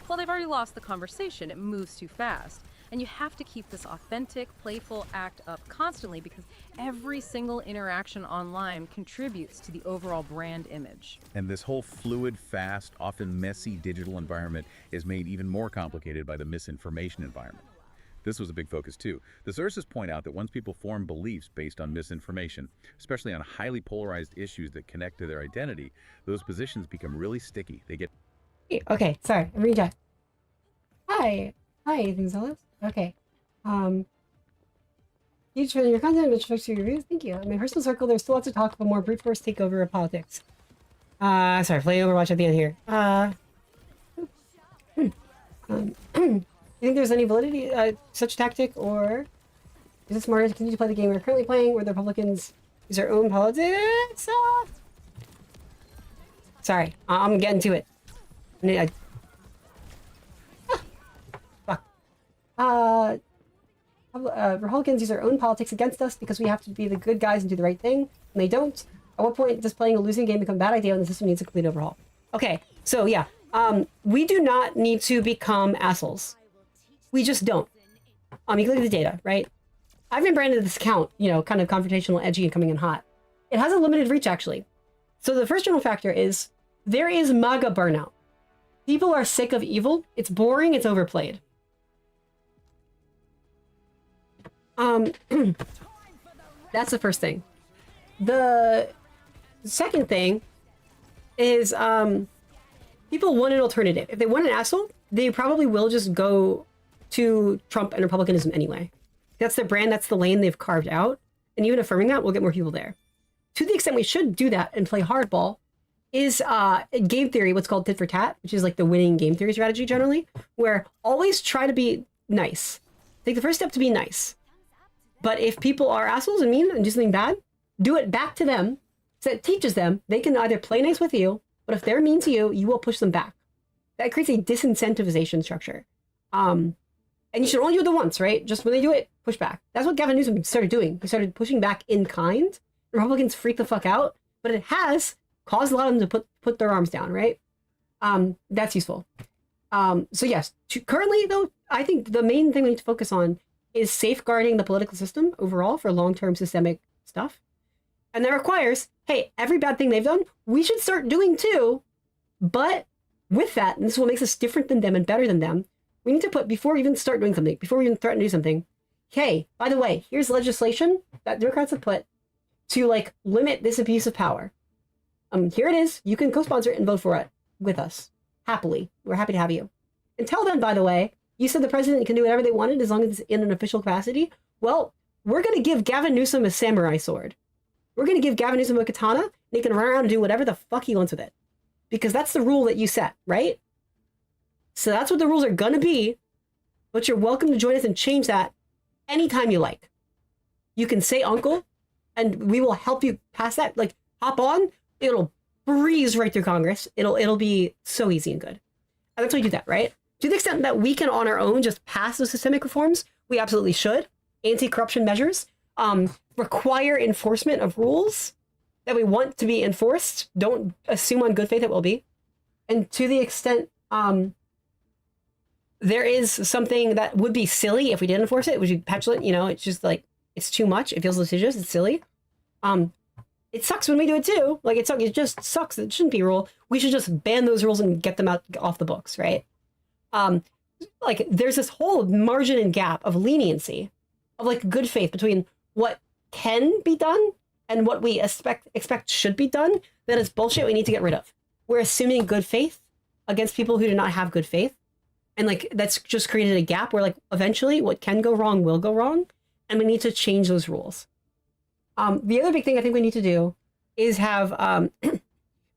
well, they've already lost the conversation. It moves too fast. And you have to keep this authentic, playful act up constantly because every single interaction online contributes to the overall brand image. And this whole fluid, fast, often messy digital environment is made even more complicated by the misinformation environment. This was a big focus too. The sources point out that once people form beliefs based on misinformation, especially on highly polarized issues that connect to their identity, those positions become really sticky. They get... Okay, sorry, I'm reading chat. Hi, Gonzalez. Okay. Huge fan of your content, which affects your reviews. Thank you. In my personal circle, there's still lots of talk of a more brute force takeover of politics. Sorry, playing Overwatch at the end here. You think there's any validity such tactic, or is it smarter to continue to play the game we're currently playing, where the Republicans use their own politics? Sorry, I'm getting to it. Fuck. Republicans use their own politics against us because we have to be the good guys and do the right thing, and they don't. At what point does playing a losing game become a bad idea when the system needs a complete overhaul? Okay, so yeah, we do not need to become assholes. We just don't. You can look at the data, right? I've been branded this account, you know, kind of confrontational, edgy, and coming in hot. It has a limited reach, actually. So the first general factor is there is MAGA burnout. People are sick of evil. It's boring. It's overplayed. That's the first thing. The second thing is people want an alternative. If they want an asshole, they probably will just go to Trump and Republicanism anyway. That's their brand, that's the lane they've carved out. And even affirming that will get more people there. To the extent we should do that and play hardball is game theory, what's called tit for tat, which is like the winning game theory strategy generally, where always try to be nice. Take the first step to be nice. But if people are assholes and mean and do something bad, do it back to them. So it teaches them they can either play nice with you, but if they're mean to you, you will push them back. That creates a disincentivization structure. And you should only do it once, right? Just when they do it, push back. That's what Gavin Newsom started doing. He started pushing back in kind. Republicans freak the fuck out, but it has caused a lot of them to put their arms down, right? That's useful. So yes, currently though, I think the main thing we need to focus on is safeguarding the political system overall for long-term systemic stuff. And that requires, hey, every bad thing they've done, we should start doing too. But with that, and this is what makes us different than them and better than them, we need to put, before we even start doing something, before we even threaten to do something, hey, by the way, here's legislation that Democrats have put to like limit this abuse of power. Here it is. You can co-sponsor it and vote for it with us. Happily. We're happy to have you. Until then, by the way, you said the president can do whatever they wanted as long as it's in an official capacity. Well, we're going to give Gavin Newsom a samurai sword. We're going to give Gavin Newsom a katana, and he can run around and do whatever the fuck he wants with it. Because that's the rule that you set, right? So that's what the rules are going to be, but you're welcome to join us and change that anytime you like. You can say uncle, and we will help you pass that. Like, hop on, it'll breeze right through Congress. It'll be so easy and good. And that's why we do that, right? To the extent that we can on our own just pass those systemic reforms, we absolutely should. Anti-corruption measures, require enforcement of rules that we want to be enforced. Don't assume on good faith it will be. And to the extent there is something that would be silly if we didn't enforce it, it would be petulant, you know, it's just like, it's too much. It feels litigious. It's silly. It sucks when we do it too. Like, it just sucks. It shouldn't be a rule. We should just ban those rules and get them off the books, right? Like, there's this whole margin and gap of leniency, of like good faith between what can be done and what we expect should be done. That is bullshit we need to get rid of. We're assuming good faith against people who do not have good faith. And like, that's just created a gap where like eventually what can go wrong will go wrong. And we need to change those rules. The other big thing I think we need to do is have,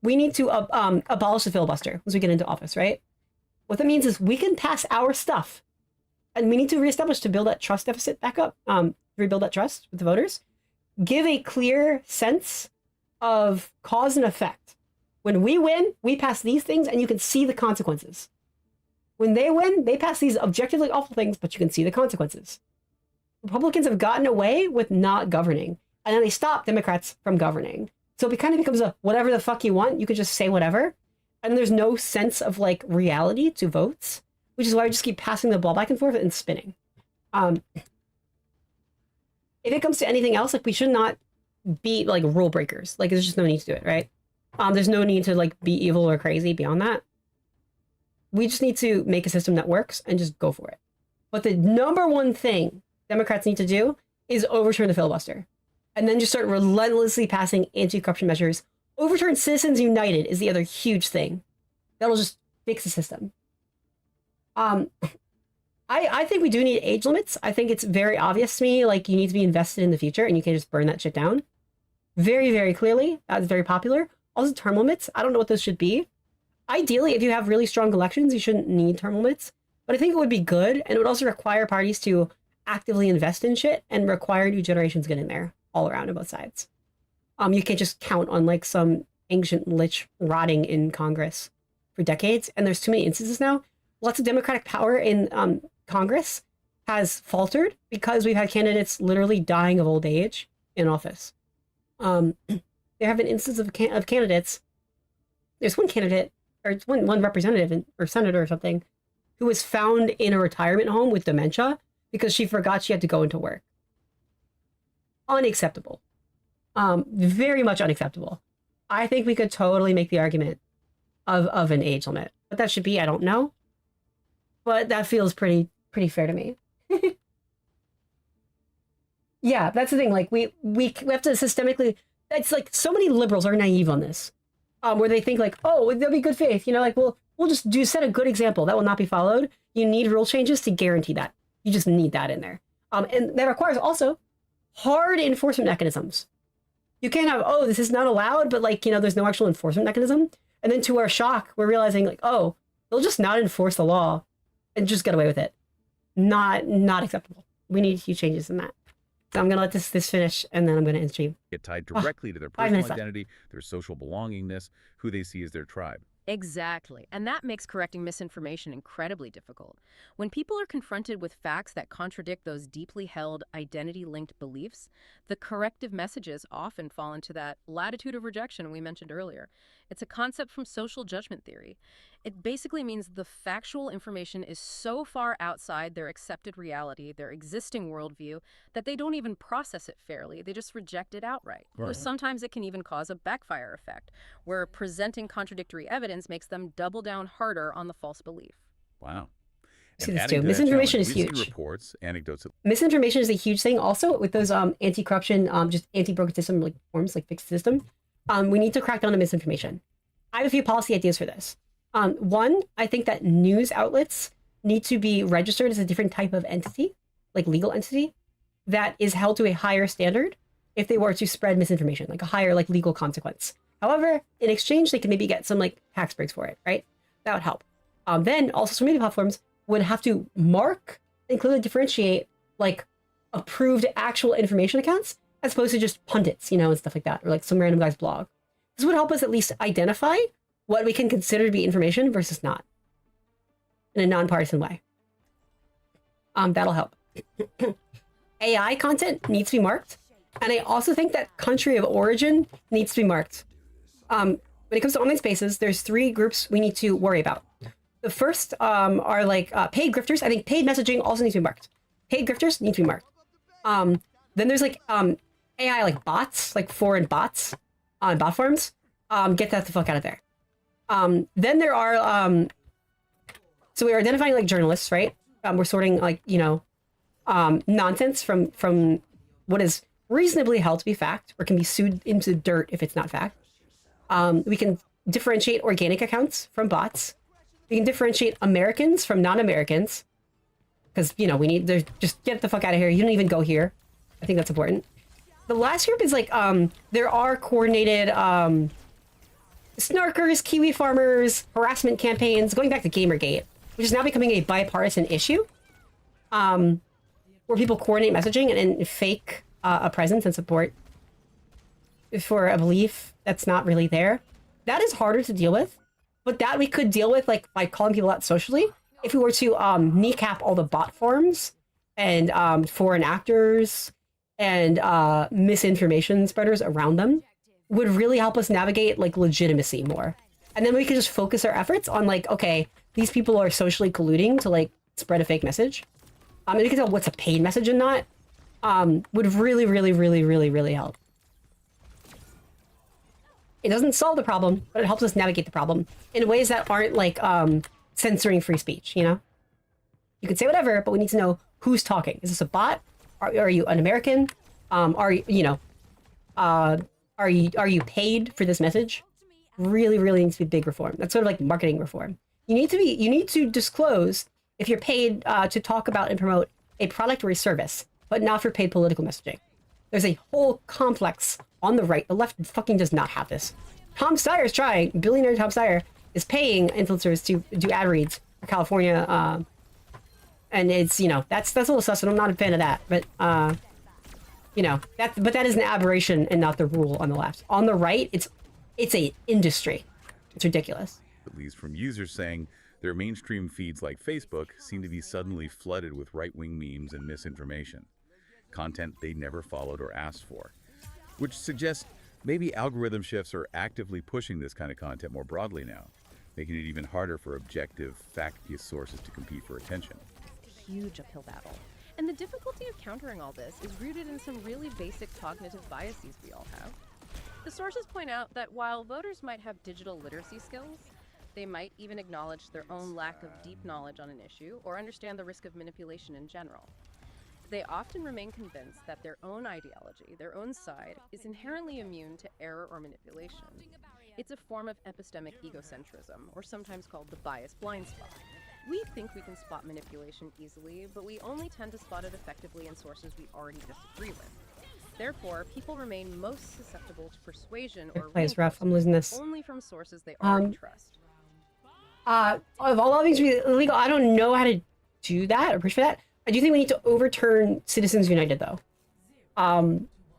we need to abolish the filibuster once we get into office, right? What that means is we can pass our stuff, and we need to reestablish to build that trust deficit back up, rebuild that trust with the voters, give a clear sense of cause and effect. When we win, we pass these things and you can see the consequences. When they win, they pass these objectively awful things, but you can see the consequences. Republicans have gotten away with not governing, and then they stop Democrats from governing. So it kind of becomes a whatever the fuck you want, you could just say whatever. And there's no sense of like reality to votes, which is why we just keep passing the ball back and forth and spinning. If it comes to anything else, like we should not be like rule breakers. Like there's just no need to do it, right? There's no need to like be evil or crazy beyond that. We just need to make a system that works and just go for it. But the number one thing Democrats need to do is overturn the filibuster. And then just start relentlessly passing anti-corruption measures. Overturn Citizens United is the other huge thing. That'll just fix the system. I think we do need age limits. I think it's very obvious to me, like you need to be invested in the future and you can't just burn that shit down. Very, very clearly. That's very popular. Also term limits. I don't know what those should be. Ideally, if you have really strong elections, you shouldn't need term limits. But I think it would be good, and it would also require parties to actively invest in shit and require new generations get in there all around on both sides. You can't just count on like some ancient lich rotting in Congress for decades. And there's too many instances now. Lots of Democratic power in Congress has faltered because we've had candidates literally dying of old age in office. There have been instances of candidates. There's one candidate, or it's one representative or senator or something, who was found in a retirement home with dementia because she forgot she had to go into work. Unacceptable. Very much unacceptable. I think we could totally make the argument of an age limit. What that should be, I don't know. But that feels pretty fair to me. Yeah, that's the thing. Like we have to systemically. It's like so many liberals are naive on this, where they think like, oh, there'll be good faith. You know, like we'll just set a good example that will not be followed. You need rule changes to guarantee that. You just need that in there, and that requires also hard enforcement mechanisms. You can't have, oh, this is not allowed, but like, you know, there's no actual enforcement mechanism. And then to our shock, we're realizing like, oh, they'll just not enforce the law and just get away with it. Not acceptable. We need huge changes in that. So I'm going to let this finish, and then I'm going to end stream. Get tied directly to their personal identity, their social belongingness, who they see as their tribe. Exactly. And that makes correcting misinformation incredibly difficult. When people are confronted with facts that contradict those deeply held identity-linked beliefs, the corrective messages often fall into that latitude of rejection we mentioned earlier. It's a concept from social judgment theory. It basically means the factual information is so far outside their accepted reality, their existing worldview, that they don't even process it fairly. They just reject it outright. Right. Or sometimes it can even cause a backfire effect, where presenting contradictory evidence makes them double down harder on the false belief. Wow. See this too. Misinformation is huge. Reports, anecdotes. Misinformation is a huge thing. Also, with those anti-corruption, just anti-broken system like forms, like fixed system, we need to crack down on misinformation. I have a few policy ideas for this. One, I think that news outlets need to be registered as a different type of entity, like legal entity, that is held to a higher standard if they were to spread misinformation, like a higher like legal consequence. However, in exchange, they can maybe get some like tax breaks for it, right? That would help. Then also social media platforms would have to mark and clearly differentiate like approved actual information accounts as opposed to just pundits, you know, and stuff like that, or like some random guy's blog. This would help us at least identify what we can consider to be information versus not in a nonpartisan way. That'll help. AI content needs to be marked. And I also think that country of origin needs to be marked. When it comes to online spaces, there's 3 groups we need to worry about. The first are like paid grifters. I think paid messaging also needs to be marked. Paid grifters need to be marked. Then there's like AI like bots, like foreign bots on bot forms. Get that the fuck out of there. Then there are so we're identifying like journalists, right? We're sorting like, you know, nonsense from what is reasonably held to be fact or can be sued into dirt if it's not fact. We can differentiate organic accounts from bots. We can differentiate Americans from non-Americans because, you know, we need to just get the fuck out of here. You don't even go here. I think that's important. The last group is like there are coordinated snarkers, Kiwi farmers, harassment campaigns, going back to Gamergate, which is now becoming a bipartisan issue, where people coordinate messaging and fake a presence and support for a belief that's not really there. That is harder to deal with, but that we could deal with like by calling people out socially if we were to kneecap all the bot forms and foreign actors and misinformation spreaders around them. Would really help us navigate like legitimacy more. And then we could just focus our efforts on like, okay, these people are socially colluding to like spread a fake message. and you can tell what's a paid message and not, would really, really, really, really, really help. It doesn't solve the problem, but it helps us navigate the problem in ways that aren't like censoring free speech, you know? You can say whatever, but we need to know who's talking. Is this a bot? Are you an American? Are you paid for this message? Really, really needs to be big reform. That's sort of like marketing reform. You need to disclose if you're paid to talk about and promote a product or a service, but not for paid political messaging. There's a whole complex on the right. The left fucking does not have this. Tom Steyer's trying. Billionaire Tom Steyer is paying influencers to do ad reads for California. And it's, that's a little sus, and I'm not a fan of that. But, that is an aberration and not the rule on the left. On the right, it's a industry. It's ridiculous. At least from users saying their mainstream feeds like Facebook seem to be suddenly flooded with right-wing memes and misinformation. Content they never followed or asked for. Which suggests maybe algorithm shifts are actively pushing this kind of content more broadly now, making it even harder for objective, fact-based sources to compete for attention. Huge uphill battle. And the difficulty of countering all this is rooted in some really basic cognitive biases we all have. The sources point out that while voters might have digital literacy skills, they might even acknowledge their own lack of deep knowledge on an issue or understand the risk of manipulation in general. They often remain convinced that their own ideology, their own side, is inherently immune to error or manipulation. It's a form of epistemic egocentrism, or sometimes called the bias blind spot. We think we can spot manipulation easily, but we only tend to spot it effectively in sources we already disagree with. Therefore, people remain most susceptible to persuasion or Plays rough. I'm losing this. only from sources they already trust. Of all things illegal, I don't know how to do that or push for that. I do think we need to overturn Citizens United, though.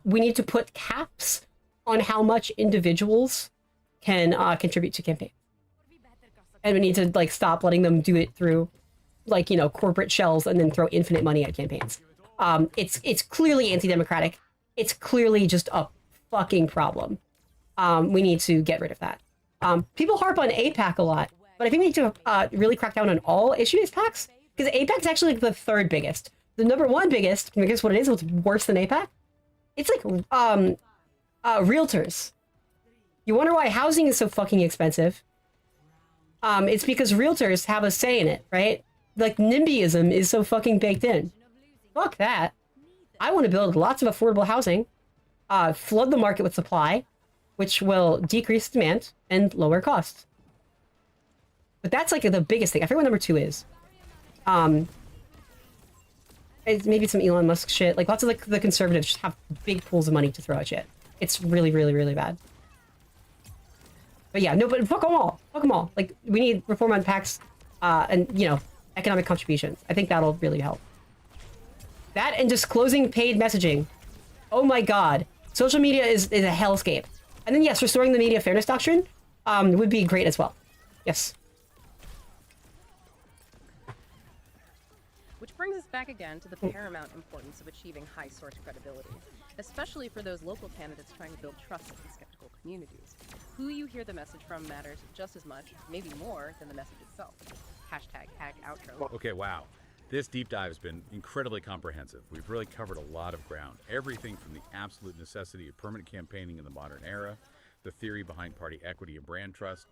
We need to put caps on how much individuals can contribute to campaigns. And we need to stop letting them do it through corporate shells and then throw infinite money at campaigns. It's clearly anti-democratic. It's clearly just a fucking problem. We need to get rid of that. People harp on APAC a lot, but I think we need to really crack down on all issue-based PACs, because APAC is actually the third biggest. The number one biggest, can you guess what it is? What's worse than APAC? It's realtors. You wonder why housing is so fucking expensive? It's because realtors have a say in it, right? NIMBYism is so fucking baked in. Fuck that. I want to build lots of affordable housing, flood the market with supply, which will decrease demand and lower costs. But that's the biggest thing. I forget what number 2 is. It's maybe some Elon Musk shit. Lots of the conservatives just have big pools of money to throw at shit. It's really, really, really bad. But yeah, no, but fuck them all. Fuck them all. We need reform on PACs, and economic contributions. I think that'll really help. That and just closing paid messaging. Oh my god. Social media is a hellscape. And then yes, restoring the media fairness doctrine would be great as well. Yes. Which brings us back again to the paramount importance of achieving high source credibility, especially for those local candidates trying to build trust in skeptical communities. Who you hear the message from matters just as much, maybe more, than the message itself. #outro. Okay, wow. This deep dive has been incredibly comprehensive. We've really covered a lot of ground. Everything from the absolute necessity of permanent campaigning in the modern era, the theory behind party equity and brand trust,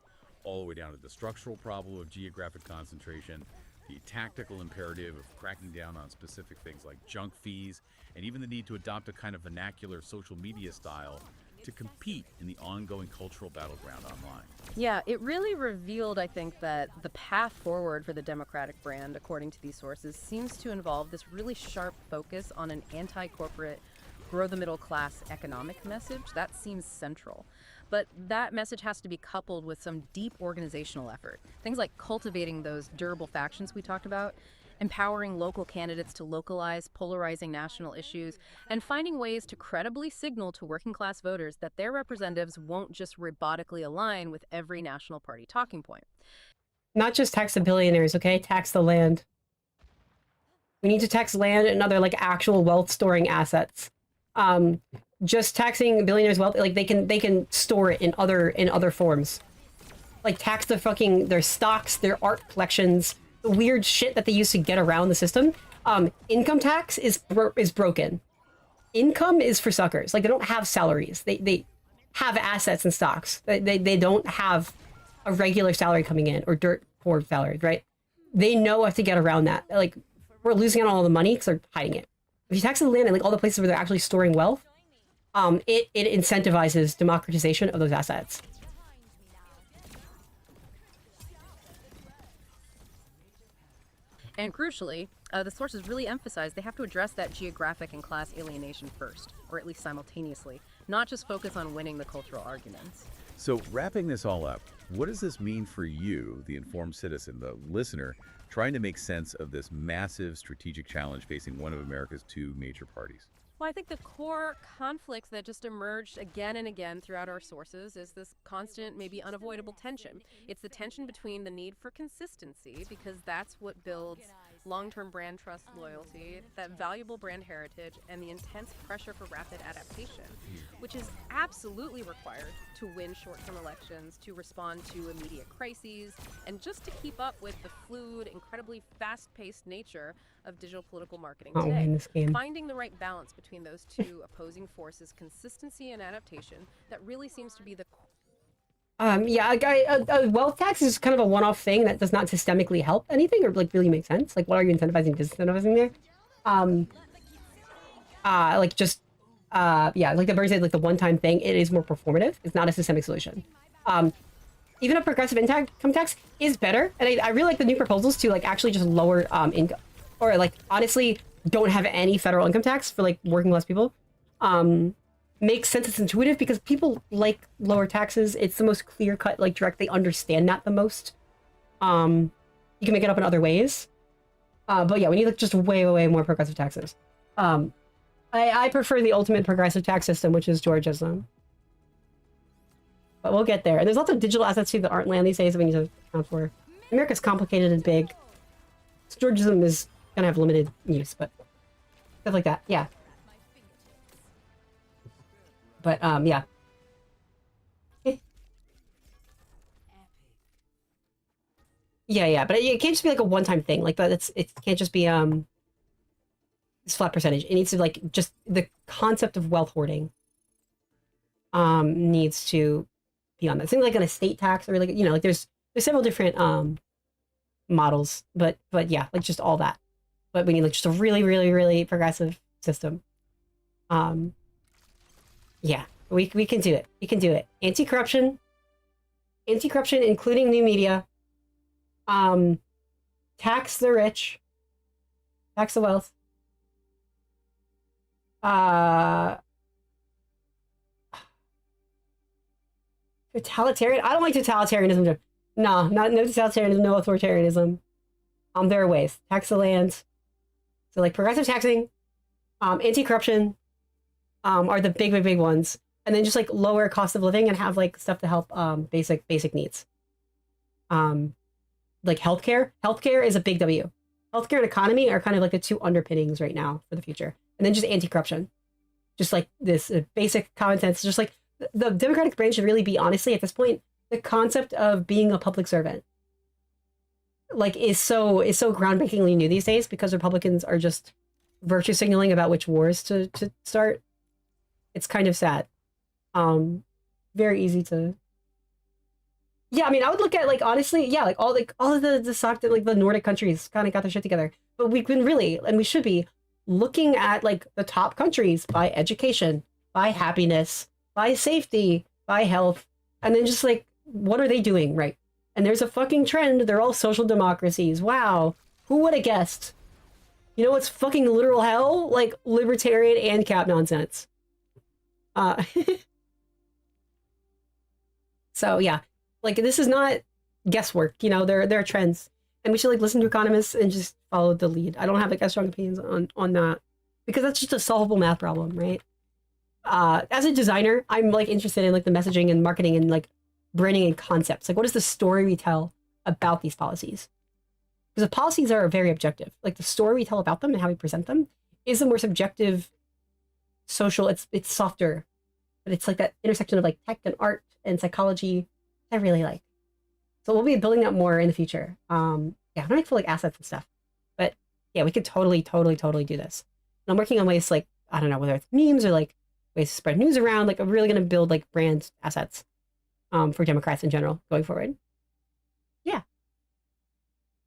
all the way down to the structural problem of geographic concentration, the tactical imperative of cracking down on specific things like junk fees, and even the need to adopt a kind of vernacular social media style to compete in the ongoing cultural battleground online. Yeah, it really revealed, I think, that the path forward for the Democratic brand, according to these sources, seems to involve this really sharp focus on an anti-corporate, grow-the-middle-class economic message. That seems central. But that message has to be coupled with some deep organizational effort. Things like cultivating those durable factions we talked about, empowering local candidates to localize polarizing national issues, and finding ways to credibly signal to working class voters that their representatives won't just robotically align with every national party talking point. Not just tax the billionaires, okay? Tax the land. We need to tax land and other actual wealth storing assets. Just taxing billionaires' wealth, they can store it in other forms. Tax their stocks, their art collections, the weird shit that they use to get around the system. Income tax is broken. Income is for suckers. Like, they don't have salaries. They have assets and stocks. They don't have a regular salary coming in, or dirt poor salary, right? They know how to get around that. Like, we're losing out on all the money because they're hiding it. If you tax the land and like all the places where they're actually storing wealth, it incentivizes democratization of those assets. And crucially, the sources really emphasize they have to address that geographic and class alienation first, or at least simultaneously, not just focus on winning the cultural arguments. So wrapping this all up, what does this mean for you, the informed citizen, the listener, trying to make sense of this massive strategic challenge facing one of America's two major parties? Well, I think the core conflict that just emerged again and again throughout our sources is this constant, maybe unavoidable tension. It's the tension between the need for consistency, because that's what builds long-term brand trust, loyalty, that valuable brand heritage, and the intense pressure for rapid adaptation, which is absolutely required to win short-term elections, to respond to immediate crises, and just to keep up with the fluid, incredibly fast-paced nature of digital political marketing today. In this game. Finding the right balance between those two opposing forces, consistency and adaptation, that really seems to be the yeah, a wealth tax is kind of a one-off thing that does not systemically help anything or like really make sense. Like, what are you incentivizing, disincentivizing there? Like just yeah, like the bird said, like the one-time thing, it is more performative. It's not a systemic solution. Even a progressive income tax is better, and I really like the new proposals to like actually just lower income, or like honestly don't have any federal income tax for like working class people. Makes sense. It's intuitive because people like lower taxes. It's the most clear cut, like direct. They understand that the most. You can make it up in other ways. But yeah, we need like just way more progressive taxes. I prefer the ultimate progressive tax system, which is Georgism. But we'll get there. And there's lots of digital assets too that aren't land these days that we need to account for. America's complicated and big. So Georgism is gonna have limited use, but stuff like that. Yeah. But yeah. Yeah, but it can't just be like a one-time thing. Like, but it can't just be this flat percentage. It needs to like just the concept of wealth hoarding needs to be on that. Things like an estate tax, or like, you know, like there's several different models, but yeah, like just all that. But we need like just a really progressive system. Yeah, we can do it. We can do it. Anti-corruption, including new media. Tax the rich. Tax the wealth. Totalitarian. I don't like totalitarianism. No totalitarianism, no authoritarianism. There are ways. Tax the land. So like progressive taxing, anti-corruption, are the big ones, and then just like lower cost of living and have like stuff to help basic needs. Like healthcare is a big W. Healthcare and economy are kind of like the two underpinnings right now for the future, and then just anti-corruption, just like this basic common sense. Just like the Democratic branch should really be, honestly, at this point, the concept of being a public servant like is so groundbreakingly new these days, because Republicans are just virtue signaling about which wars to start. It's kind of sad. Very easy to. Yeah, I mean, I would look at like, honestly, yeah, like all of the Nordic countries kind of got their shit together, but we've been really, and we should be looking at like the top countries by education, by happiness, by safety, by health, and then just like, what are they doing right? And there's a fucking trend. They're all social democracies. Wow, who would have guessed? You know what's fucking literal hell? Like libertarian and cap nonsense. So yeah, like this is not guesswork. You know, there are trends, and we should like listen to economists and just follow the lead. I don't have like as strong opinions on that, because that's just a solvable math problem, right? As a designer, I'm like interested in like the messaging and marketing and like branding and concepts. Like, what is the story we tell about these policies? Because the policies are very objective. Like the story we tell about them and how we present them is a more subjective, social. It's softer, but it's like that intersection of like tech and art and psychology I really like. So we'll be building that more in the future. Yeah, I'm not for like assets and stuff, but yeah, we could totally do this. And I'm working on ways like, I don't know, whether it's memes or like ways to spread news around. Like I'm really going to build like brand assets for Democrats in general going forward. Yeah.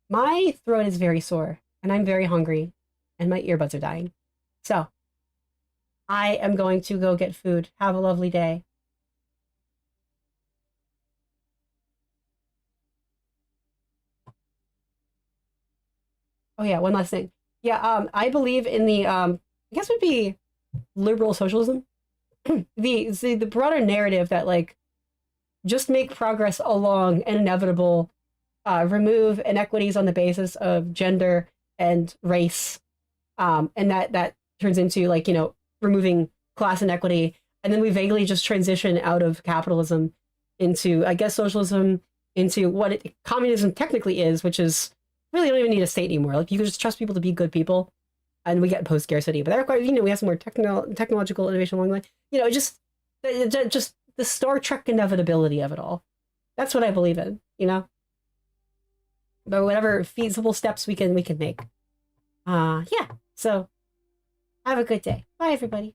My throat is very sore and I'm very hungry and my earbuds are dying. So I am going to go get food. Have a lovely day. Oh yeah, one last thing. Yeah, I believe in the I guess would be liberal socialism. The broader narrative that like just make progress along an inevitable, remove inequities on the basis of gender and race, and that turns into like, you know, removing class inequity, and then we vaguely just transition out of capitalism into, I guess, socialism, into what communism technically is, which is really don't even need a state anymore. Like you can just trust people to be good people, and we get post scarcity. But that requires, you know, we have some more technological innovation along the way. You know, just the Star Trek inevitability of it all. That's what I believe in. You know, but whatever feasible steps we can make. Yeah. So have a good day. Bye, everybody.